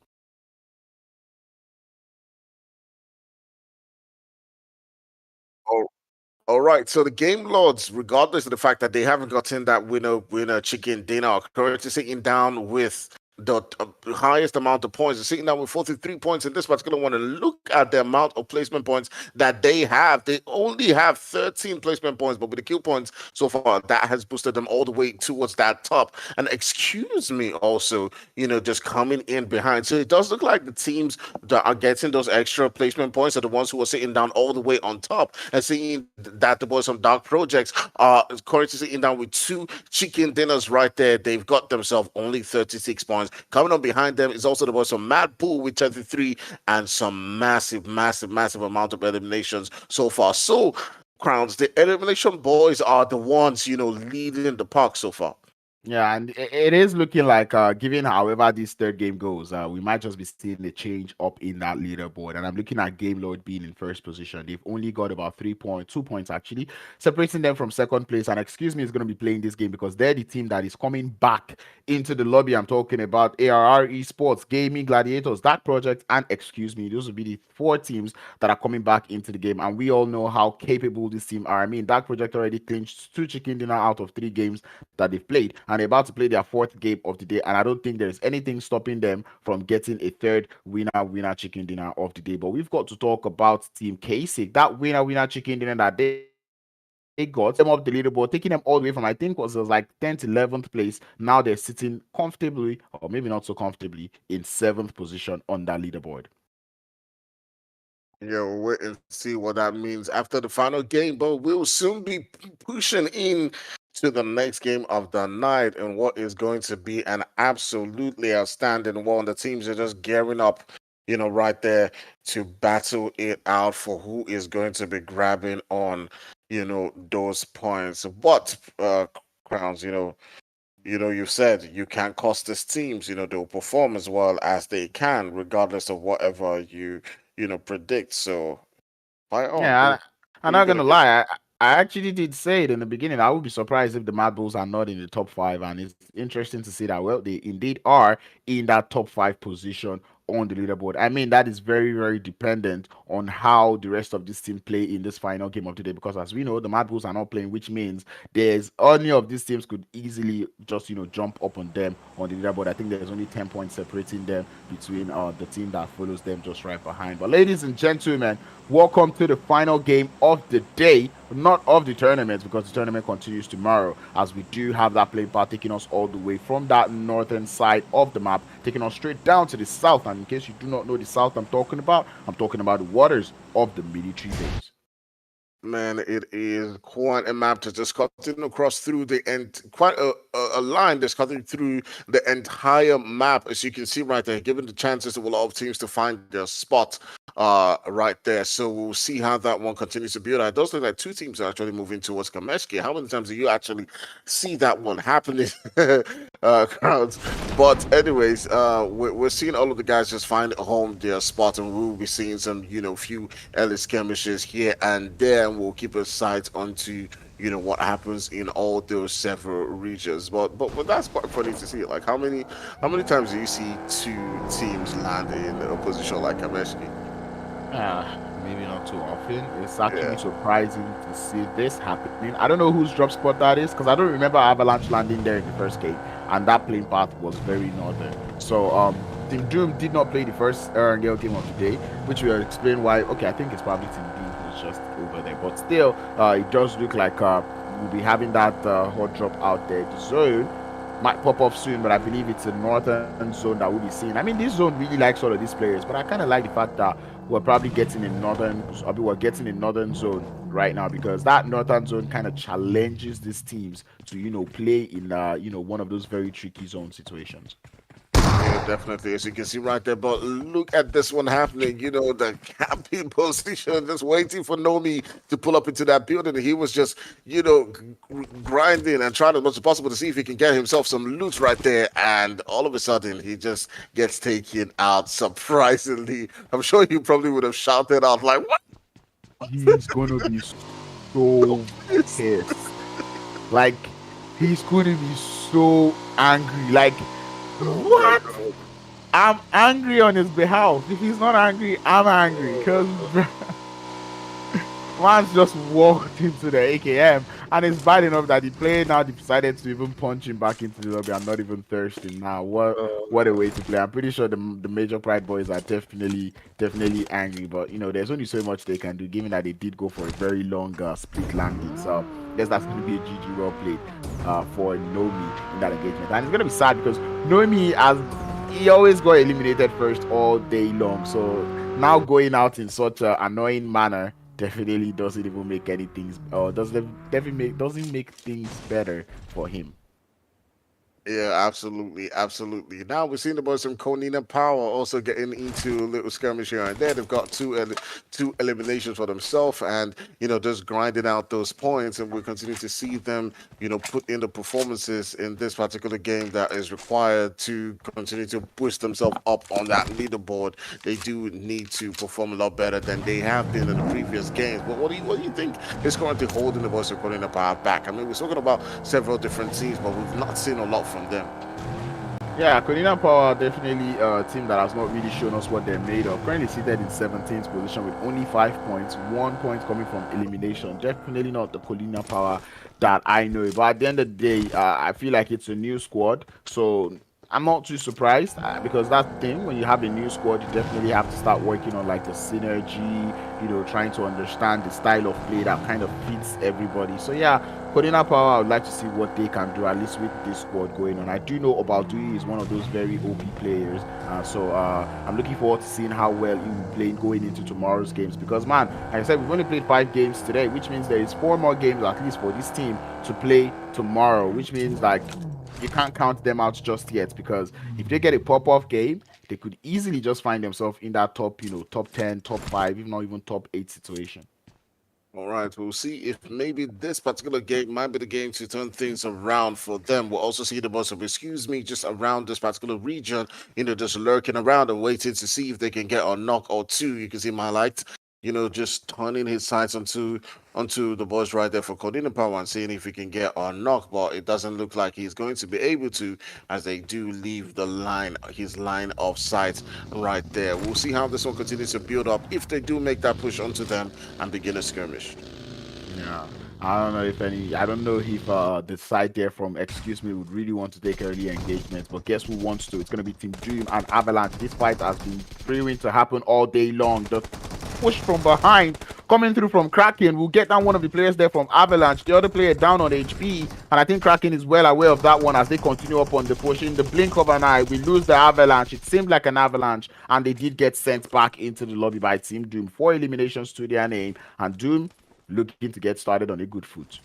All right, so the Game Lords, regardless of the fact that they haven't gotten that winner chicken dinner, are currently sitting down with the highest amount of points. They're sitting down with 43 points in this particular one. And look at the amount of placement points that they have. They only have 13 placement points, but with the kill points so far, that has boosted them all the way towards that top. And excuse me, also, just coming in behind. So it does look like the teams that are getting those extra placement points are the ones who are sitting down all the way on top, and seeing that the boys from Dark Projects are currently sitting down with 2 chicken dinners right there. They've got themselves only 36 points. Coming on behind them is also the boys from MADBULLS with 33, and some massive amount of eliminations so far. So, Crowns, the elimination boys are the ones, leading the pack so far. Yeah, and it is looking like, given however this third game goes, we might just be seeing a change up in that leaderboard. And I'm looking at Game Lord being in first position. They've only got about 2 points actually, separating them from second place. And excuse me, is going to be playing this game because they're the team that is coming back into the lobby. I'm talking about ARR Esports, Gaming, Gladiators, that project, and excuse me, those will be the 4 teams that are coming back into the game. And we all know how capable this team are. I mean, that project already clinched 2 chicken dinner out of 3 games that they've played, and they're about to play their 4th game of the day, and I don't think there's anything stopping them from getting a 3rd winner chicken dinner of the day. But we've got to talk about Team KASIK, that winner chicken dinner that they got them up the leaderboard, taking them all the way from, I think was like 10th, 11th place. Now they're sitting comfortably, or maybe not so comfortably, in 7th position on that leaderboard. Yeah, we'll wait and see what that means after the final game, but we'll soon be pushing in to the next game of the night, and what is going to be an absolutely outstanding one. The teams are just gearing up, right there to battle it out for who is going to be grabbing on, those points. But Crowns, you've said you can't cost these teams. They'll perform as well as they can, regardless of whatever you predict. So, by all, Yeah, who I'm you not gonna gonna get? lie. I actually did say it in the beginning. I would be surprised if the Mad Bulls are not in the top 5, and it's interesting to see that, well, they indeed are in that top 5 position on the leaderboard. I mean, that is very dependent on how the rest of this team play in this final game of the day, because as we know, the Mad Bulls are not playing, which means there's any of these teams could easily just jump up on them on the leaderboard. I think there's only 10 points separating them between the team that follows them just right behind. But ladies and gentlemen, welcome to the final game of the day, not of the tournament, because the tournament continues tomorrow, as we do have that playing part taking us all the way from that northern side of the map, taking us straight down to the south. And in case you do not know the south I'm talking about the waters of the military base. Man, it is quite a map to just cutting across through the end, quite a line that's cutting through the entire map, as you can see right there, given the chances of a lot of teams to find their spot right there. So we'll see how that one continues to build. It does look like two teams are actually moving towards Kameshki. How many times do you actually see that one happening, crowds? But anyways, we're seeing all of the guys just find a home their spot, and we'll be seeing some, few early skirmishes here and there, and we'll keep a sight onto what happens in all those several regions. But that's quite funny to see. Like how many times do you see two teams land in a position like Kameshki? Maybe not too often. It's actually surprising to see this happening. I don't know whose drop spot that is because I don't remember Avalanche landing there in the first game, and that playing path was very northern. So Team Doom did not play the first Erangel game of the day, which will explain why. Okay, I think it's probably Team Doom who's just over there, but still, it does look like we'll be having that hot drop out there. The zone might pop off soon, but I believe it's a northern zone that we'll be seeing. I mean, this zone really likes all of these players, but I kind of like the fact that we're probably getting a northern zone right now, because that northern zone kind of challenges these teams to play in one of those very tricky zone situations. Yeah, definitely, as you can see right there. But look at this one happening. The camping position, just waiting for Nomi to pull up into that building. He was just, grinding and trying as much as possible to see if he can get himself some loot right there. And all of a sudden, he just gets taken out. Surprisingly, I'm sure you probably would have shouted out like, "What?" He's gonna be so pissed. Like, he's gonna be so angry. Like, what? I'm angry on his behalf. If he's not angry, I'm angry. Because man's just walked into the AKM, and it's bad enough that the player now decided to even punch him back into the lobby. I'm not even thirsty now. What a way to play. I'm pretty sure the major Pride boys are definitely angry, but there's only so much they can do, given that they did go for a very long split landing. So I guess that's going to be a GG well played for Nomi in that engagement. And it's going to be sad because Nomi, he always got eliminated first all day long. So now going out in such an annoying manner definitely doesn't even make anything, or doesn't make things better for him. Yeah, absolutely. Now we're seeing the boys from KONINA Power also getting into a little skirmish here and there. They've got two eliminations for themselves, and just grinding out those points. And we'll continue to see them, put in the performances in this particular game that is required to continue to push themselves up on that leaderboard. They do need to perform a lot better than they have been in the previous games. But what do you think is currently holding the boys from KONINA Power back? I mean, we're talking about several different teams, but we've not seen a lot from them. Yeah, KONINA Power definitely a team that has not really shown us what they're made of. Currently seated in 17th position with only 5 points, 1 point coming from elimination. Definitely not the KONINA Power that I know. But at the end of the day, I feel like it's a new squad, so I'm not too surprised because that thing, when you have a new squad, you definitely have to start working on like the synergy, trying to understand the style of play that kind of fits everybody. So yeah, KONINA Power, I would like to see what they can do, at least with this squad going on. I do know Obaldui is one of those very OP players, so I'm looking forward to seeing how well he will play going into tomorrow's games, because man, like I said, we've only played 5 games today, which means there is 4 more games at least for this team to play tomorrow, which means like you can't count them out just yet, because if they get a pop-off game, they could easily just find themselves in that top 10, top 5, if not even top 8 situation. All right, we'll see if maybe this particular game might be the game to turn things around for them. We'll also see the most of, just around this particular region, just lurking around and waiting to see if they can get a knock or two. You can see my light, just turning his sights onto the boys right there for KONINA Power and seeing if he can get a knock, but it doesn't look like he's going to be able to, as they do leave his line of sight right there. We'll see how this one continues to build up if they do make that push onto them and begin a skirmish. Yeah, I don't know if the side there from Excuse Me would really want to take early engagement, but guess who wants to? It's going to be Team Doom and Avalanche. This fight has been brewing to happen all day long. The push from behind coming through from Kraken will get down one of the players there from Avalanche, the other player down on HP, and I think Kraken is well aware of that one as they continue up on the push. In the blink of an eye, we lose the Avalanche. It seemed like an avalanche, and they did get sent back into the lobby by Team Doom. 4 eliminations to their name, and Doom looking to get started on a good foot.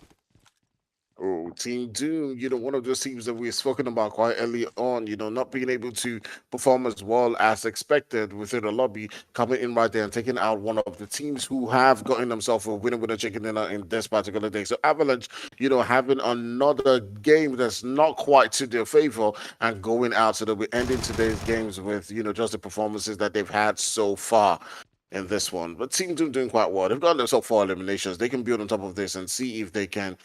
Oh, Team Doom, one of those teams that we've spoken about quite early on, not being able to perform as well as expected within the lobby, coming in right there and taking out one of the teams who have gotten themselves a winner with a chicken dinner in this particular day. So Avalanche, having another game that's not quite to their favor and going out, so that we're ending today's games with, just the performances that they've had so far in this one. But Team Doom doing quite well. They've got themselves 4 eliminations. They can build on top of this and see if they can,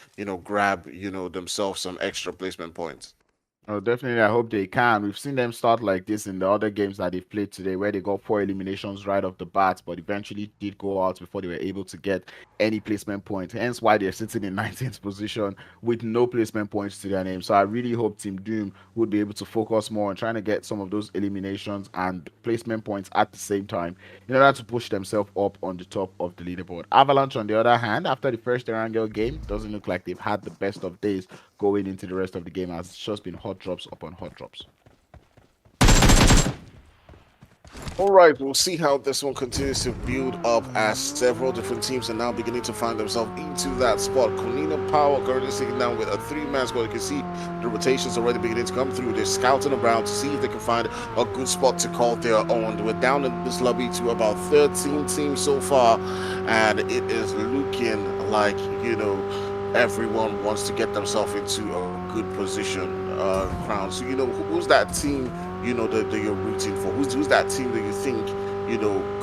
grab, themselves some extra placement points. Oh, definitely. I hope they can. We've seen them start like this in the other games that they've played today, where they got 4 eliminations right off the bat, but eventually did go out before they were able to get any placement point. Hence why they're sitting in 19th position with no placement points to their name. So I really hope Team Doom would be able to focus more on trying to get some of those eliminations and placement points at the same time in order to push themselves up on the top of the leaderboard. Avalanche, on the other hand, after the first Erangel game, doesn't look like they've had the best of days going into the rest of the game, as it's just been hot drops upon hot drops. All right, we'll see how this one continues to build up as several different teams are now beginning to find themselves into that spot. KONINA Power currently sitting down with a 3-man squad. You can see the rotations already beginning to come through. They're scouting around to see if they can find a good spot to call their own. We're down in this lobby to about 13 teams so far, and it is looking like, everyone wants to get themselves into a good position, Crown. So, who's that team, that you're rooting for? Who's that team that you think,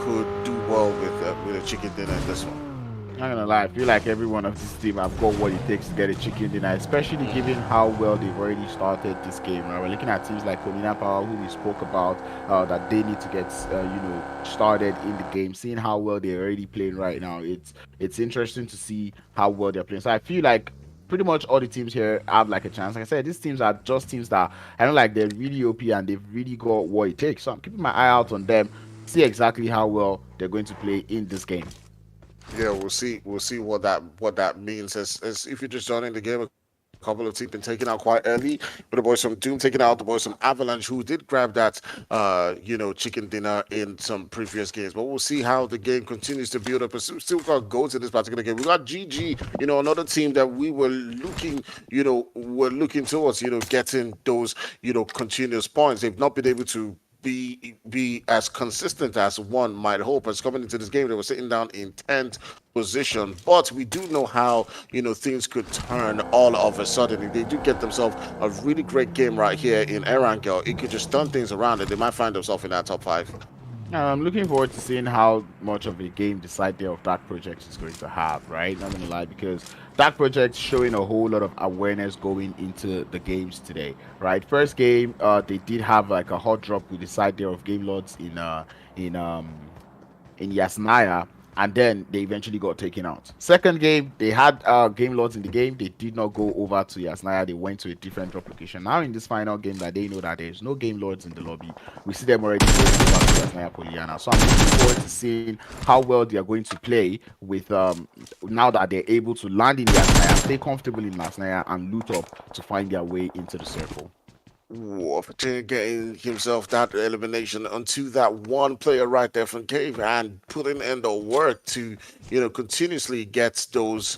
could do well with a chicken dinner in this one? Not gonna lie, I feel like every one of this team have got what it takes to get a chicken dinner, especially given how well they've already started this game. Right? We're looking at teams like KONINA Power, who we spoke about, that they need to get started in the game. Seeing how well they're already playing right now, it's interesting to see how well they're playing. So I feel like pretty much all the teams here have like a chance. Like I said, these teams are just teams that I don't like. They're really OP and they've really got what it takes. So I'm keeping my eye out on them, see exactly how well they're going to play in this game. Yeah, we'll see what that means. As if you're just joining the game, a couple of teams been taken out quite early, but the boys from Doom taking out the boys from Avalanche, who did grab that chicken dinner in some previous games. But we'll see how the game continues to build up. But still got goals in this particular game. We got GG, another team that we were looking towards, getting those, continuous points. They've not been able to be as consistent as one might hope. As coming into this game, they were sitting down in 10th position, but we do know how things could turn all of a sudden. If they do get themselves a really great game right here in Erangel, it could just turn things around and they might find themselves in that top 5. I'm looking forward to seeing how much of a game the side there of Dark Project is going to have, right? Not gonna lie, because Dark Project showing a whole lot of awareness going into the games today, right? First game, they did have like a hot drop with the side there of Game Lords in Yasnaya, and then they eventually got taken out. Second game, they had Game Lords in the game. They did not go over to Yasnaya. They went to a different drop location. Now in this final game that they know that there's no Game Lords in the lobby, we see them already going over to Yasnaya Poliana. So I'm looking forward to seeing how well they are going to play with now that they're able to land in Yasnaya, stay comfortable in Yasnaya, and loot up to find their way into the circle. Opportunity getting himself that elimination onto that one player right there from Cave and putting in the work to continuously get those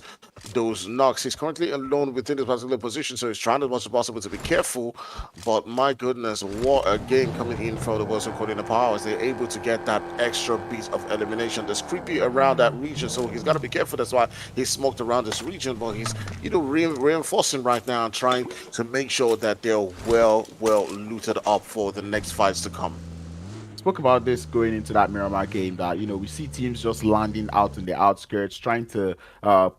knocks. He's currently alone within his particular position, so he's trying as much as possible to be careful. But my goodness, what a game coming in for the Wilson KONINA Power as they're able to get that extra beat of elimination. There's creepy around that region, so he's got to be careful. That's why he's smoked around this region, but he's reinforcing right now and trying to make sure that they're well looted up for the next fights to come. Spoke about this going into that Miramar game, that we see teams just landing out in the outskirts, trying to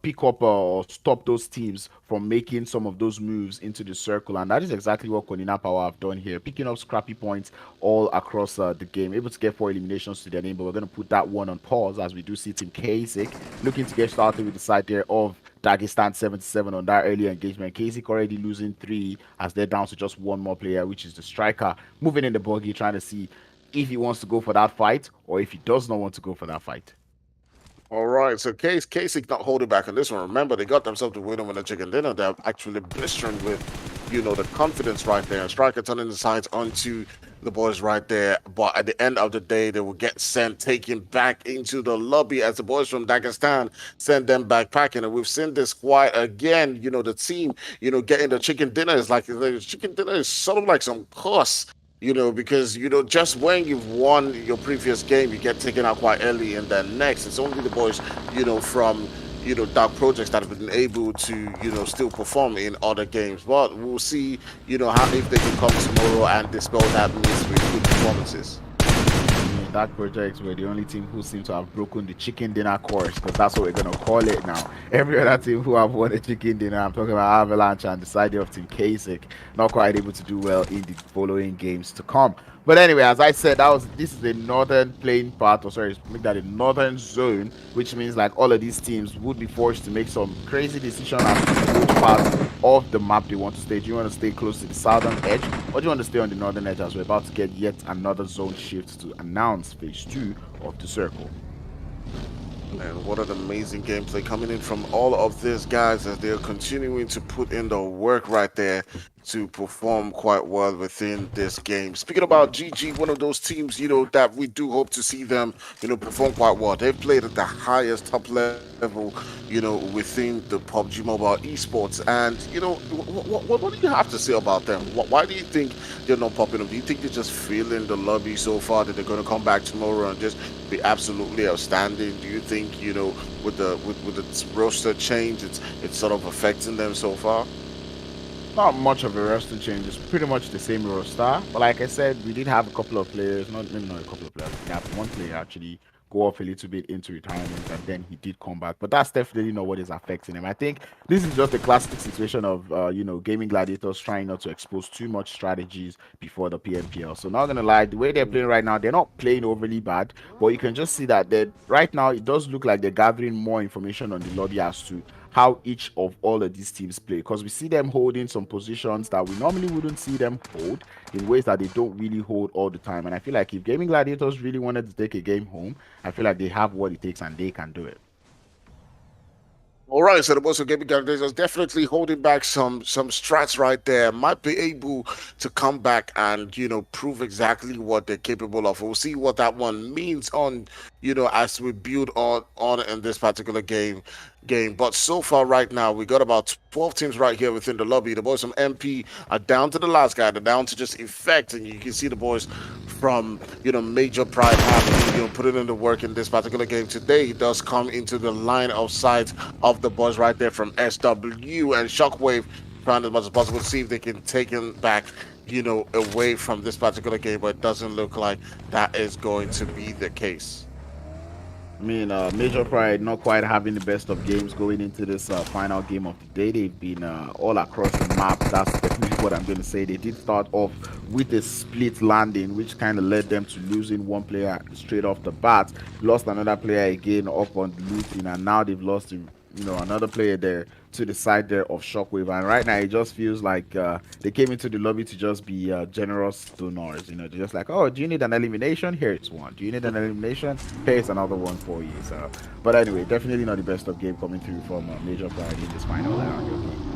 pick up or stop those teams from making some of those moves into the circle, and that is exactly what KONINA Power have done here, picking up scrappy points all across the game, able to get 4 eliminations to their name. But we're going to put that one on pause as we do see Team KASIK looking to get started with the side there of Dagestan 77 on that early engagement. KASIK already losing 3 as they're down to just one more player, which is the striker, moving in the buggy, trying to see if he wants to go for that fight or if he does not want to go for that fight. All right, so KASIK not holding back on this one. Remember, they got themselves to win with a chicken dinner. They're actually blistering with, the confidence right there. And Striker turning the sides onto the boys right there. But at the end of the day, they will get sent, taken back into the lobby as the boys from Dagestan send them back packing. And we've seen this quite again. The team, getting the chicken dinner is like the chicken dinner is sort of like some cost. Because just when you've won your previous game, you get taken out quite early, and then next, it's only the boys, from dark projects that have been able to still perform in other games. But we'll see how if they can come tomorrow and dispel that myth with good performances. Dark Projects were the only team who seem to have broken the chicken dinner course, because that's what we're going to call it now. Every other team who have won a chicken dinner, I'm talking about Avalanche and the side of Team KASIK, not quite able to do well in the following games to come. But anyway, as I said, this is the northern playing part, or sorry, make that a northern zone, which means like all of these teams would be forced to make some crazy decision as to which part of the map they want to stay. Do you want to stay close to the southern edge, or do you want to stay on the northern edge, as we're about to get yet another zone shift to announce phase 2 of the circle? And what an amazing gameplay coming in from all of these guys as they're continuing to put in the work right there to perform quite well within this game. Speaking about GG, one of those teams, that we do hope to see them, perform quite well. They've played at the highest top level, within the PUBG Mobile esports. And, what do you have to say about them? Why do you think they're not popping up? Do you think they're just feeling the lobby so far that they're going to come back tomorrow and just be absolutely outstanding? Do you think, with the roster change, it's sort of affecting them so far? Not much of a roster change. It's pretty much the same roster. But like I said, we did have a couple of players, not a couple of players. We have one player actually go off a little bit into retirement, and then he did come back. But that's definitely not what is affecting him. I think this is just a classic situation of gaming gladiators trying not to expose too much strategies before the Pmpl. So not gonna lie, the way they're playing right now, they're not playing overly bad, but you can just see that right now it does look like they're gathering more information on the lobby as to how each of all of these teams play, because we see them holding some positions that we normally wouldn't see them hold in ways that they don't really hold all the time. And I feel like if gaming gladiators really wanted to take a game home, I feel like they have what it takes and they can do it. All right, so the boys of gaming gladiators definitely holding back some strats right there. Might be able to come back and prove exactly what they're capable of. We'll see what that one means on as we build on in this particular game. But so far right now, we got about 12 teams right here within the lobby. The boys from MP are down to the last guy. They're down to just Effect, and you can see the boys from Major Pride have put in the work in this particular game today. He does come into the line of sight of the boys right there from SW and Shockwave, trying as much as possible to see if they can take him back away from this particular game, but it doesn't look like that is going to be the case. I mean, Major Pride not quite having the best of games going into this final game of the day. They've been all across the map. That's definitely what I'm going to say. They did start off with a split landing, which kind of led them to losing one player straight off the bat. Lost another player again up on the looting, and now they've lost another player there to the side there of Shockwave. And right now it just feels like they came into the lobby to just be generous donors. They're just like, oh, do you need an elimination? Here's one. Do you need an elimination? Here's another one for you. So but anyway, definitely not the best of game coming through from Major Pride in this final round.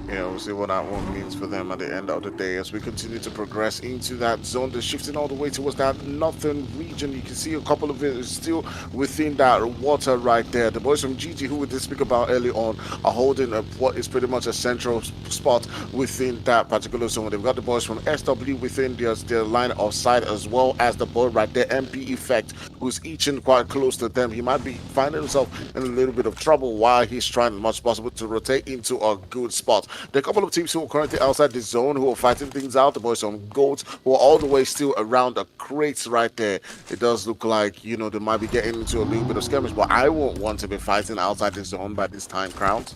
Yeah, we'll see what that one means for them at the end of the day as we continue to progress into that zone. They're shifting all the way towards that northern region. You can see a couple of it is still within that water right there. The boys from GG, who we did speak about early on, are holding what is pretty much a central spot within that particular zone. They've got the boys from SW within their line of sight, as well as the boy right there, MP Effect, who's eaching quite close to them. He might be finding himself in a little bit of trouble while he's trying as much as possible to rotate into a good spot. There are a couple of teams who are currently outside the zone who are fighting things out. The boys from Goats who are all the way still around the crates right there. It does look like, they might be getting into a little bit of skirmish, but I won't want to be fighting outside the zone by this time, Crowns.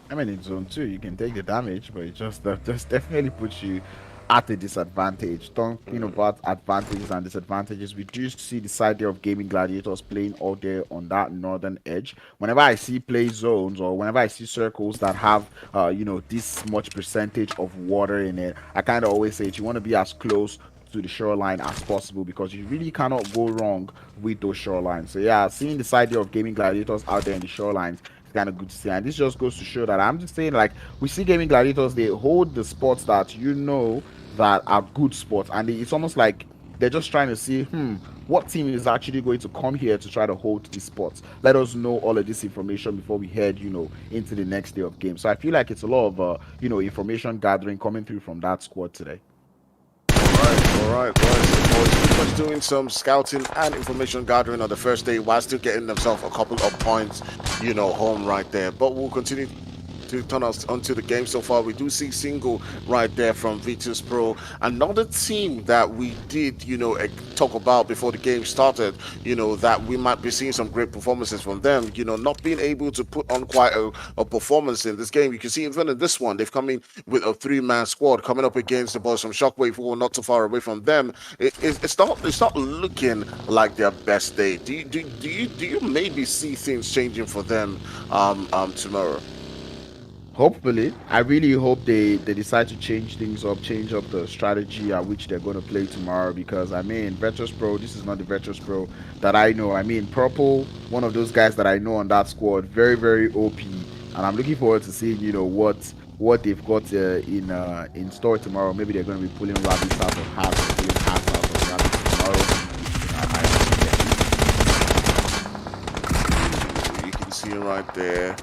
I mean, in zone 2, you can take the damage, but it just definitely puts you at a disadvantage. Talking about advantages and disadvantages, we do see the side there of gaming gladiators playing out there on that northern edge. Whenever I see play zones or whenever I see circles that have this much percentage of water in it, I kind of always say you want to be as close to the shoreline as possible, because you really cannot go wrong with those shorelines. So yeah, seeing the side there of gaming gladiators out there in the shorelines, kind of good to see, and this just goes to show that I'm just saying, like, we see gaming gladiators, they hold the spots that that are good spots, and it's almost like they're just trying to see, what team is actually going to come here to try to hold these spots. Let us know all of this information before we head, into the next day of game. So I feel like it's a lot of, information gathering coming through from that squad today. All right. So the boys pretty much doing some scouting and information gathering on the first day while still getting themselves a couple of points, home right there. But we'll continue to turn us onto the game. So far we do see single right there from Vitus Pro, another team that we did talk about before the game started, that we might be seeing some great performances from them, not being able to put on quite a performance in this game. You can see even in this one they've come in with a 3-man squad coming up against the boys from Shockwave, who are not too far away from them. It's not looking like their best day. Do you maybe see things changing for them tomorrow? Hopefully, I really hope they decide to change things up, change up the strategy at which they're going to play tomorrow. Because Virtus Pro, this is not the Virtus Pro that I know. Purple, one of those guys that I know on that squad, very very OP, and I'm looking forward to seeing what they've got in store tomorrow. Maybe they're going to be pulling rabbits out of hats, pulling hats out of rabbits tomorrow. You can see it right there.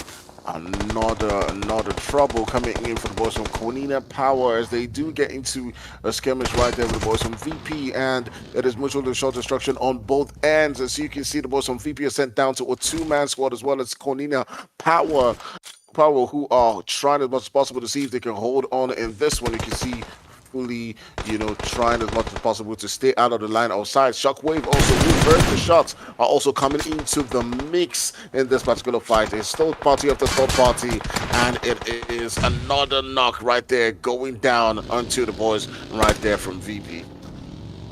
Another trouble coming in for the boys from KONINA Power, as they do get into a skirmish right there with the boys from VP, and it is mutual shot destruction on both ends. As you can see, the boys from VP are sent down to a 2-man squad, as well as KONINA Power, who are trying as much as possible to see if they can hold on in this one. You can see fully, trying as much as possible to stay out of the line of sight. Shockwave also reverse the shots are also coming into the mix in this particular fight. It's third party after third party, and it is another knock right there going down onto the boys right there from VP.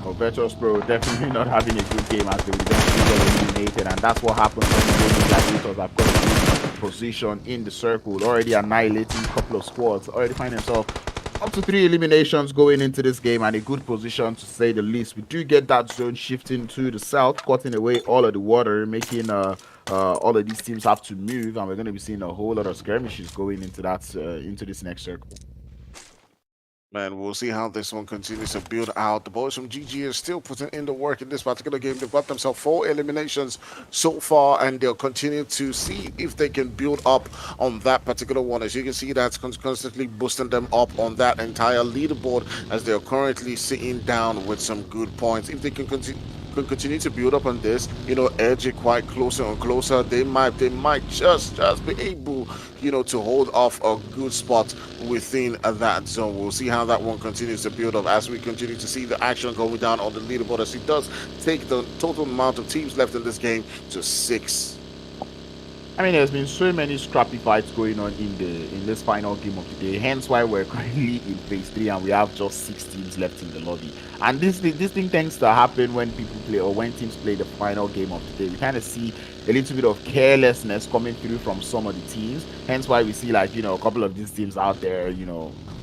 Virtus Pro definitely not having a good game, as they will eventually get eliminated, and that's what happens when the Gladiators have got a good position in the circle, already annihilating a couple of squads, already find themselves up to 3 eliminations going into this game, and a good position to say the least. We do get that zone shifting to the south, cutting away all of the water, making all of these teams have to move, and we're going to be seeing a whole lot of skirmishes going into that into this next circle. Man, we'll see how this one continues to build out. The boys from GG are still putting in the work in this particular game. They've got themselves 4 eliminations so far, and they'll continue to see if they can build up on that particular one. As you can see, that's constantly boosting them up on that entire leaderboard, as they're currently sitting down with some good points. If they can continue to build up on this, edge it quite closer and closer, they might just be able, to hold off a good spot within that zone. We'll see how that one continues to build up as we continue to see the action going down on the leaderboard, as it does take the total amount of teams left in this game to 6. There's been so many scrappy fights going on in this final game of the day, hence why we're currently in phase 3 and we have just 6 teams left in the lobby. And this thing tends to happen when people play, or when teams play the final game of the day. We kind of see a little bit of carelessness coming through from some of the teams, hence why we see, like, a couple of these teams out there,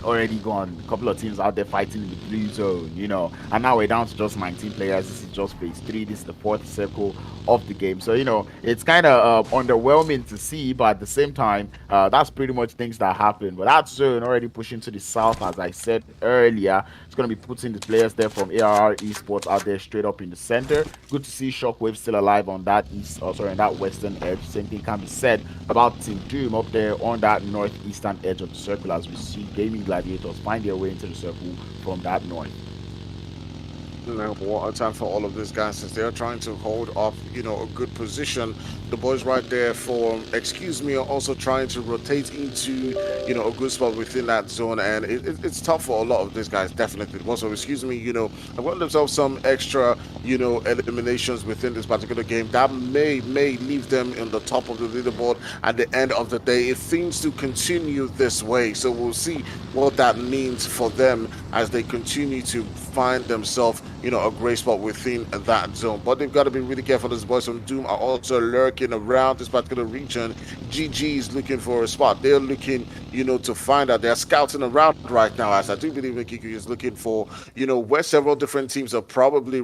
already gone, a couple of teams out there fighting in the blue zone, and now we're down to just 19 players. This is just phase 3. This is the 4th circle of the game, so it's kind of underwhelming to see, but at the same time, that's pretty much things that happen. But that zone already pushing to the south, as I said earlier. It's going to be putting the players there from ARR Esports out there straight up in the center. Good to see Shockwave still alive on that on that western edge. Same thing can be said about Team Doom up there on that northeastern edge of the circle, as we see Gaming Gladiators find their way into the circle from that north. What a time for all of these guys, since they're trying to hold off, a good position. The boys right there for Excuse Me are also trying to rotate into, a good spot within that zone, and it's tough for a lot of these guys, definitely. Also, Excuse Me, have got themselves some extra, eliminations within this particular game that may leave them in the top of the leaderboard at the end of the day if things do continue this way. So we'll see what that means for them as they continue to find themselves, a great spot within that zone. But they've got to be really careful. These boys from Doom are also lurking around this particular region. GG is looking for a spot. They're looking, to find out. They're scouting around right now, as I do believe Kiku is looking for, where several different teams are probably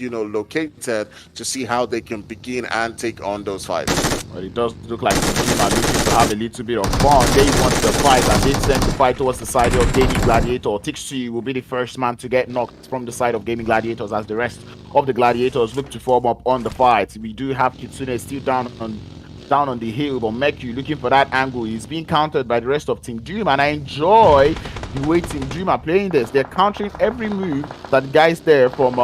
located, to see how they can begin and take on those fights. Well, it does look like the team are looking for have a little bit of fun. They want the fight, and they send the fight towards the side of Gaming Gladiator. Tixi will be the first man to get knocked from the side of Gaming Gladiators as the rest of the Gladiators look to form up on the fight. We do have Kitsune still down on the hill, but Meku looking for that angle. He's being countered by the rest of Team Doom, and I enjoy the way Team Doom are playing this. They're countering every move that the guys there from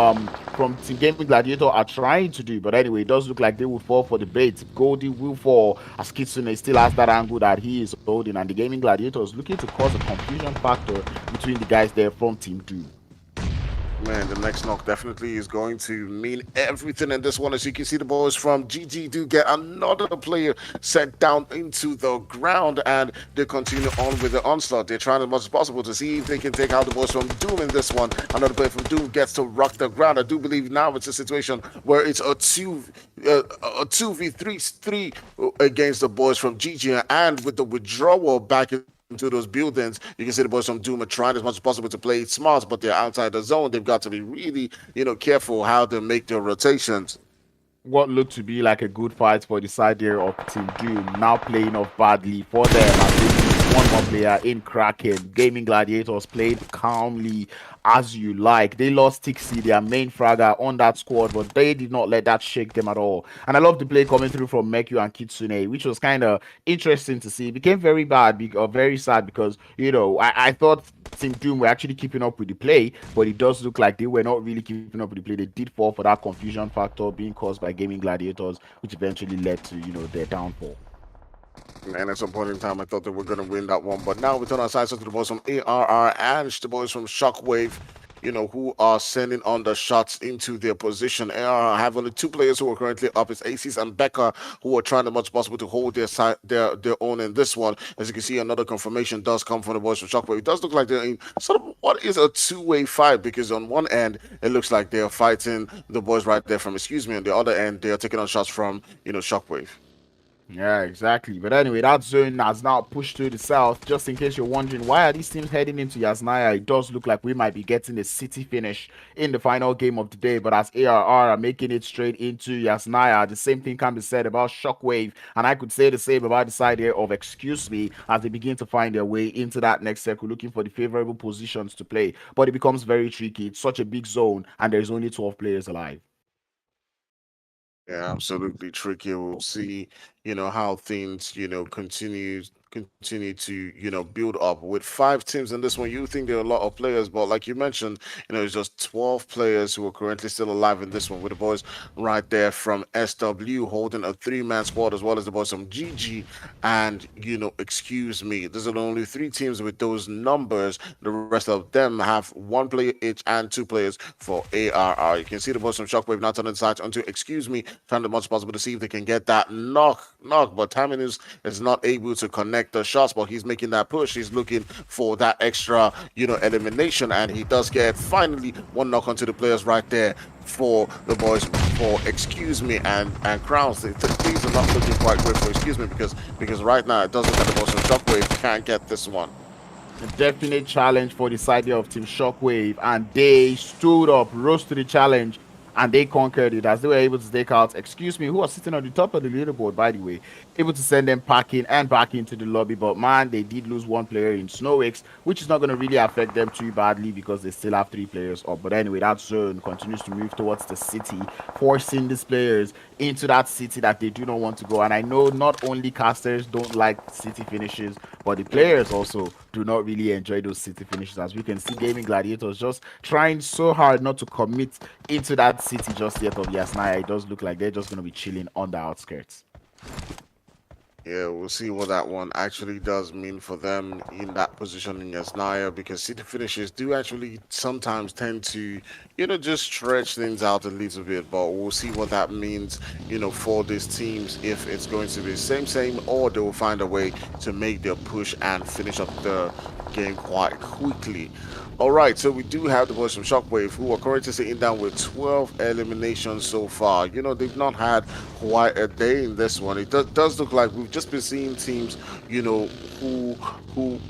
Team Gaming Gladiator are trying to do. But anyway, it does look like they will fall for the bait. Goldie will fall as Kitsune still has that angle that he is holding, and the Gaming Gladiator is looking to cause a confusion factor between the guys there from Team Doom. Man, the next knock definitely is going to mean everything in this one. As you can see, the boys from GG do get another player sent down into the ground, and they continue on with the onslaught. They're trying as much as possible to see if they can take out the boys from Doom in this one. Another player from Doom gets to rock the ground. I do believe now it's a situation where it's a 2v3 against the boys from GG, and with the withdrawal back into those buildings, you can see the boys from Doom are trying as much as possible to play smart, but they're outside the zone. They've got to be really, careful how they make their rotations. What looked to be like a good fight for the side there of Team Doom now playing off badly for them as they lose one more player in Kraken. Gaming Gladiators played calmly as you like. They lost Tixi, their main fragger, on that squad, but they did not let that shake them at all. And I love the play coming through from Meku and Kitsune, which was kind of interesting to see. It became very very sad because, I thought Team Doom were actually keeping up with the play, but it does look like they were not really keeping up with the play. They did fall for that confusion factor being caused by Gaming Gladiators, which eventually led to, their downfall. Man, at some point in time, I thought they were going to win that one. But now we turn our sights to the boys from ARR and the boys from SHOCKWAVE, who are sending on the shots into their position. ARR have only two players who are currently up. It's Aces and Becca, who are trying as much as possible to hold their own in this one. As you can see, another confirmation does come from the boys from SHOCKWAVE. It does look like they're in sort of what is a two-way fight, because on one end, it looks like they're fighting the boys right there from On the other end, they're taking on shots from, SHOCKWAVE. Yeah, exactly. But anyway, that zone has now pushed to the south. Just in case you're wondering, why are these teams heading into Yasnaya? It does look like we might be getting a city finish in the final game of the day. But as ARR are making it straight into Yasnaya, the same thing can be said about SHOCKWAVE. And I could say the same about the side here of Excuse Me, as they begin to find their way into that next circle, looking for the favorable positions to play. But it becomes very tricky. It's such a big zone, and there's only 12 players alive. Yeah, absolutely tricky. We'll see, how things, continue to, build up. With 5 teams in this one, you think there are a lot of players, but like you mentioned, it's just 12 players who are currently still alive in this one, with the boys right there from SW holding a 3-man squad, as well as the boys from GG and, Excuse Me. There's only 3 teams with those numbers. The rest of them have 1 player each and 2 players for ARR. You can see the boys from SHOCKWAVE now turning sights onto Excuse Me, trying as much as possible to see if they can get that knock, but Timing is not able to connect the shots, but he's making that push. He's looking for that extra, elimination, and he does get finally 1 knock onto the players right there for the boys for Excuse Me and Crowns. Things are not looking quite great for Excuse Me because right now it doesn't look like the boys from SHOCKWAVE can't get this one. A definite challenge for the side of Team SHOCKWAVE, and they stood up, rose to the challenge, and they conquered it as they were able to take out Excuse Me, who was sitting on the top of the leaderboard, by the way, able to send them packing and back into the lobby. But man, they did lose 1 player in Snowix, which is not going to really affect them too badly because they still have 3 players up. But anyway, that zone continues to move towards the city, forcing these players into that city that they do not want to go. And I know not only casters don't like city finishes, but the players also do not really enjoy those city finishes. As we can see, Gaming Gladiators just trying so hard not to commit into that city just yet of Yasnaya. It does look like they're just going to be chilling on the outskirts. Yeah, we'll see what that one actually does mean for them in that position in Yasnaya, because city finishes do actually sometimes tend to, just stretch things out a little bit. But we'll see what that means, for these teams, if it's going to be the same, or they will find a way to make their push and finish up the game quite quickly. All right, so we do have the boys from SHOCKWAVE, who are currently sitting down with 12 eliminations so far. They've not had quite a day in this one. It does look like we've just been seeing teams, who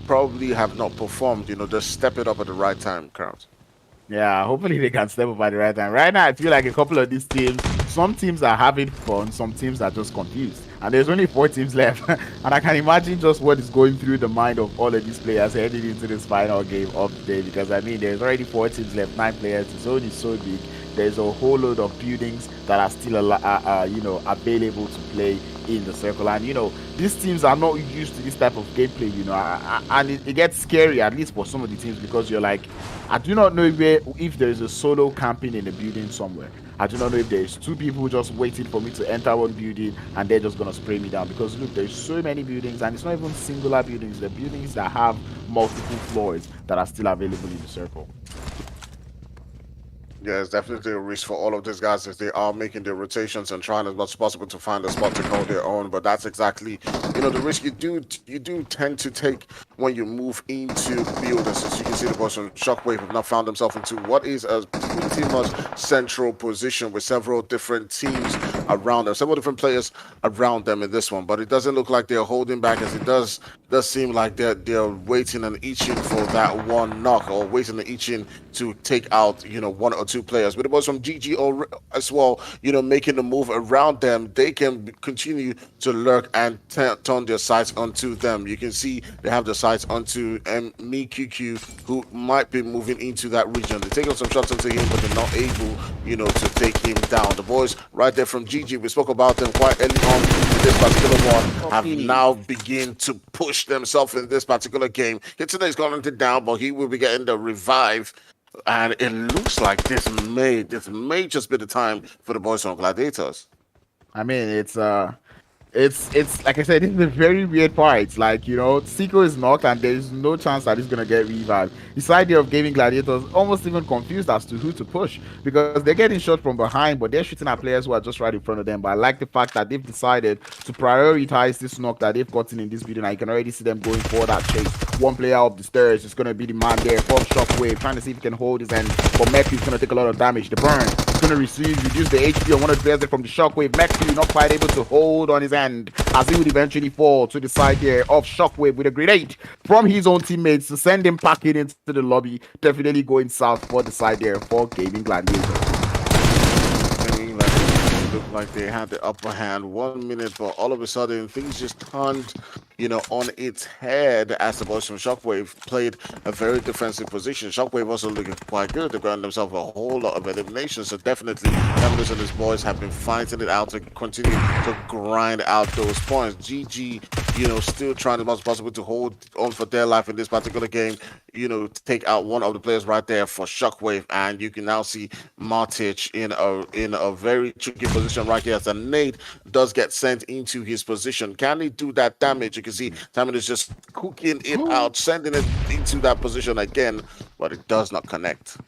probably have not performed, just step it up at the right time, Crowns. Yeah, hopefully they can step up at the right time. Right now, I feel like a couple of these teams, some teams are having fun, some teams are just confused. and there's only 4 teams left. And I can imagine just what is going through the mind of all of these players heading into this final game of the day. Because I mean, there's already 4 teams left, 9 players. The zone is so big. There's a whole load of buildings that are still available to play in the circle. And these teams are not used to this type of gameplay. And it gets scary, at least for some of the teams, because you're like, I do not know if there is a solo camping in a building somewhere. I do not know if there's 2 people just waiting for me to enter one building and they're just gonna spray me down. Because look, there's so many buildings, and it's not even singular buildings. The buildings that have multiple floors that are still available in the circle. Yeah, it's definitely a risk for all of these guys as they are making their rotations and trying as much as possible to find a spot to call their own. But that's exactly, the risk you do tend to take when you move into buildings. As you can see, the boys from Shockwave have now found themselves into what is a pretty much central position with several different teams around them, several different players around them in this one. But it doesn't look like they're holding back, as it does seem like they're waiting and itching for that one knock, or waiting and itching to take out 1 or 2 players. But it was from GG as well, making the move around them. They can continue to lurk and turn their sights onto them. You can see they have their sights onto MQQ, who might be moving into that region. They're taking some shots into him, but they're not able, to take him down. The boys right there from GG, we spoke about them quite early on in this particular one, have now begin to push themselves in this particular game. Kitsune is going to down, but he will be getting the revive. And it looks like this may just be the time for the boys from Gladiators. I mean, it's like I said, this is a very weird part. Like, Seiko is knocked and there's no chance that he's gonna get revived. This idea of gaming Gladiators almost even confused as to who to push, because they're getting shot from behind, but they're shooting at players who are just right in front of them. But I like the fact that they've decided to prioritize this knock that they've gotten in this video. And you can already see them going for that chase. One player up the stairs is gonna be the man there from Shockwave, trying to see if he can hold his end. But Mekpi is gonna take a lot of damage. The burn is gonna reduce the HP on one of the players there from the Shockwave. Mekpi not quite able to hold on his end, as he would eventually fall to the side there of Shockwave with a grenade from his own teammates to send him packing into the lobby. Definitely going south for the side there for Gaming Gladiators. Looked like they had the upper hand 1 minute, but all of a sudden things just turned, on its head as the boys from Shockwave played a very defensive position. Shockwave also looking quite good. They've gotten themselves a whole lot of eliminations, so definitely Members and his boys have been fighting it out to continue to grind out those points. GG, still trying as much as possible to hold on for their life in this particular game, to take out one of the players right there for Shockwave. And you can now see Martic in a very tricky position right here, as a nade does get sent into his position. Can he do that damage? You can see Tamil is just cooking it out, sending it into that position again, but it does not connect.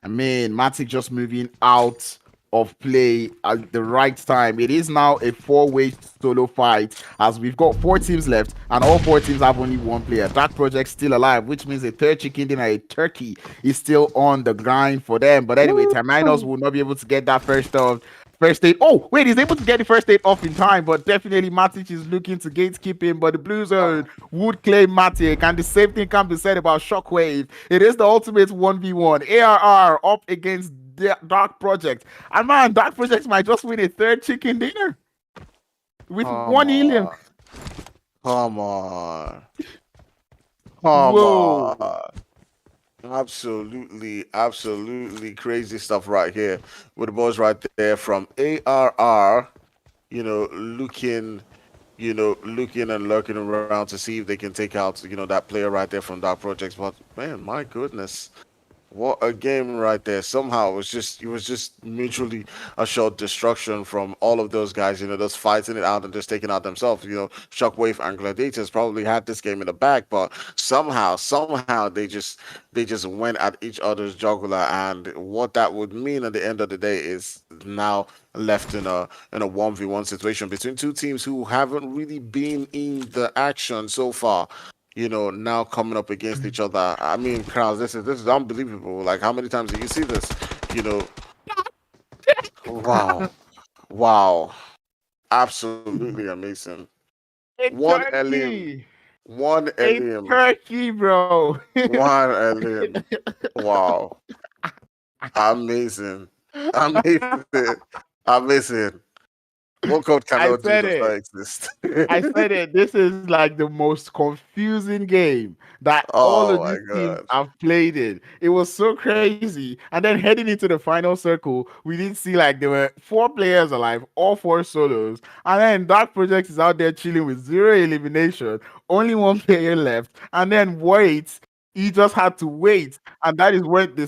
I mean, Matic just moving out of play at the right time. It is now a 4-way solo fight, as we've got 4 teams left and all 4 teams have only 1 player. Dark Project still alive, which means a third chicken dinner, a turkey, is still on the grind for them. But anyway, Terminus will not be able to get that first aid. Oh, wait, he's able to get the first aid off in time, but definitely Matic is looking to gatekeep him. But the Blue Zone would claim Matic, and the same thing can be said about Shockwave. It is the ultimate 1v1. ARR up against Dark Project, and man, Dark Project might just win a third chicken dinner with 1 alien. Come on. Absolutely crazy stuff right here with the boys right there from ARR, looking and lurking around to see if they can take out, that player right there from Dark Projects. But man, my goodness, what a game right there. Somehow it was just mutually assured destruction from all of those guys, just fighting it out and just taking out themselves. Shockwave and Gladiators probably had this game in the bag, but somehow they just went at each other's jugular. And what that would mean at the end of the day is now left in a 1v1 situation between 2 teams who haven't really been in the action so far. Now coming up against each other. I mean, Krause, this is unbelievable. Like, how many times do you see this? Wow. Absolutely amazing. One Elim. Turkey, bro. One Elim. Wow. Amazing. What God I cannot do said does not it. exist. I said it. This is like the most confusing game that all Oh of my these teams God. have played in. It was so crazy. And then heading into the final circle, we did see like there were 4 players alive, all 4 solos. And then Dark Project is out there chilling with 0 elimination, only 1 player left. And then wait, he just had to wait. And that is when they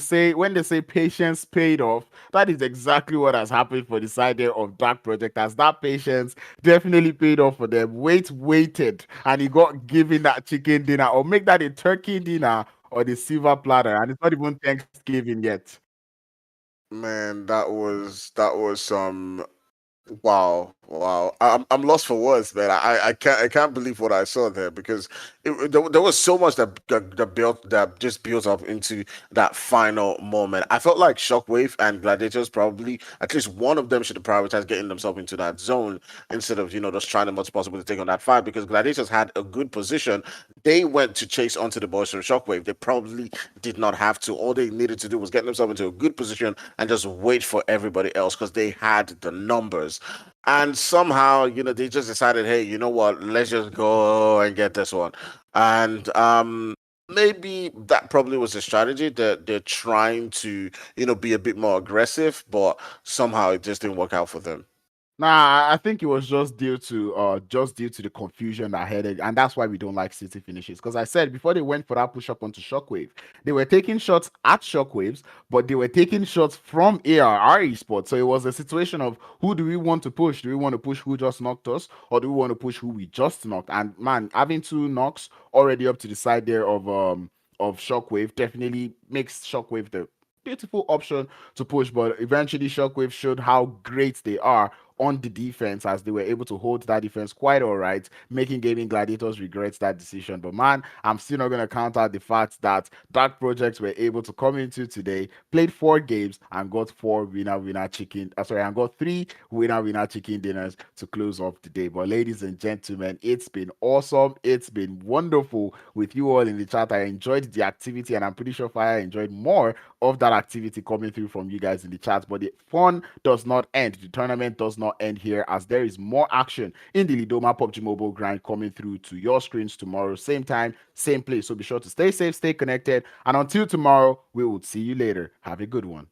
say patience paid off. That is exactly what has happened for the side there of Dark Project, as that patience definitely paid off for them. Waited, and he got given that chicken dinner, or make that a turkey dinner or the silver platter, and it's not even Thanksgiving yet. Man, that was some wow, wow. I'm lost for words, man. I can't believe what I saw there because there was so much that just built up into that final moment. I felt like Shockwave and Gladiators probably at least one of them should have prioritized getting themselves into that zone instead of just trying as much as possible to take on that fight because Gladiators had a good position. They went to chase onto the boys from Shockwave. They probably did not have to. All they needed to do was get themselves into a good position and just wait for everybody else because they had the numbers. And somehow, they just decided, hey, you know what? Let's just go and get this one. And maybe that probably was a strategy that they're trying to, be a bit more aggressive, but somehow it just didn't work out for them. Nah, I think it was just due to the confusion that headed, and that's why we don't like City finishes. Because I said before they went for that push up onto Shockwave, they were taking shots at Shockwaves, but they were taking shots from ARR Esports. So it was a situation of who do we want to push? Do we want to push who just knocked us, or do we want to push who we just knocked? And man, having 2 knocks already up to the side there of Shockwave definitely makes Shockwave the beautiful option to push, but eventually Shockwave showed how great they are on the defense as they were able to hold that defense quite all right, making Gaming Gladiators regret that decision. But man, I'm still not going to count out the fact that Dark Projects were able to come into today, played 4 games, and got 4 winner chicken. Sorry, and got 3 winner chicken dinners to close off the day. But ladies and gentlemen, it's been awesome. It's been wonderful with you all in the chat. I enjoyed the activity, and I'm pretty sure Fire enjoyed more of that activity coming through from you guys in the chat. But the fun does not end. The tournament does not end here, as there is more action in the Lidoma Pubg Mobile grind coming through to your screens tomorrow, same time, same place. So be sure to stay safe, stay connected, and until tomorrow, we will see you later. Have a good one.